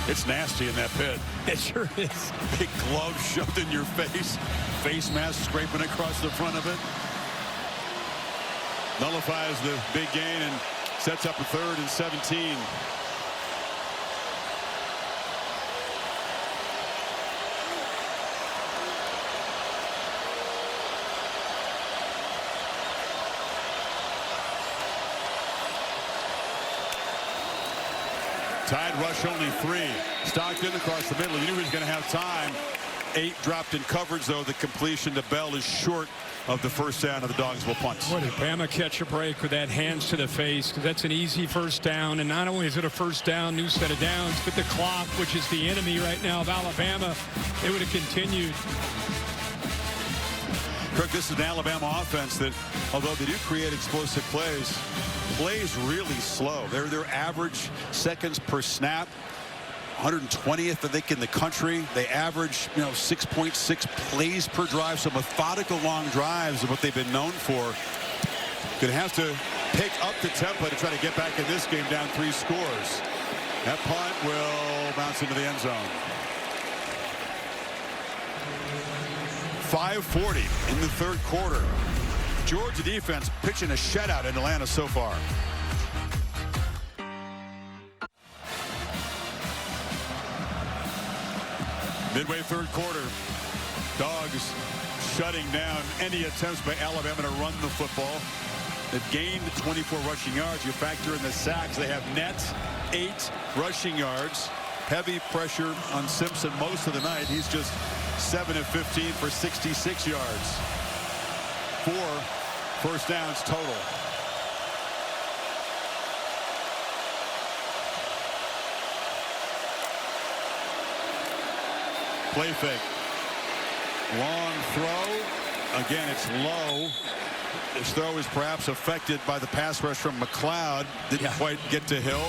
It's nasty in that pit. It sure is. Big glove shoved in your face. Face mask scraping across the front of it. Nullifies the big gain and sets up a 3rd and 17. Tide rush only 3. Stockton across the middle. You knew he was going to have time. 8 dropped in coverage, though. The completion to Bell is short of the first down, of the Dogs will punt. What did Bama catch a break with that hands to the face? Because that's an easy first down. And not only is it a first down, new set of downs, but the clock, which is the enemy right now of Alabama, they would have continued. Kirk, this is an Alabama offense that, although they do create explosive plays really slow. Their average seconds per snap, 120th, I think, in the country. They average, 6.6 plays per drive, so methodical long drives are what they've been known for. Going to have to pick up the tempo to try to get back in this game down 3 scores. That punt will bounce into the end zone. 5:40 in the 3rd quarter. Georgia defense pitching a shutout in Atlanta so far. Midway 3rd quarter. Dogs shutting down any attempts by Alabama to run the football. They've gained 24 rushing yards. You factor in the sacks. They have net 8 rushing yards. heavy pressure on Simpson most of the night. He's just 7 of 15 for 66 yards. 4 first downs total. Play fake. Long throw. Again, it's low. This throw is perhaps affected by the pass rush from McLeod. Didn't quite get to Hill.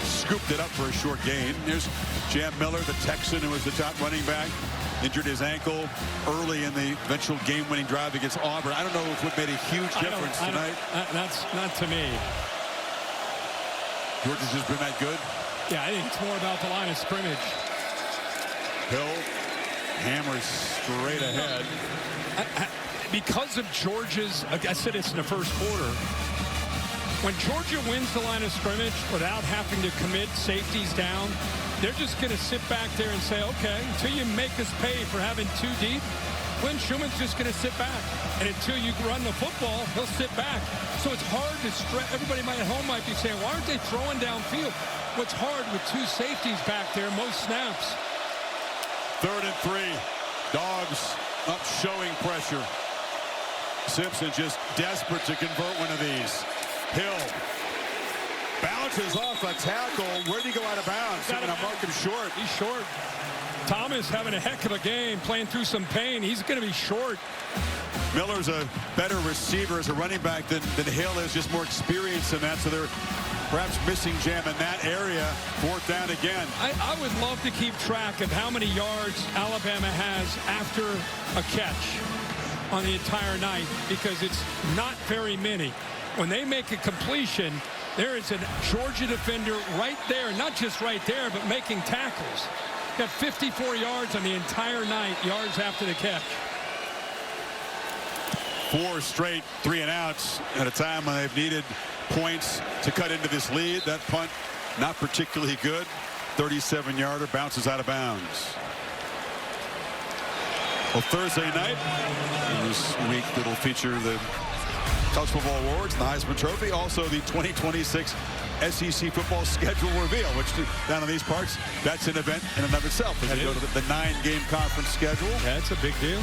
Scooped it up for a short gain. There's Jam Miller, the Texan, who was the top running back. Injured his ankle early in the eventual game-winning drive against Auburn. I don't know if it made a huge difference tonight. That's not to me. Georgia's just been that good? Yeah, I think it's more about the line of scrimmage. Hill hammers straight ahead. Because of Georgia's, I said it's in the first quarter, when Georgia wins the line of scrimmage without having to commit safeties down, they're just going to sit back there and say, okay, until you make us pay for having 2 deep, Glenn Schumann's just going to sit back. And until you run the football, he'll sit back. So it's hard to stretch. Everybody at home might be saying, why aren't they throwing downfield? What's hard with 2 safeties back there, most snaps. 3rd and 3. Dogs up showing pressure. Simpson just desperate to convert one of these. Hill bounces off a tackle. Where'd he go out of bounds? They're going to mark him short. He's short. Thomas having a heck of a game, playing through some pain. He's going to be short. Miller's a better receiver as a running back than Hill is, just more experience in that, so they're perhaps missing Jam in that area. 4th down again. I would love to keep track of how many yards Alabama has after a catch on the entire night, because it's not very many. When they make a completion, there is a Georgia defender right there, not just right there, but making tackles. Got 54 yards on the entire night, yards after the catch. 4 straight 3-and-outs at a time when they've needed points to cut into this lead. That punt, not particularly good. 37-yarder, bounces out of bounds. Well, Thursday night, this week that'll feature the College Football Awards, the Heisman Trophy, also the 2026 SEC football schedule reveal, which down in these parts, that's an event in and of itself. As you go to the 9-game conference schedule. Yeah, that's a big deal.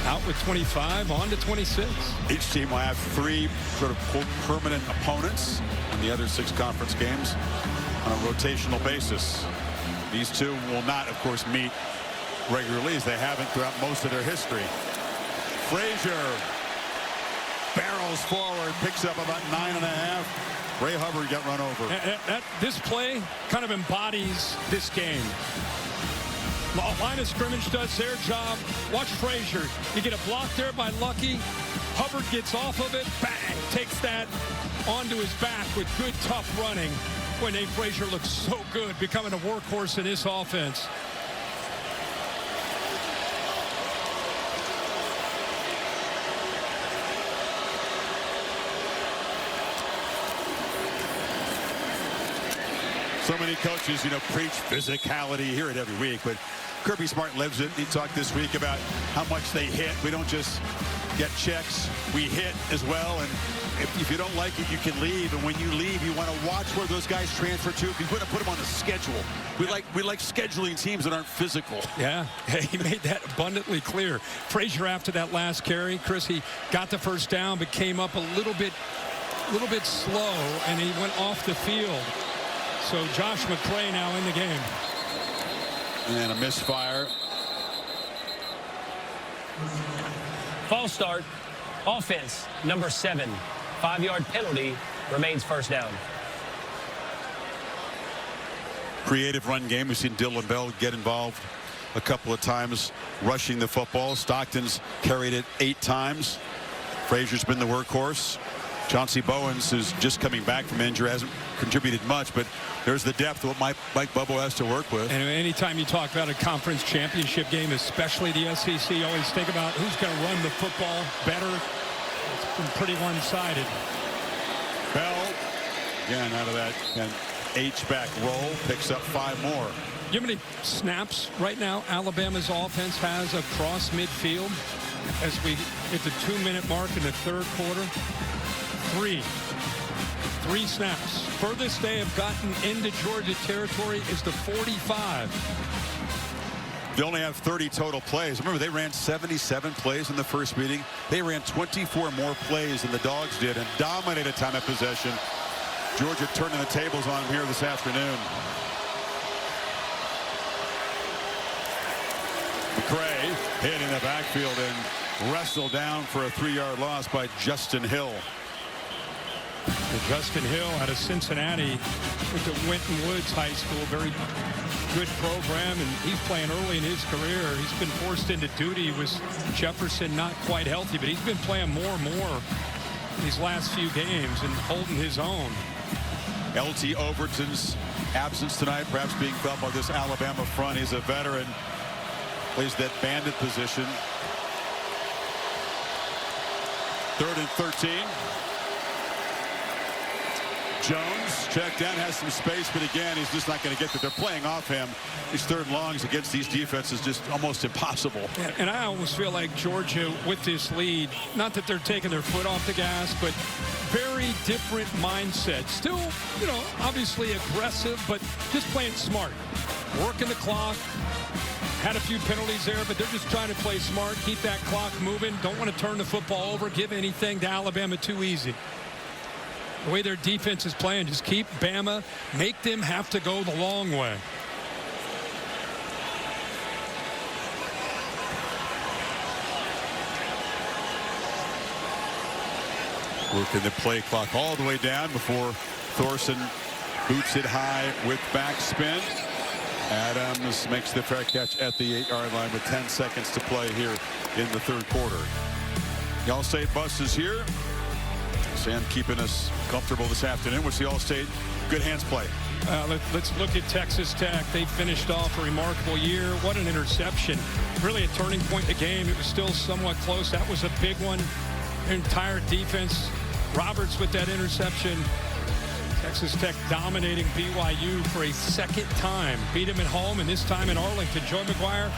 Out with 25, on to 26. Each team will have 3 sort of quote permanent opponents in the other 6 conference games on a rotational basis. These 2 will not, of course, meet regularly, as they haven't throughout most of their history. Frazier barrels forward, picks up about 9.5. Ray Hubbard got run over. This play kind of embodies this game. Line of scrimmage does their job. Watch Frazier. You get a block there by Lucky. Hubbard gets off of it. Bang! Takes that onto his back with good, tough running. Boy, Nate Frazier looks so good, becoming a workhorse in this offense. So many coaches, preach physicality, hear it every week, but Kirby Smart lives it. He talked this week about how much they hit. We don't just get checks, we hit as well. And if you don't like it, you can leave. And when you leave, you want to watch where those guys transfer to. If you want to put them on the schedule. We like scheduling teams that aren't physical. Yeah, he made that abundantly clear. Frazier, after that last carry, Chris, he got the first down, but came up a little bit slow, and he went off the field. So Josh McCray now in the game. And a misfire. False start. Offense, number 7. 5-yard penalty, remains first down. Creative run game. We've seen Dylan Bell get involved a couple of times rushing the football. Stockton's carried it 8 times. Frazier's been the workhorse. Chauncey Bowens, who's just coming back from injury, hasn't contributed much, but there's the depth of what Mike Bobo has to work with. And anytime you talk about a conference championship game, especially the SEC, you always think about who's going to run the football better. It's been pretty one-sided. Bell, again, out of that H-back roll, picks up 5 more. You know how many snaps right now Alabama's offense has across midfield as we hit the 2-minute mark in the third quarter? 3. 3 snaps. Furthest they have gotten into Georgia territory is the 45. They only have 30 total plays. Remember, they ran 77 plays in the first meeting. They ran 24 more plays than the Dogs did and dominated time of possession. Georgia turning the tables on them here this afternoon. McCray hit in the backfield and wrestled down for a 3-yard loss by Justin Hill. Justin Hill out of Cincinnati, went to Winton Woods High School, very good program, and he's playing early in his career. He's been forced into duty with Jefferson not quite healthy, but he's been playing more and more these last few games and holding his own. LT Overton's absence tonight, perhaps being felt by this Alabama front. He's a veteran, plays that bandit position. 3rd and 13. Jones checked down, has some space, but again, he's just not going to get there. They're playing off him. These 3rd and longs against these defenses just almost impossible. And I almost feel like Georgia, with this lead, not that they're taking their foot off the gas, but very different mindset. Still, you know, obviously aggressive, but just playing smart. Working the clock. Had a few penalties there, but they're just trying to play smart, keep that clock moving. Don't want to turn the football over, give anything to Alabama too easy. The way their defense is playing, just keep Bama, make them have to go the long way. Working the play clock all the way down before Thorson boots it high with backspin. Adams makes the fair catch at the 8-yard line with 10 seconds to play here in the 3rd quarter. The Allstate bus is here. Sam keeping us comfortable this afternoon. What's the Allstate good hands play? Let's look at Texas Tech. They finished off a remarkable year. What an interception. Really a turning point in the game. It was still somewhat close. That was a big one. Entire defense. Roberts with that interception. Texas Tech dominating BYU for a 2nd time. Beat him at home, and this time in Arlington. Joey McGuire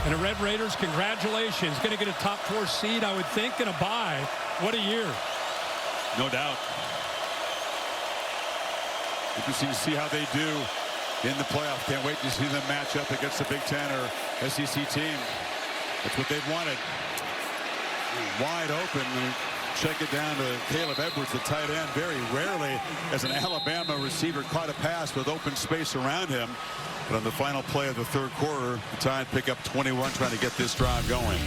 and the Red Raiders, congratulations. Going to get a top 4 seed, I would think, and a bye. What a year. No doubt. Interesting to see how they do in the playoff. Can't wait to see them match up against the Big Ten or SEC team. That's what they've wanted. Wide open. Check it down to Caleb Edwards, the tight end. Very rarely has an Alabama receiver caught a pass with open space around him. But on the final play of the 3rd quarter, the Tide pick up 21, trying to get this drive going.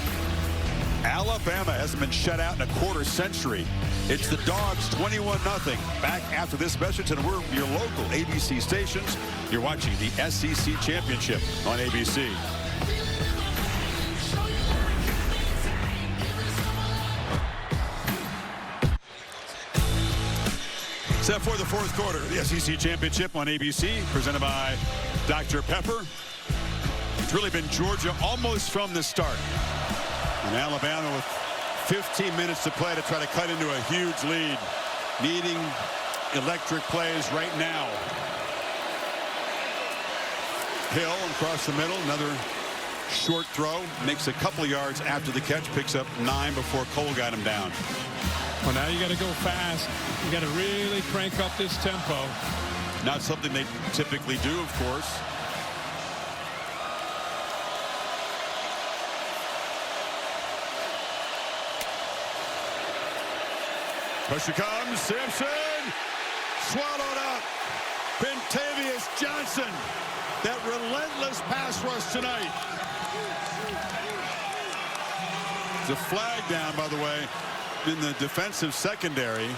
Alabama hasn't been shut out in a quarter century. It's the Dogs 21-0. Back after this message, and we're your local ABC stations. You're watching the SEC Championship on ABC. Set for the 4th quarter, the SEC Championship on ABC, presented by Dr. Pepper. It's really been Georgia almost from the start. And Alabama with 15 minutes to play to try to cut into a huge lead. Needing electric plays right now. Hill across the middle, another short throw. Makes a couple of yards after the catch, picks up 9 before Cole got him down. Well, now you got to go fast. You got to really crank up this tempo. Not something they typically do, of course. Pressure comes. Simpson swallowed up. Quintavious Johnson. That relentless pass rush tonight. There's a flag down, by the way, in the defensive secondary.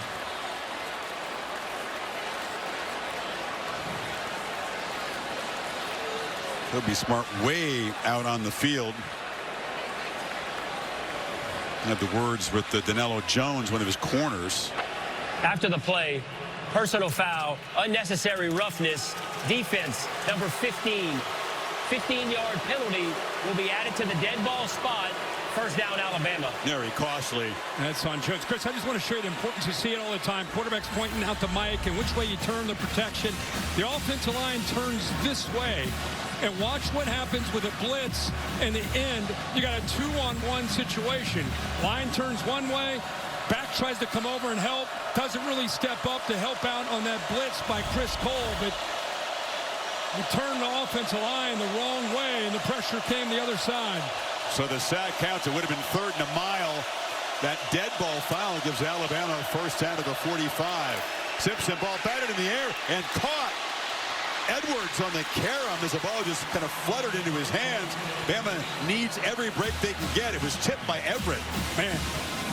He'll be smart way out on the field. I have the words with Danilo Jones, one of his corners. After the play, personal foul, unnecessary roughness, defense, number 15. 15-yard penalty will be added to the dead ball spot. First down, Alabama. Very costly. That's on Jones. Chris, I just want to show you the importance. You see it all the time. Quarterback's pointing out to Mike and which way you turn the protection. The offensive line turns this way. And watch what happens with a blitz in the end. You got a 2-on-1 situation. Line turns one way, Back tries to come over and help. Doesn't really step up to help out on that blitz by Chris Cole, but he turned the offensive line the wrong way, and the pressure came the other side. So the sack counts. It would have been 3rd and a mile. That dead ball foul gives Alabama a first down to the 45. Simpson ball batted in the air and caught. Edwards on the carom as the ball just kind of fluttered into his hands. Bama needs every break they can get. It was tipped by Everett. Man,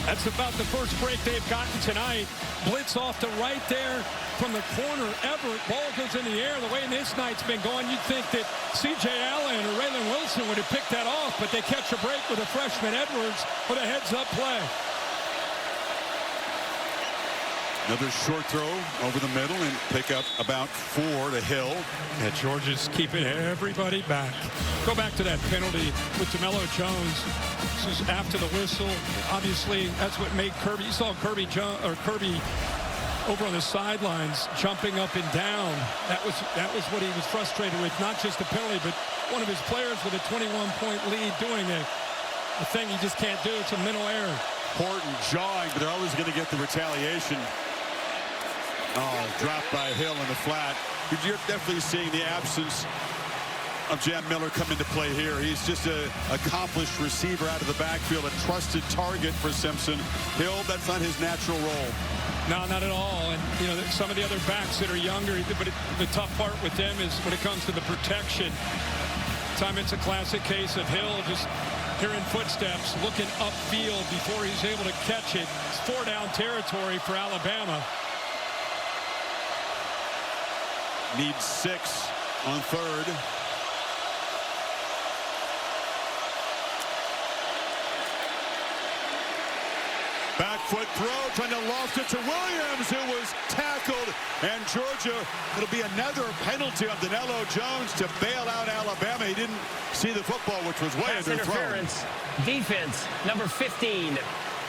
that's about the first break they've gotten tonight. Blitz off to right there from the corner. Everett, ball goes in the air. The way this night's been going, you'd think that C.J. Allen or Raylan Wilson would have picked that off, but they catch a break with a freshman Edwards with a heads-up play. Another short throw over the middle and pick up about 4 to Hill. Yeah, Georgia's keeping everybody back. Go back to that penalty with DeMello Jones. This is after the whistle. Obviously, that's what made Kirby. You saw Kirby over on the sidelines jumping up and down. That was what he was frustrated with. Not just the penalty, but one of his players with a 21-point lead doing a thing he just can't do. It's a mental error. Horton jawing, but they're always going to get the retaliation. Oh, dropped by Hill in the flat. You're definitely seeing the absence of Jam Miller come into play here. He's just an accomplished receiver out of the backfield, a trusted target for Simpson. Hill, that's not his natural role. No, not at all. And, you know, some of the other backs that are younger, but the tough part with them is when it comes to the protection. It's a classic case of Hill just hearing footsteps, looking upfield before he's able to catch it. It's 4-down territory for Alabama. Needs 6 on 3rd. Back foot throw, trying to loft it to Williams, who was tackled. And Georgia, it'll be another penalty on Danilo Jones to bail out Alabama. He didn't see the football, which was way Pass underthrown. interference, defense, number 15.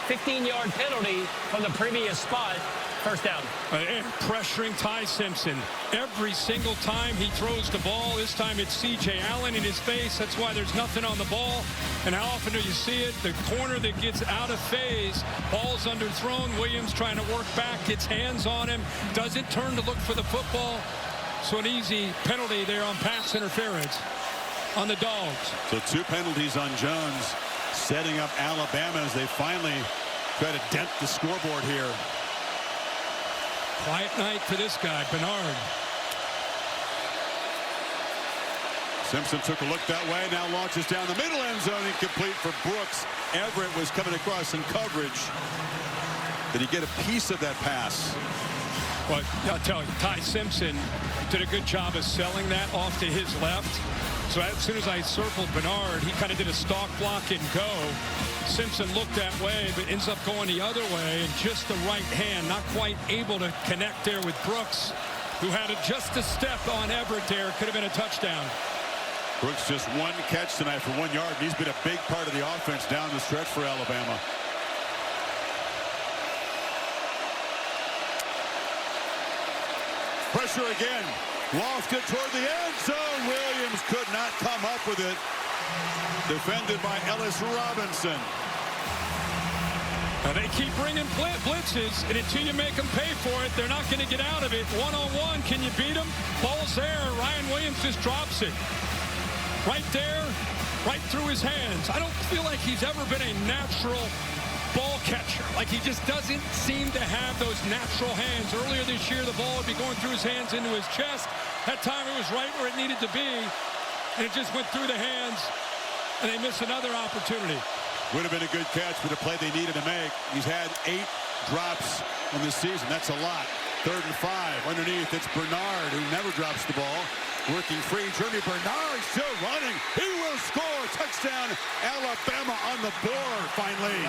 15-yard penalty from the previous spot. First down. And pressuring Ty Simpson. Every single time he throws the ball, this time it's C.J. Allen in his face. That's why there's nothing on the ball. And how often do you see it? The corner that gets out of phase, ball's underthrown. Williams trying to work back, gets hands on him, doesn't turn to look for the football. So an easy penalty there on pass interference on the Dogs. So 2 penalties on Jones, setting up Alabama as they finally try to dent the scoreboard here. Quiet night for this guy, Bernard. Simpson took a look that way, now launches down the middle end zone, incomplete for Brooks. Everett was coming across in coverage. Did he get a piece of that pass? Well, I'll tell you, Ty Simpson did a good job of selling that off to his left. So as soon as I circled Bernard, he kind of did a stalk block and go. Simpson looked that way, but ends up going the other way, and just the right hand, not quite able to connect there with Brooks, who had just a step on Everett there. Could have been a touchdown. Brooks just 1 catch tonight for 1 yard. He's been a big part of the offense down the stretch for Alabama. Pressure again. Lofted toward the end zone. Williams could not come up with it. Defended by Ellis Robinson. Now they keep bringing blitzes, and until you make them pay for it, they're not going to get out of it. One-on-one, can you beat them? Ball's there. Ryan Williams just drops it. Right there, right through his hands. I don't feel like he's ever been a natural ball catcher. Like he just doesn't seem to have those natural hands. Earlier this year, the ball would be going through his hands into his chest. That time it was right where it needed to be, and it just went through the hands, and they missed another opportunity. Would have been a good catch for the play they needed to make. He's had 8 drops in this season. That's a lot. 3rd and 5. Underneath, it's Bernard, who never drops the ball. Working free. Jeremy Bernard still running. He will score. Touchdown, Alabama on the board, finally.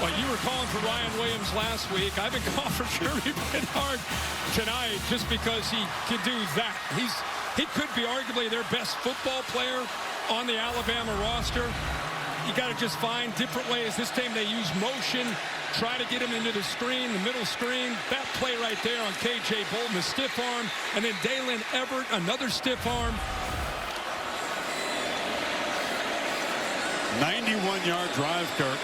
Well, you were calling for Ryan Williams last week. I've been calling for Jeremy Bernard tonight just because he can do that. He could be arguably their best football player on the Alabama roster. You got to just find different ways. This time they use motion, try to get him into the screen, the middle screen. That play right there on K.J. Bolton, a stiff arm. And then Dalen Everett, another stiff arm. 91-yard drive, Kirk.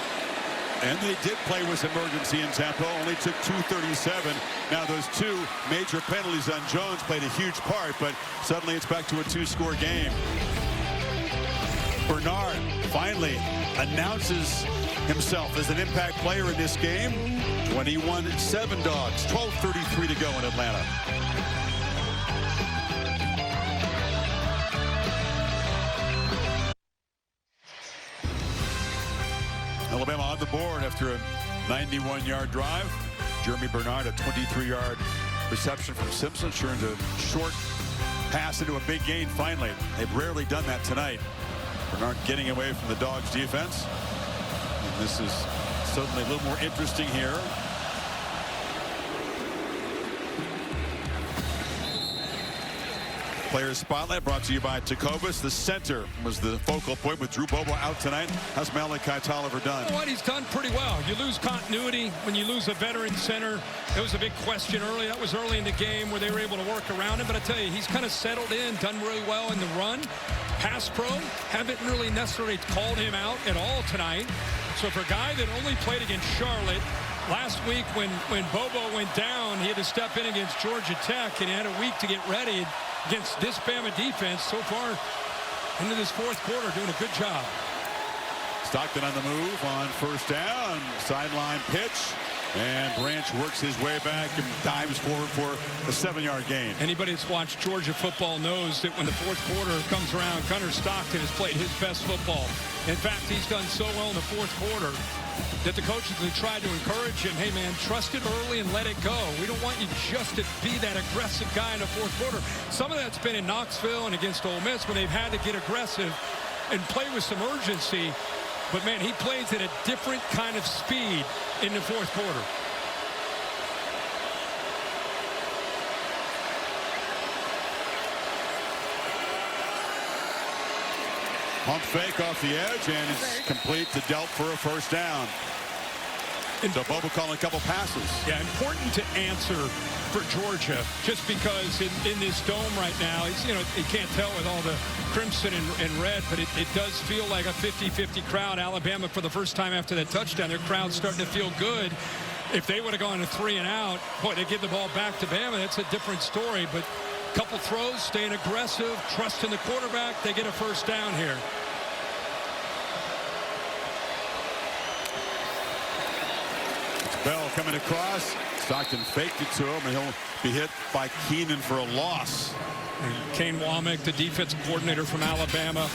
And they did play with some urgency in tempo, only took 2:37. Now those two major penalties on Jones played a huge part, but suddenly it's back to a 2-score game. Bernard finally announces himself as an impact player in this game. 21-7 Dogs, 12:33 to go in Atlanta. Alabama on the board after a 91-yard drive. Jeremy Bernard, a 23-yard reception from Simpson, turns a short pass into a big gain finally. They've rarely done that tonight. Bernard getting away from the Dogs defense. And this is certainly a little more interesting here. Players Spotlight brought to you by Tecovas. The center was the focal point with Drew Bobo out tonight. How's Malachi Tolliver done? You know what? He's done pretty well. You lose continuity when you lose a veteran center. It was a big question early. That was early in the game where they were able to work around him. But I tell you, he's kind of settled in, done really well in the run. Pass pro, haven't really necessarily called him out at all tonight. So for a guy that only played against Charlotte, last week when Bobo went down, he had to step in against Georgia Tech, and he had a week to get ready against this Bama defense. So far into this fourth quarter, doing a good job. Stockton on the move on first down. Sideline pitch. And Branch works his way back and dives forward for a 7-yard gain. Anybody that's watched Georgia football knows that when the fourth quarter comes around, Gunnar Stockton has played his best football. In fact, he's done so well in the fourth quarter that the coaches have tried to encourage him, hey man, trust it early and let it go. We don't want you just to be that aggressive guy in the fourth quarter. Some of that's been in Knoxville and against Ole Miss when they've had to get aggressive and play with some urgency. But man, he plays at a different kind of speed in the fourth quarter. Pump fake off the edge, and it's complete to Delp for a first down. And so Bobo calling a couple passes. Yeah, important to answer for Georgia, just because in this dome right now, it's, you know, you can't tell with all the crimson and red, but it does feel like a 50-50 crowd. Alabama, for the first time after that touchdown, their crowd's starting to feel good. If they would have gone to 3 and out, boy, they give the ball back to Bama. That's a different story, but couple throws, staying aggressive, trusting the quarterback. They get a first down here. It's Bell coming across. Stockton faked it to him, and he'll be hit by Keenan for a loss. And Kane Womack, the defensive coordinator from Alabama.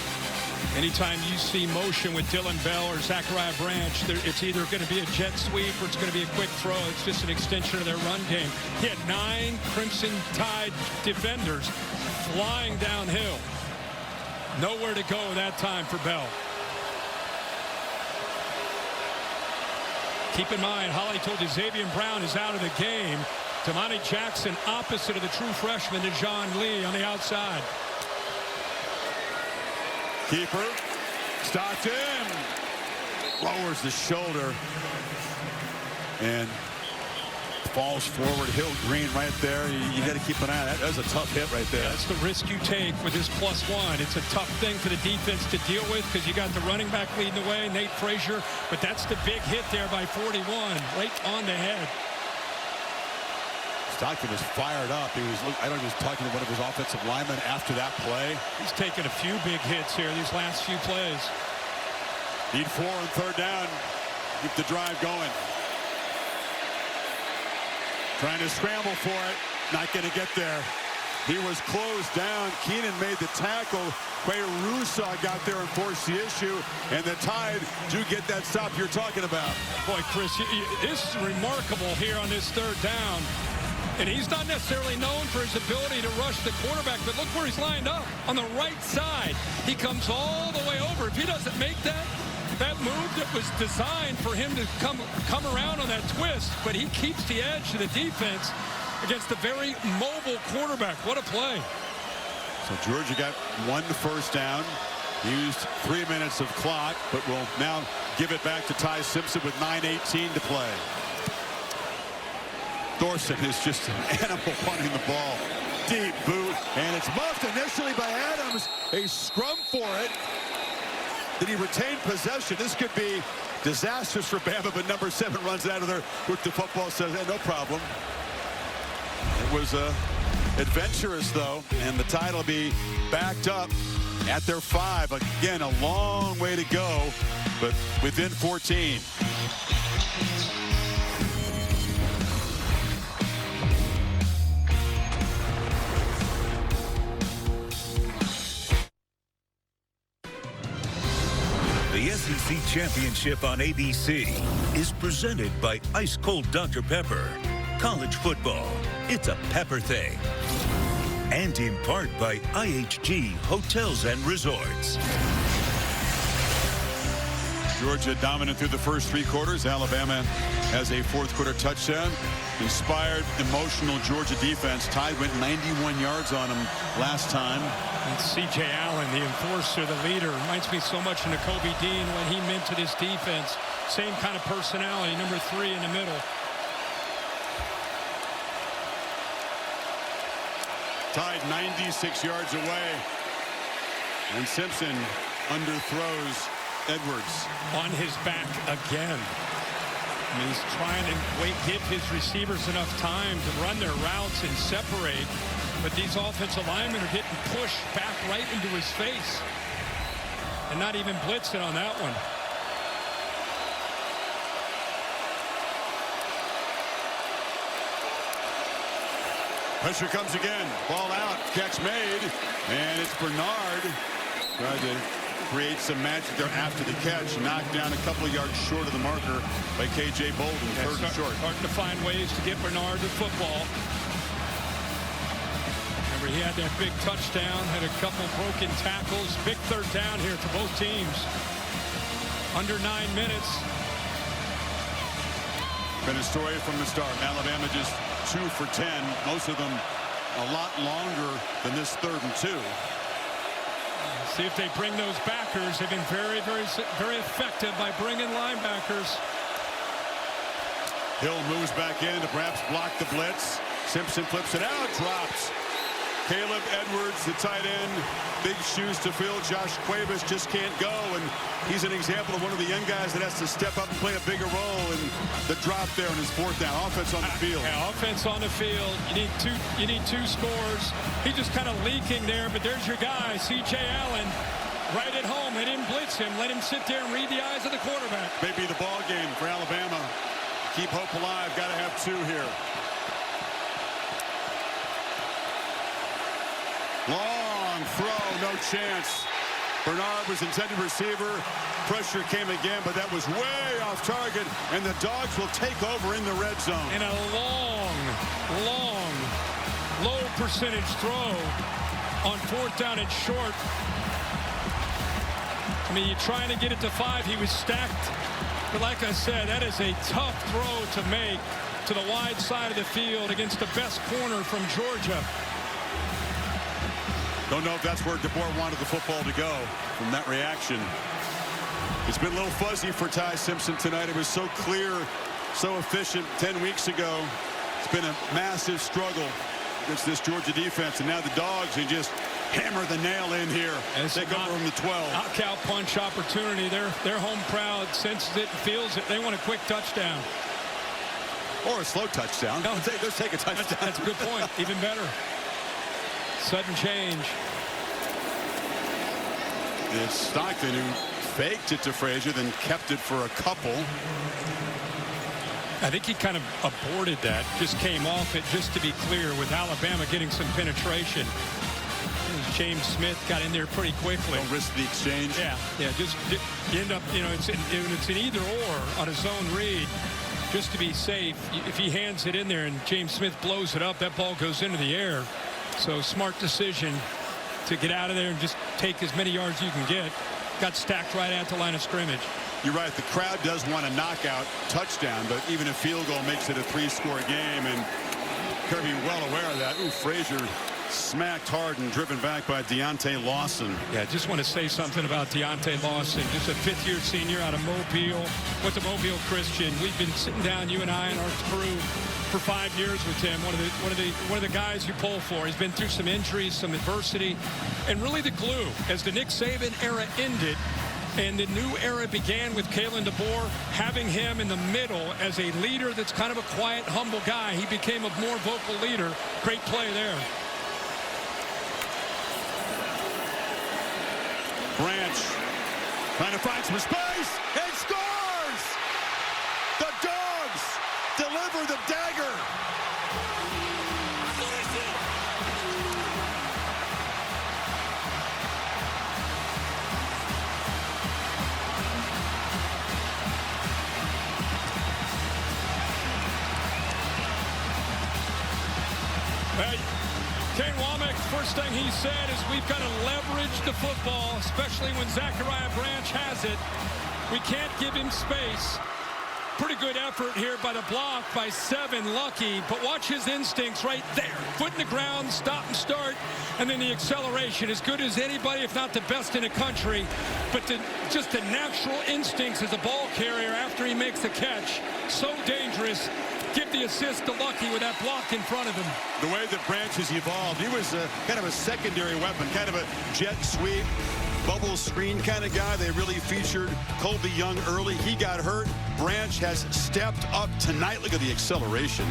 Anytime you see motion with Dylan Bell or Zachariah Branch, it's either going to be a jet sweep or it's going to be a quick throw. It's just an extension of their run game. He had 9 Crimson Tide defenders flying downhill. Nowhere to go that time for Bell. Keep in mind, Holly told you Xavier Brown is out of the game. Tamani Jackson opposite of the true freshman, Dejon Lee on the outside. Keeper, Stockton, lowers the shoulder and falls forward. Hill Green right there. You got to keep an eye on that. That was a tough hit right there. That's the risk you take with this +1. It's a tough thing for the defense to deal with because you got the running back leading the way, Nate Frazier, but that's the big hit there by 41, right on the head. Stockton was fired up. He was, I don't know, he was talking to one of his offensive linemen after that play. He's taken a few big hits here these last few plays. Need 4 on third down. Keep the drive going. Trying to scramble for it. Not going to get there. He was closed down. Keenan made the tackle. Quay Russo got there and forced the issue. And the Tide do get that stop you're talking about. Boy, Chris, this is remarkable here on this third down. And he's not necessarily known for his ability to rush the quarterback, but look where he's lined up on the right side. He comes all the way over. If he doesn't make that move that was designed for him to come around on that twist, but he keeps the edge to the defense against a very mobile quarterback. What a play. So Georgia got 1 first down, used 3 minutes of clock, but will now give it back to Ty Simpson with 9:18 to play. Thorson is just an animal punting the ball. Deep boot, and it's muffed initially by Adams. A scrum for it. Did he retain possession? This could be disastrous for Bama, but number 7 runs out of there with the football, says, hey, no problem. It was adventurous, though, and the Tide will be backed up at their 5. Again, a long way to go, but within 14. The SEC Championship on ABC is presented by Ice Cold Dr. Pepper. College football, it's a pepper thing. And in part by IHG Hotels and Resorts. Georgia dominant through the first 3 quarters. Alabama has a 4th quarter touchdown. Inspired, emotional Georgia defense. Tide went 91 yards on him last time. And C.J. Allen, the enforcer, the leader, reminds me so much of Nakobe Dean, what he meant to this defense. Same kind of personality, number 3 in the middle. Tide 96 yards away. And Simpson underthrows Edwards. On his back again. I mean, he's trying to give his receivers enough time to run their routes and separate. But these offensive linemen are getting pushed back right into his face. And not even blitzing on that one. Pressure comes again. Ball out. Catch made. And it's Bernard. Tried to create some magic there after the catch. Knocked down a couple of yards short of the marker by K.J. Bolden. Third and short. Starting to find ways to get Bernard the football. Remember, he had that big touchdown. Had a couple broken tackles. Big 3rd down here for both teams. Under 9 minutes. Been a story from the start. Alabama just 2 for 10. Most of them a lot longer than this 3rd and 2. See if they bring those backers. They've been very effective by bringing linebackers. Hill moves back in to perhaps block the blitz. Simpson flips it out, drops. Caleb Edwards, the tight end, big shoes to fill. Josh Cuevas just can't go, and he's an example of one of the young guys that has to step up and play a bigger role in the drop there on his 4th down. Offense on the field. Yeah, offense on the field. You need 2 scores. He's just kind of leaking there, but there's your guy, C.J. Allen, right at home. They didn't blitz him. Let him sit there and read the eyes of the quarterback. Maybe the ball game for Alabama. Keep hope alive. Got to have 2 here. Long throw, no chance. Bernard was intended receiver. Pressure came again, but that was way off target, and the Dogs will take over in the red zone. And a long, low percentage throw on 4th down and short. I mean, you're trying to get it to 5. He was stacked. But like I said, that is a tough throw to make to the wide side of the field against the best corner from Georgia. Don't know if that's where DeBoer wanted the football to go from that reaction. It's been a little fuzzy for Ty Simpson tonight. It was so clear, so efficient 10 weeks ago. It's been a massive struggle against this Georgia defense, and now the Dogs, they just hammer the nail in here. They go from the 12. Knockout punch opportunity. Their home crowd senses it, feels it. They want a quick touchdown. Or a slow touchdown. No, let's take a touchdown. That's a good point. Even better. Sudden change. It's Stockton who faked it to Frazier, then kept it for a couple. I think he kind of aborted that. Just came off it, just to be clear, with Alabama getting some penetration. James Smith got in there pretty quickly. Don't risk the exchange. Yeah. Just you end up, it's an either or on a zone read. Just to be safe, if he hands it in there and James Smith blows it up, that ball goes into the air. So smart decision to get out of there and just take as many yards you can get. Got stacked right at the line of scrimmage. You're right. The crowd does want a knockout touchdown, but even a field goal makes it a 3-score game, and Kirby well aware of that. Ooh, Frazier smacked hard and driven back by Deontay Lawson. Yeah, just want to say something about Deontay Lawson. Just a 5th-year senior out of Mobile with the Mobile Christian. We've been sitting down, you and I and our crew, for 5 years with him. One of the guys you pull for. He's been through some injuries, some adversity, and really the glue. As the Nick Saban era ended, And the new era began with Kalen DeBoer, having him in the middle as a leader that's kind of a quiet, humble guy. He became a more vocal leader. Great play there. Branch trying to find some space and scores! The Dogs deliver the dagger. Hey, Kane Womack, first thing he said is we've got to leverage the football, especially when Zachariah Branch has it. We can't give him space. Pretty good effort here by the block by 7, Lucky, but watch his instincts right there. Foot in the ground, stop and start, and then the acceleration. As good as anybody, if not the best in the country, but just the natural instincts as a ball carrier after he makes the catch. So dangerous. Give the assist to Lucky with that block in front of him. The way that Branch has evolved, he was kind of a secondary weapon, kind of a jet sweep, bubble screen kind of guy. They really featured Colby Young early. He got hurt. Branch has stepped up tonight. Look at the acceleration.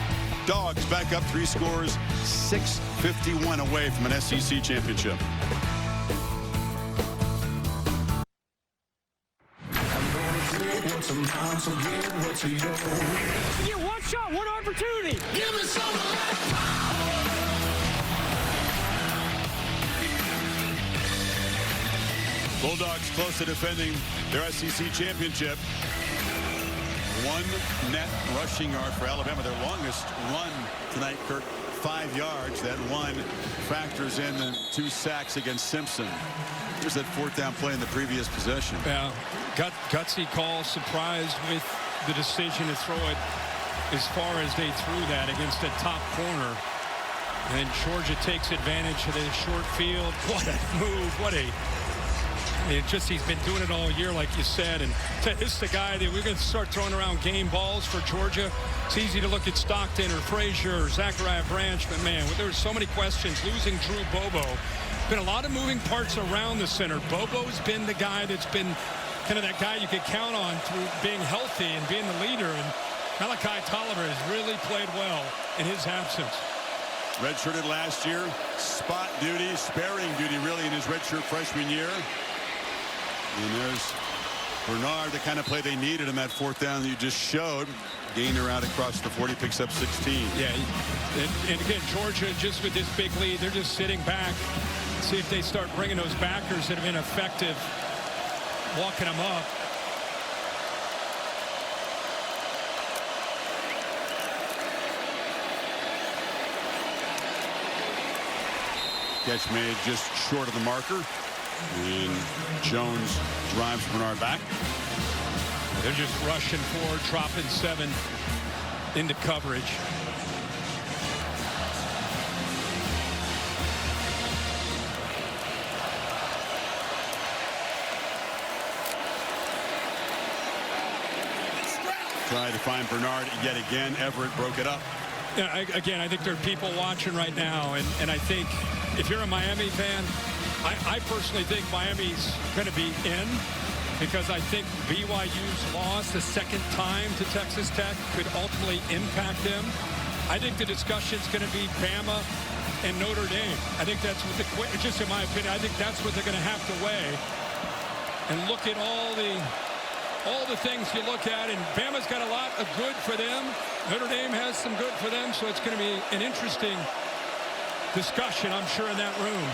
Dogs back up 3 scores, 6:51 away from an SEC championship. You get one shot, one opportunity. Give me some of that power. Bulldogs close to defending their SEC championship. 1 net rushing yard for Alabama. Their longest run tonight, Kirk, 5 yards. That one factors in the 2 sacks against Simpson. There's that 4th down play in the previous possession. Yeah, gutsy call, surprised with the decision to throw it as far as they threw that against a top corner. And Georgia takes advantage of the short field. What a move. What a... he's been doing it all year, like you said. And this is the guy that we're going to start throwing around game balls for Georgia. It's easy to look at Stockton or Frazier or Zachariah Branch, but man, there were so many questions. Losing Drew Bobo. Been a lot of moving parts around the center. Bobo's been the guy that's been kind of that guy you could count on through being healthy and being the leader. And Malachi Tolliver has really played well in his absence. Redshirted last year, spot duty, sparing duty really in his redshirt freshman year. And there's Bernard, the kind of play they needed in that 4th down that you just showed. Gainer out across the 40, picks up 16. Yeah, and again, Georgia just with this big lead, they're just sitting back. See if they start bringing those backers that have been effective, walking them up. Catch made just short of the marker. And Jones drives Bernard back. They're just rushing forward, dropping 7 into coverage. Tried to find Bernard yet again. Everett broke it up. Yeah, again, I think there are people watching right now, and I think if you're a Miami fan, I personally think Miami's going to be in because I think BYU's loss the 2nd time to Texas Tech could ultimately impact them. I think the discussion's going to be Bama and Notre Dame. I think that's what just in my opinion, I think that's what they're going to have to weigh and look at all the things you look at, and Bama's got a lot of good for them. Notre Dame has some good for them, so it's going to be an interesting discussion, I'm sure, in that room.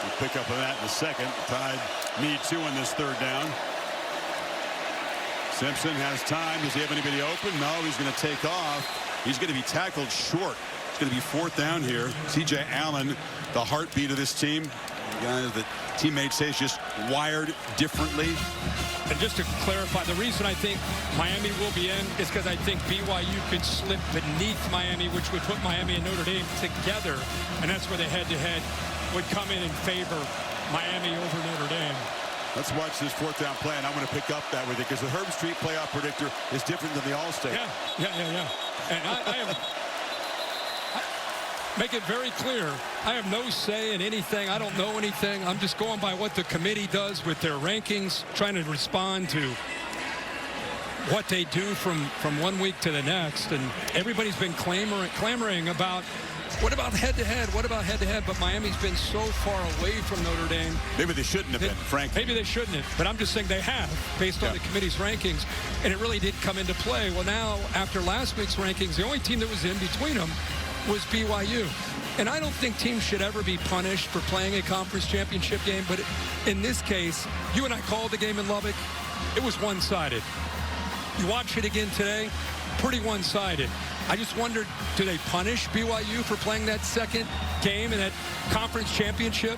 We'll pick up on that in a second. Tide need 2 on this 3rd down. Simpson has time. Does he have anybody open? No, he's going to take off. He's going to be tackled short. It's going to be 4th down here. C.J. Allen, the heartbeat of this team. The guy that teammates say is just wired differently. And just to clarify, the reason I think Miami will be in is because I think BYU could slip beneath Miami, which would put Miami and Notre Dame together. And that's where the head-to-head would come in favor Miami over Notre Dame. Let's watch this 4th down play, and I'm going to pick up that with it because the Herb Street playoff predictor is different than the All-State. Yeah. And I have... make it very clear, I have no say in anything. I don't know anything. I'm just going by what the committee does with their rankings, trying to respond to what they do from 1 week to the next. And everybody's been clamoring about, what about head-to-head? What about head-to-head? But Miami's been so far away from Notre Dame. Maybe they shouldn't have been, frankly. Maybe they shouldn't have. But I'm just saying they have, based on the committee's rankings. And it really did come into play. Well, now, after last week's rankings, the only team that was in between them was BYU. And I don't think teams should ever be punished for playing a conference championship game. But in this case, you and I called the game in Lubbock. It was one-sided. You watch it again today, pretty one-sided. I just wondered, do they punish BYU for playing that second game in that conference championship?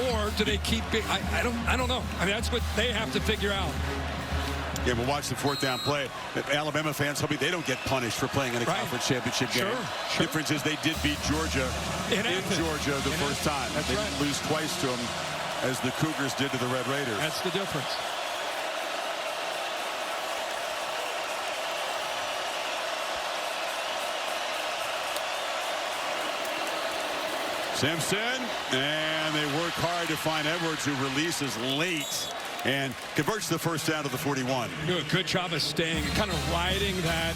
Or do they keep it? I don't know. I mean, that's what they have to figure out. Yeah, we'll watch the fourth down play. Alabama fans hoping they don't get punished for playing in a conference championship game. Sure. Difference is they did beat Georgia in Georgia the first time. They didn't lose twice to them as the Cougars did to the Red Raiders. That's the difference. Simpson, and they work hard to find Edwards, who releases late and converts the first down to the 41. Good job of staying, kind of riding that,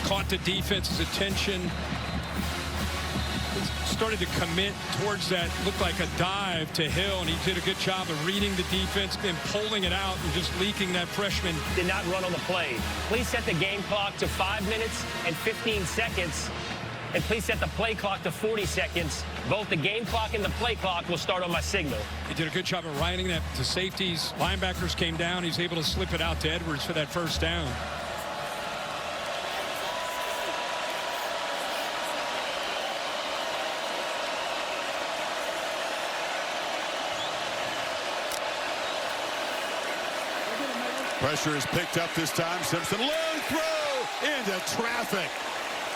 caught the defense's attention, started to commit towards that, looked like a dive to Hill, and he did a good job of reading the defense and pulling it out and just leaking that freshman. Did not run on the play. Please set the game clock to 5 minutes and 15 seconds. And please set the play clock to 40 seconds. Both the game clock and the play clock will start on my signal. He did a good job of riding that to safeties. Linebackers came down. He's able to slip it out to Edwards for that first down. Pressure is picked up this time. Simpson, long throw into traffic.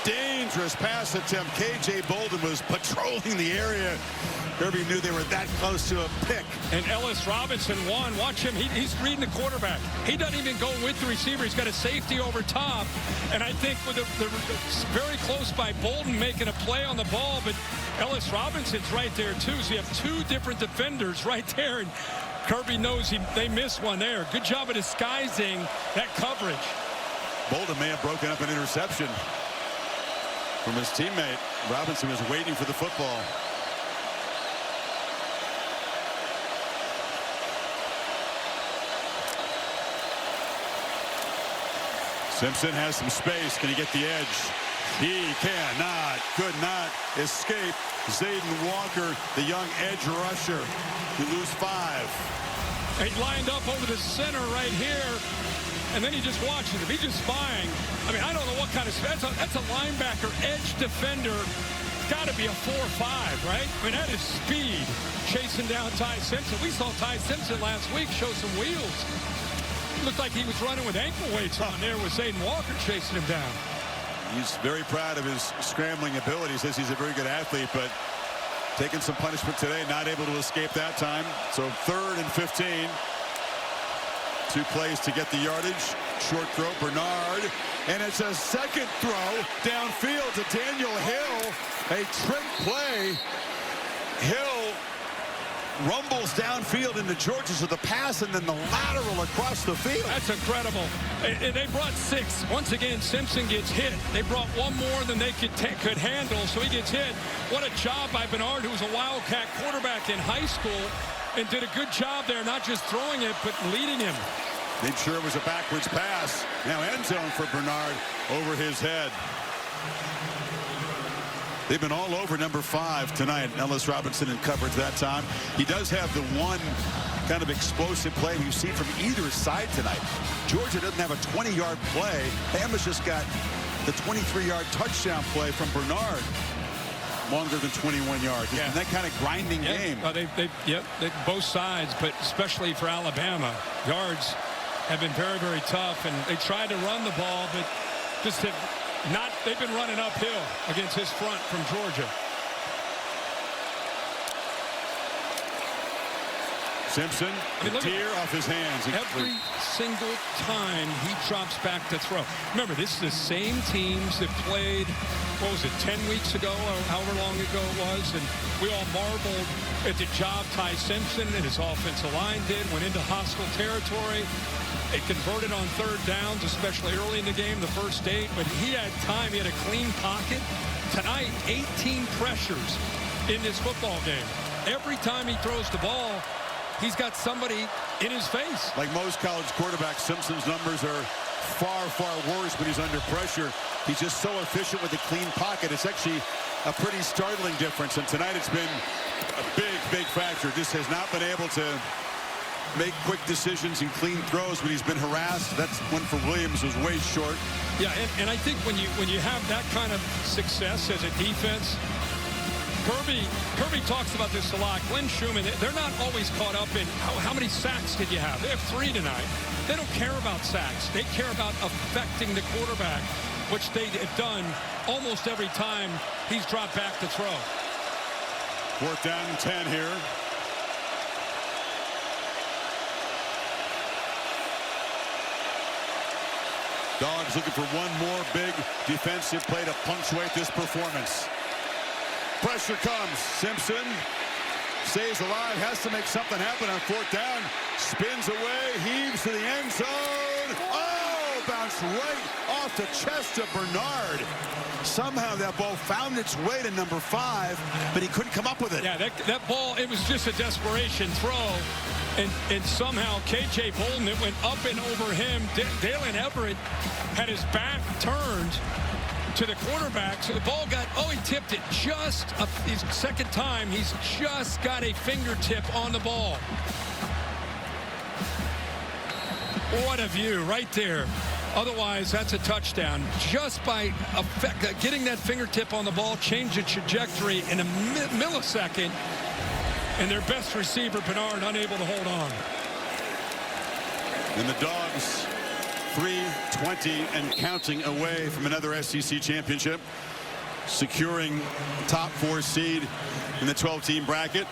Dangerous pass attempt. K.J. Bolden was patrolling the area. Kirby knew they were that close to a pick. And Ellis Robinson won. Watch him. He's reading the quarterback. He doesn't even go with the receiver. He's got a safety over top. And I think with very close by Bolden making a play on the ball, but Ellis Robinson's right there too. So you have two different defenders right there. And Kirby knows they missed one there. Good job of disguising that coverage. Bolden may have broken up an interception from his teammate. Robinson was waiting for the football. Simpson has some space. Can he get the edge? He could not escape Zayden Walker, the young edge rusher. He lose 5. He lined up over the center right here. And then he just watches him. He's just spying. I mean, I don't know what kind of... That's a linebacker, edge defender. It's got to be a 4-5, right? I mean, that is speed. Chasing down Ty Simpson. We saw Ty Simpson last week show some wheels. It looked like he was running with ankle weights on there with Zayden Walker chasing him down. He's very proud of his scrambling ability. He says he's a very good athlete, but taking some punishment today, not able to escape that time. So 3rd and 15. 2 plays to get the yardage. Short throw, Bernard. And it's a second throw downfield to Daniel Hill. A trick play. Hill rumbles downfield into Georgia to the pass and then the lateral across the field. That's incredible. They brought 6. Once again, Simpson gets hit. They brought one more than they could handle, so he gets hit. What a job by Bernard, who was a Wildcat quarterback in high school, and did a good job there, not just throwing it, but leading him. Made sure it was a backwards pass. Now end zone for Bernard over his head. They've been all over number 5 tonight. Ellis Robinson in coverage that time. He does have the one kind of explosive play we've seen from either side tonight. Georgia doesn't have a 20-yard play. Bama's just got the 23-yard touchdown play from Bernard. Longer than 21 yards. Yeah. That kind of grinding game. They both sides, but especially for Alabama, yards have been very, very tough, and they tried to run the ball, but just they've been running uphill against his front from Georgia. Simpson, Deer off his hands. Every single time he drops back to throw. Remember, this is the same teams that played, 10 weeks ago or however long ago it was, and we all marveled at the job Ty Simpson and his offensive line did, went into hostile territory. They converted on third downs, especially early in the game, the first 8, but he had time. He had a clean pocket. Tonight, 18 pressures in this football game. Every time he throws the ball, he's got somebody in his face. Like most college quarterbacks, Simpson's numbers are far, far worse when he's under pressure. He's just so efficient with a clean pocket. It's actually a pretty startling difference, and tonight it's been a big, big factor. Just has not been able to make quick decisions and clean throws when he's been harassed. That's one for Williams was way short. Yeah, and I think when you have that kind of success as a defense, Kirby talks about this a lot. Glenn Schumann, they're not always caught up in how many sacks did you have. They have 3 tonight. They don't care about sacks. They care about affecting the quarterback, which they have done almost every time he's dropped back to throw. 4th down and 10 here. Dogs looking for one more big defensive play to punctuate this performance. Pressure comes. Simpson stays alive, has to make something happen on 4th down. Spins away, heaves to the end zone. Oh, bounced right off the chest of Bernard. Somehow that ball found its way to number 5, but he couldn't come up with it. Yeah, that ball, it was just a desperation throw. And somehow K.J. Bolden, it went up and over him. Dalen Everett had his back turned to the quarterback, so the ball he tipped it just his second time. He's just got a fingertip on the ball. What a view right there. Otherwise, that's a touchdown. Just by getting that fingertip on the ball, change the trajectory in a millisecond. And their best receiver, Bernard, unable to hold on. And the Dogs 3-20 and counting away from another SEC championship, securing top 4 seed in the 12-team bracket,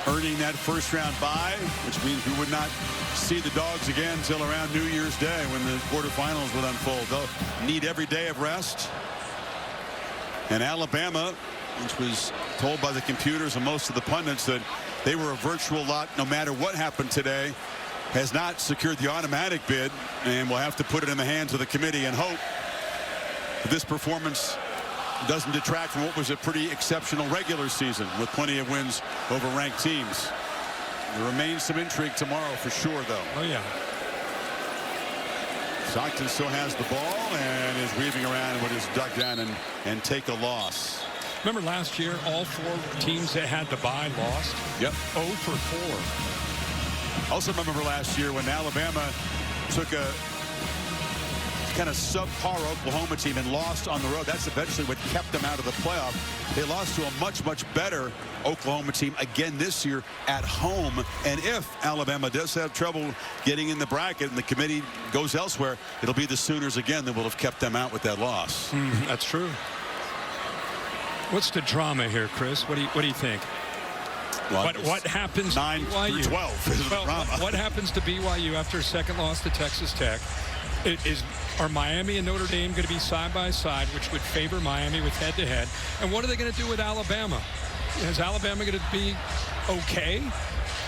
earning that first-round bye, which means we would not see the Dogs again until around New Year's Day when the quarterfinals would unfold. They'll need every day of rest. And Alabama, which was told by the computers and most of the pundits that they were a virtual lock no matter what happened today, has not secured the automatic bid, and will have to put it in the hands of the committee and hope that this performance doesn't detract from what was a pretty exceptional regular season with plenty of wins over ranked teams. There remains some intrigue tomorrow for sure, though. Oh, yeah. Stockton still has the ball and is weaving around and would just duck down and take a loss. Remember last year, all 4 teams that had the bye lost? Yep. 0 for 4. Also remember last year when Alabama took a kind of subpar Oklahoma team and lost on the road. That's eventually what kept them out of the playoff. They lost to a much, much better Oklahoma team again this year at home. And if Alabama does have trouble getting in the bracket and the committee goes elsewhere, it'll be the Sooners again that will have kept them out with that loss. That's true. What's the drama here, Chris? What do you think? Well, what happens 9 to BYU? through 12 is the drama. What happens to BYU after a second loss to Texas Tech? Are Miami and Notre Dame going to be side by side, which would favor Miami with head-to-head? And what are they going to do with Alabama? Is Alabama going to be okay?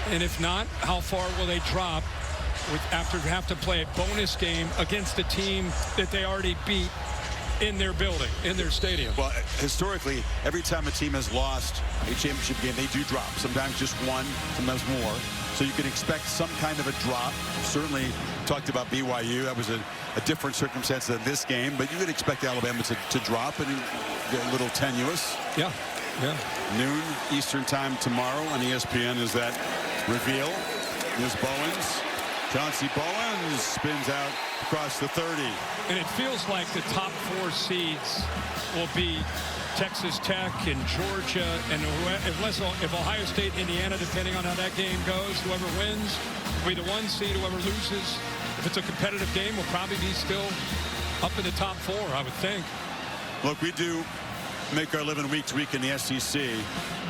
And if not, how far will they drop after have to play a bonus game against a team that they already beat in their building, in their stadium? Well, historically, every time a team has lost a championship game, they do drop. Sometimes just one, sometimes more. So you can expect some kind of a drop. Certainly talked about BYU. That was a different circumstance than this game, but you could expect Alabama to drop and get a little tenuous. Yeah. Noon Eastern time tomorrow on ESPN is that reveal. Here's Bowens. Chauncey Bowens spins out across the 30. And it feels like the top 4 seeds will be Texas Tech and Georgia, and if Ohio State, Indiana, depending on how that game goes, whoever wins will be the 1 seed. Whoever loses, if it's a competitive game, will probably be still up in the top 4, I would think. Look, we do make our living week to week in the SEC,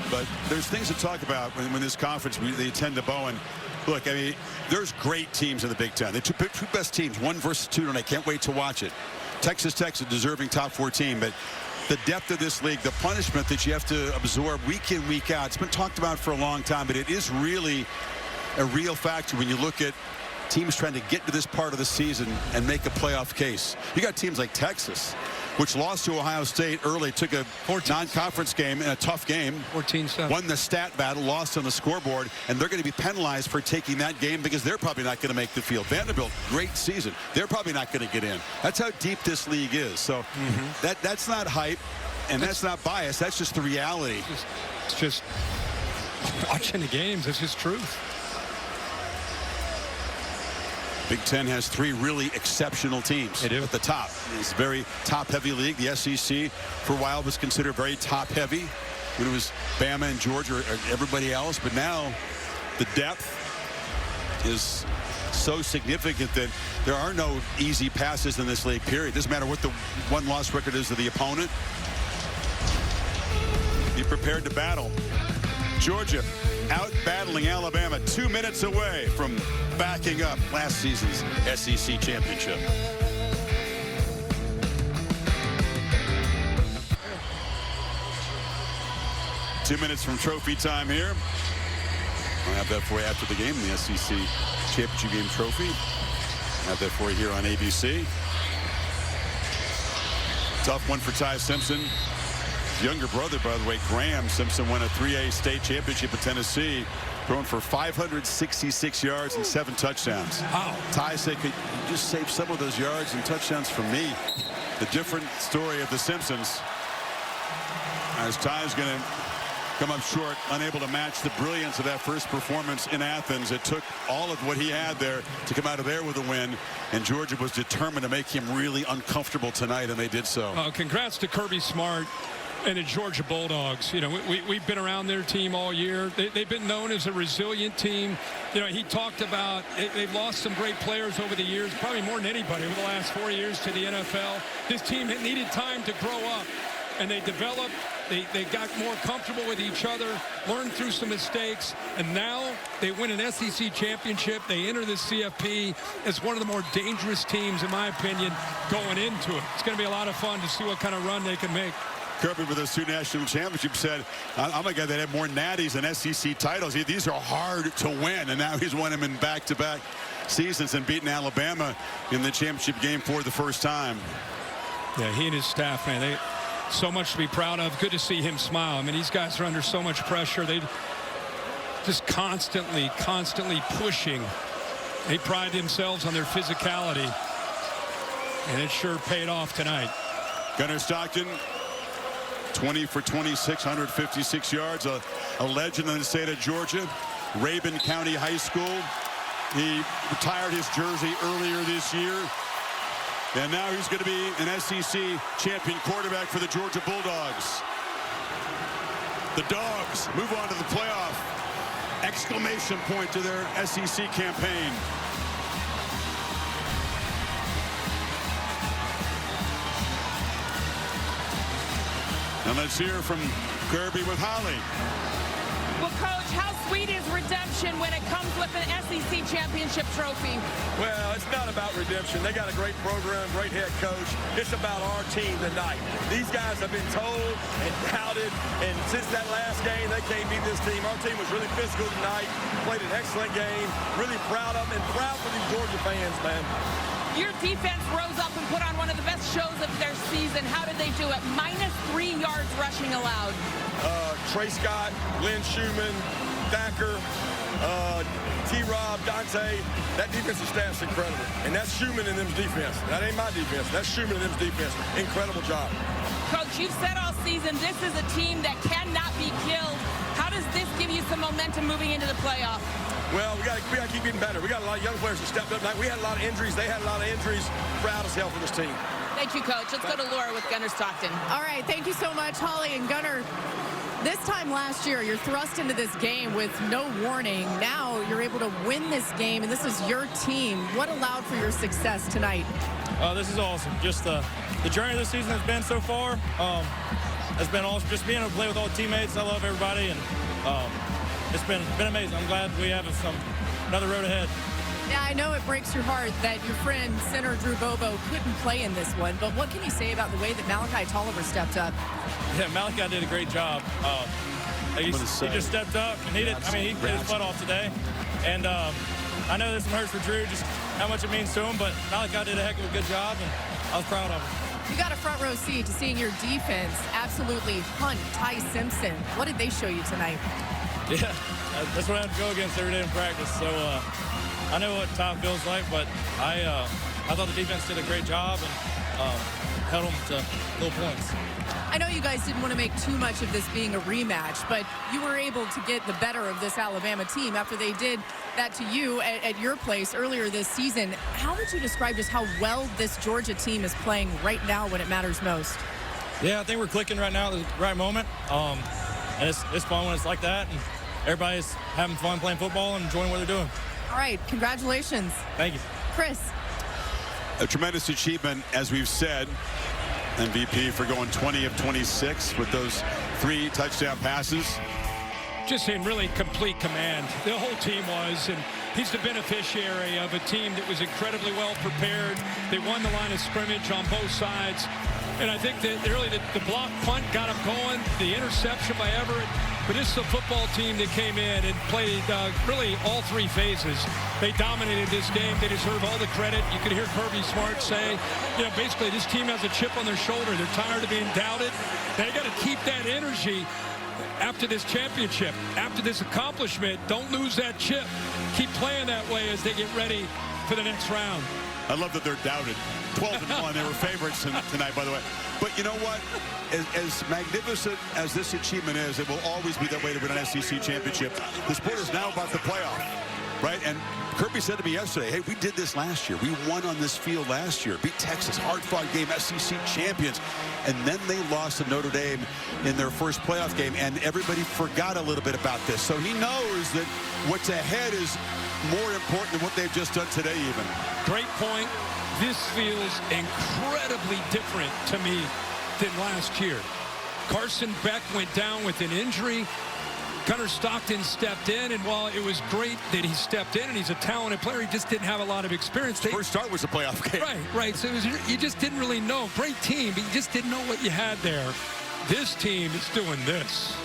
but there's things to talk about when this conference, they attend to Bowen. Look, I mean, there's great teams in the Big Ten. The two best teams, 1 versus 2, and I can't wait to watch it. Texas Tech's a deserving top 4 team, but the depth of this league, the punishment that you have to absorb week in, week out, it's been talked about for a long time, but it is really a real factor when you look at teams trying to get to this part of the season and make a playoff case. You got teams like Texas, which lost to Ohio State early, took a non-conference game in a tough game. 14-7. Won the stat battle, lost on the scoreboard, and they're going to be penalized for taking that game because they're probably not going to make the field. Vanderbilt, great season. They're probably not going to get in. That's how deep this league is. So that's not hype, and that's not bias. That's just the reality. It's just watching the games. It's just truth. Big Ten has 3 really exceptional teams at the top. It's a very top-heavy league. The SEC, for a while, was considered very top-heavy when it was Bama and Georgia or everybody else. But now the depth is so significant that there are no easy passes in this league, period. Doesn't matter what the one-loss record is of the opponent. Be prepared to battle. Georgia out battling Alabama, 2 minutes away from backing up last season's SEC championship. Two minutes from trophy time here. I'll have that for you after the game, the SEC championship game trophy. I'll have that for you here on ABC. Tough one for Ty Simpson. His younger brother, by the way, Graham Simpson, won a 3A state championship in Tennessee, throwing for 566 yards and 7 touchdowns. Wow. Ty said, could you just save some of those yards and touchdowns for me? The different story of the Simpsons, as Ty's going to come up short, unable to match the brilliance of that first performance in Athens. It took all of what he had there to come out of there with a win, and Georgia was determined to make him really uncomfortable tonight, and they did so. Congrats to Kirby Smart and the Georgia Bulldogs. You know, we've been around their team all year. They've been known as a resilient team. You know, he talked about they've lost some great players over the years, probably more than anybody over the last 4 years to the NFL. This team had needed time to grow up, and they developed. They got more comfortable with each other, learned through some mistakes, and now they win an SEC championship. They enter the CFP as one of the more dangerous teams, in my opinion, going into it. It's going to be a lot of fun to see what kind of run they can make. Kirby, with those 2 national championships, said, I'm a guy that had more natties than SEC titles. These are hard to win, and now he's won them in back-to-back seasons and beaten Alabama in the championship game for the first time. Yeah, he and his staff, man, they so much to be proud of. Good to see him smile. I mean, these guys are under so much pressure. They just constantly pushing. They pride themselves on their physicality, and it sure paid off tonight. Gunnar Stockton, 20 for 26, 156 yards, a legend in the state of Georgia. Rabun County High School. He retired his jersey earlier this year. And now he's going to be an SEC champion quarterback for the Georgia Bulldogs. The Dogs move on to the playoff. Exclamation point to their SEC campaign. And let's hear from Kirby with Holly. Well, Coach, how sweet is redemption when it comes with an SEC championship trophy? Well, it's not about redemption. They got a great program, great head coach. It's about our team tonight. These guys have been told and doubted, and since that last game, they can't beat this team. Our team was really physical tonight, played an excellent game, really proud of them, and proud for these Georgia fans, man. Your defense rose up and put on one of the best shows of their season. How did they do it? -3 yards rushing allowed. Trey Scott, Glenn Schumann, Thacker, T-Rob, Dante, that defensive staff's incredible. And that's Schumann and them's defense. That ain't my defense. That's Schumann and them's defense. Incredible job. Coach, you've said all season this is a team that cannot be killed. How does this give you some momentum moving into the playoff? Well, we got to keep getting better. We got a lot of young players that stepped up tonight. We had a lot of injuries. They had a lot of injuries. Proud as hell for this team. Thank you, Coach. Let's go to Laura with Gunnar Stockton. All right, thank you so much, Holly and Gunnar. This time last year, you're thrust into this game with no warning. Now you're able to win this game, and this is your team. What allowed for your success tonight? This is awesome. Just the journey of the season has been so far. it's been awesome just being able to play with all the teammates. I love everybody, and it's been amazing. I'm glad we have another road ahead. Yeah, I know it breaks your heart that your friend, center Drew Bobo, couldn't play in this one, but what can you say about the way that Malachi Tolliver stepped up? Yeah, Malachi did a great job. He just stepped up, and he did his butt off today. And I know this one hurts for Drew, just how much it means to him, but Malachi did a heck of a good job, and I was proud of him. You got a front row seat to seeing your defense absolutely hunt Ty Simpson. What did they show you tonight? Yeah, that's what I have to go against every day in practice. So I know what Ty feels like, but I thought the defense did a great job and held them to low points. I know you guys didn't want to make too much of this being a rematch, but you were able to get the better of this Alabama team after they did that to you at your place earlier this season. How would you describe just how well this Georgia team is playing right now when it matters most? Yeah, I think we're clicking right now at the right moment. And it's fun when it's like that, and everybody's having fun playing football and enjoying what they're doing. All right, congratulations. Thank you. Chris. A tremendous achievement, as we've said. MVP for going 20 of 26 with those 3 touchdown passes. Just in really complete command. The whole team was, and he's the beneficiary of a team that was incredibly well prepared. They won the line of scrimmage on both sides. And I think that really the block punt got them going, the interception by Everett. But this is a football team that came in and played really all 3 phases. They dominated this game. They deserve all the credit. You could hear Kirby Smart say, basically this team has a chip on their shoulder. They're tired of being doubted. They got to keep that energy after this championship, after this accomplishment. Don't lose that chip. Keep playing that way as they get ready for the next round. I love that they're doubted. 12-1, they were favorites tonight, by the way. But you know what? As magnificent as this achievement is, it will always be that way to win an SEC championship. The sport is now about the playoff, right? And Kirby said to me yesterday, hey, we did this last year. We won on this field last year. Beat Texas, hard-fought game, SEC champions. And then they lost to Notre Dame in their first playoff game, and everybody forgot a little bit about this. So he knows that what's ahead is more important than what they've just done today even. Great point. This feels incredibly different to me than last year. Carson Beck went down with an injury. Gunnar Stockton stepped in, and while it was great that he stepped in and he's a talented player, he just didn't have a lot of experience. First start was a playoff game. Right. So you just didn't really know. Great team, but you just didn't know what you had there. This team is doing this.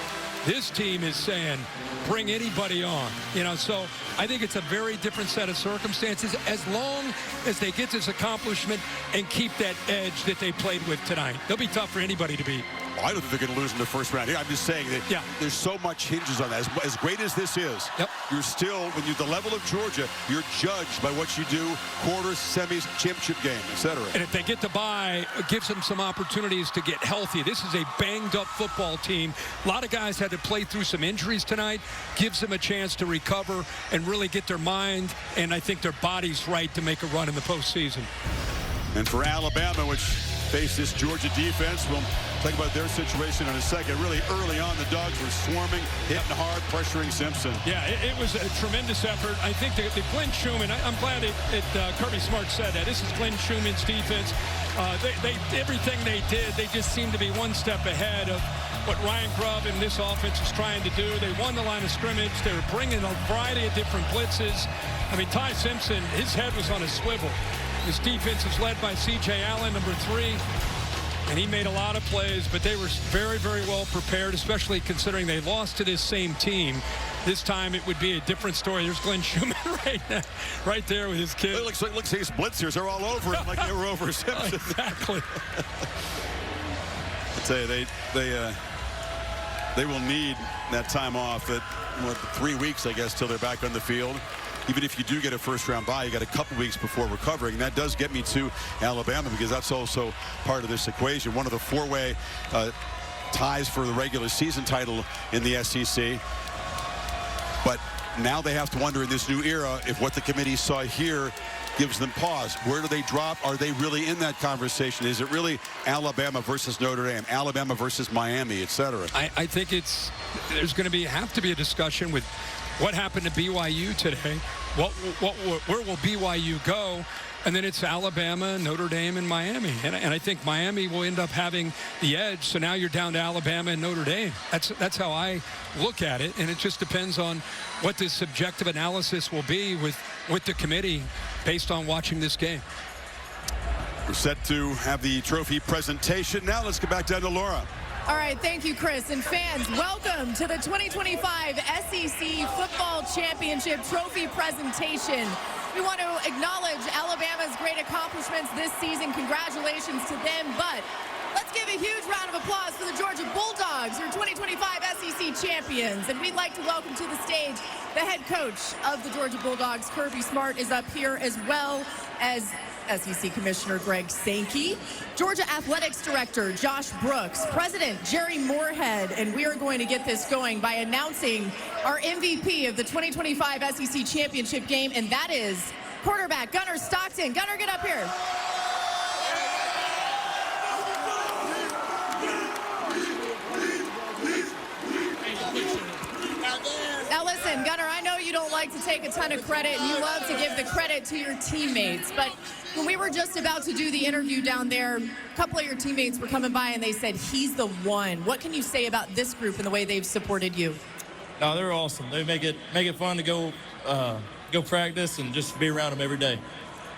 This team is saying, bring anybody on. So I think it's a very different set of circumstances as long as they get this accomplishment and keep that edge that they played with tonight. They'll be tough for anybody to beat. Well, I don't think they're going to lose in the first round. I'm just saying that there's so much hinges on that. As great as this is, you're still, when you're the level of Georgia, you're judged by what you do, quarters, semis, championship game, etc. And if they get to bye, it gives them some opportunities to get healthy. This is a banged-up football team. A lot of guys had to play through some injuries tonight. Gives them a chance to recover and really get their mind and I think their bodies right to make a run in the postseason. And for Alabama, which faced this Georgia defense, we'll talk about their situation in a second. Really early on, the Dogs were swarming, hitting hard, pressuring Simpson. Yeah, it was a tremendous effort. I think that Glenn Schumann, I'm glad Kirby Smart said that. This is Glenn Schumann's defense. Everything they did, they just seemed to be one step ahead of what Ryan Grubb and this offense is trying to do. They won the line of scrimmage. They were bringing a variety of different blitzes. I mean, Ty Simpson, his head was on a swivel. This defense is led by C.J. Allen, number 3. And he made a lot of plays, but they were very, very well prepared, especially considering they lost to this same team. This time it would be a different story. There's Glenn Schumann right there with his kid. It looks like these blitzers are all over him like they were over Simpson. Exactly. I tell you, they will need that time off at 3 weeks, I guess, till they're back on the field. Even if you do get a first-round bye, you got a couple weeks before recovering. And that does get me to Alabama because that's also part of this equation. One of the 4-way ties for the regular season title in the SEC. But now they have to wonder in this new era if what the committee saw here gives them pause. Where do they drop? Are they really in that conversation? Is it really Alabama versus Notre Dame, Alabama versus Miami, etc.? I think there's going to have to be a discussion with what happened to BYU today. Where will BYU go? And then it's Alabama, Notre Dame, and Miami. And I think Miami will end up having the edge. So now you're down to Alabama and Notre Dame. That's how I look at it. And it just depends on what the subjective analysis will be with the committee based on watching this game. We're set to have the trophy presentation. Now let's get back down to Laura. All right, thank you, Chris. And fans, welcome to the 2025 SEC Football Championship Trophy presentation. We want to acknowledge Alabama's great accomplishments this season. Congratulations to them. But let's give a huge round of applause for the Georgia Bulldogs, your 2025 SEC champions. And we'd like to welcome to the stage the head coach of the Georgia Bulldogs, Kirby Smart, is up here, as well as SEC Commissioner Greg Sankey, Georgia Athletics Director Josh Brooks, President Jerry Moorhead, and we are going to get this going by announcing our MVP of the 2025 SEC Championship game, and that is quarterback Gunnar Stockton. Gunnar, get up here. Now listen, Gunnar, I know you don't like to take a ton of credit and you love to give the credit to your teammates, but when we were just about to do the interview down there, a couple of your teammates were coming by and they said, he's the one. What can you say about this group and the way they've supported you? No, they're awesome. They make it fun to go practice and just be around them every day.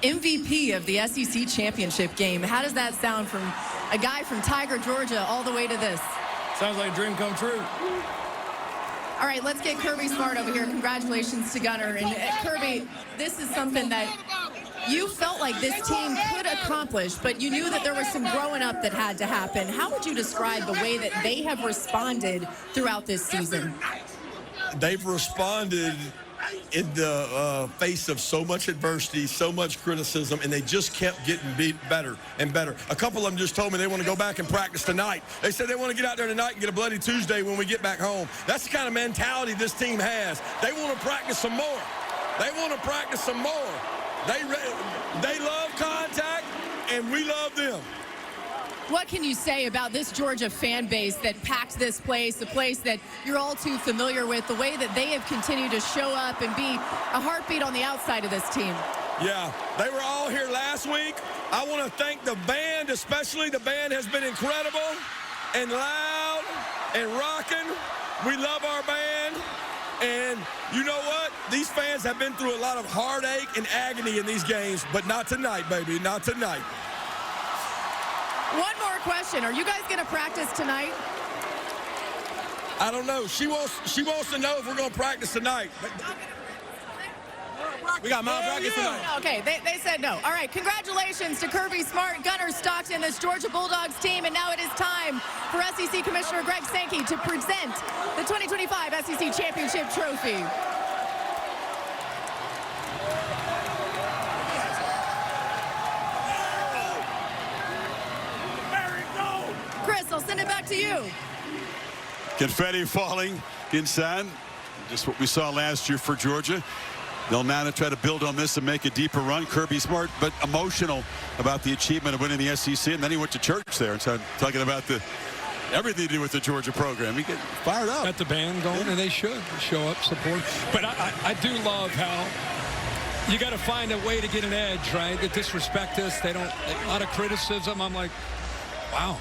MVP of the SEC Championship game. How does that sound from a guy from Tiger, Georgia, all the way to this? Sounds like a dream come true. All right, let's get Kirby Smart over here. Congratulations to Gunnar. And Kirby, this is something that you felt like this team could accomplish, but you knew that there was some growing up that had to happen. How would you describe the way that they have responded throughout this season? They've responded in the face of so much adversity, so much criticism, and they just kept getting beat better and better. A couple of them just told me they want to go back and practice tonight. They said they want to get out there tonight and get a bloody Tuesday when we get back home. That's the kind of mentality this team has. They want to practice some more. They want to practice some more. They love contact, and we love them. What can you say about this Georgia fan base that packed this place, a place that you're all too familiar with, the way that they have continued to show up and be a heartbeat on the outside of this team? Yeah, they were all here last week. I want to thank the band, especially. The band has been incredible and loud and rocking. We love our band. And you know what? These fans have been through a lot of heartache and agony in these games, but not tonight, baby, not tonight. One more question. Are you guys going to practice tonight? I don't know. She wants to know if we're going to practice tonight. We got malpractice tonight. Okay, they said no. All right, congratulations to Kirby Smart, Gunnar Stockton, this Georgia Bulldogs team. And now it is time for SEC Commissioner Greg Sankey to present the 2025 SEC Championship Trophy. Chris, I'll send it back to you. Confetti falling inside. Just what we saw last year for Georgia. They'll now try to build on this and make a deeper run. Kirby Smart, but emotional about the achievement of winning the SEC. And then he went to church there and started talking about everything to do with the Georgia program. He get fired up. Got the band going, and they should show up, support. But I do love how you got to find a way to get an edge, right? They disrespect us. They don't, a lot of criticism. I'm like, wow.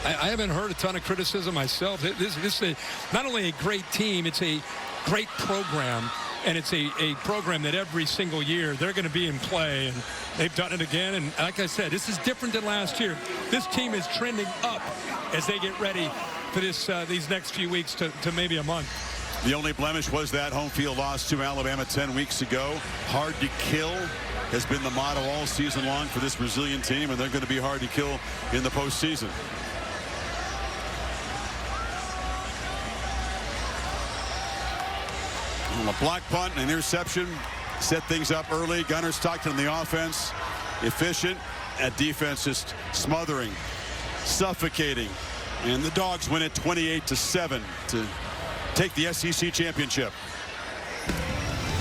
I haven't heard a ton of criticism myself. This is not only a great team, it's a great program. And it's a program that every single year they're going to be in play, and they've done it again. And like I said, this is different than last year. This team is trending up as they get ready for these next few weeks to maybe a month. The only blemish was that home field loss to Alabama 10 weeks ago. Hard to kill has been the motto all season long for this Brazilian team, and they're going to be hard to kill in the postseason. A block punt, an interception, set things up early. Gunnar Stockton on the offense, efficient. At defense, just smothering, suffocating. And the Dogs win it 28-7 to take the SEC championship.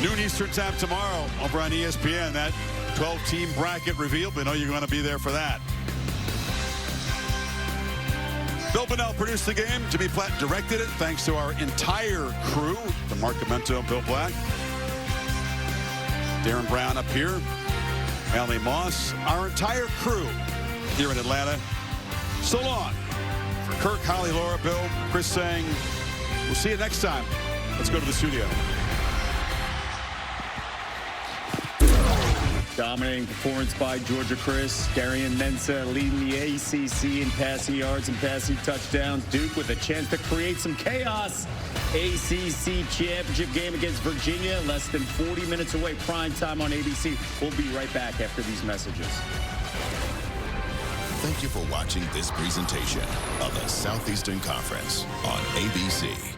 Noon Eastern time tomorrow over on ESPN. That 12-team bracket revealed. We know you're going to be there for that. Bill Bunnell produced the game. Jimmy Platt directed it. Thanks to our entire crew. Mark Demento, Bill Black. Darren Brown up here. Allie Moss, our entire crew here in Atlanta. So long. For Kirk, Holly, Laura, Bill, Chris saying, we'll see you next time. Let's go to the studio. Dominating performance by Georgia Chris. Darian Mensah leading the ACC in passing yards and passing touchdowns. Duke with a chance to create some chaos. ACC championship game against Virginia, less than 40 minutes away. Prime time on ABC. We'll be right back after these messages. Thank you for watching this presentation of the Southeastern Conference on ABC.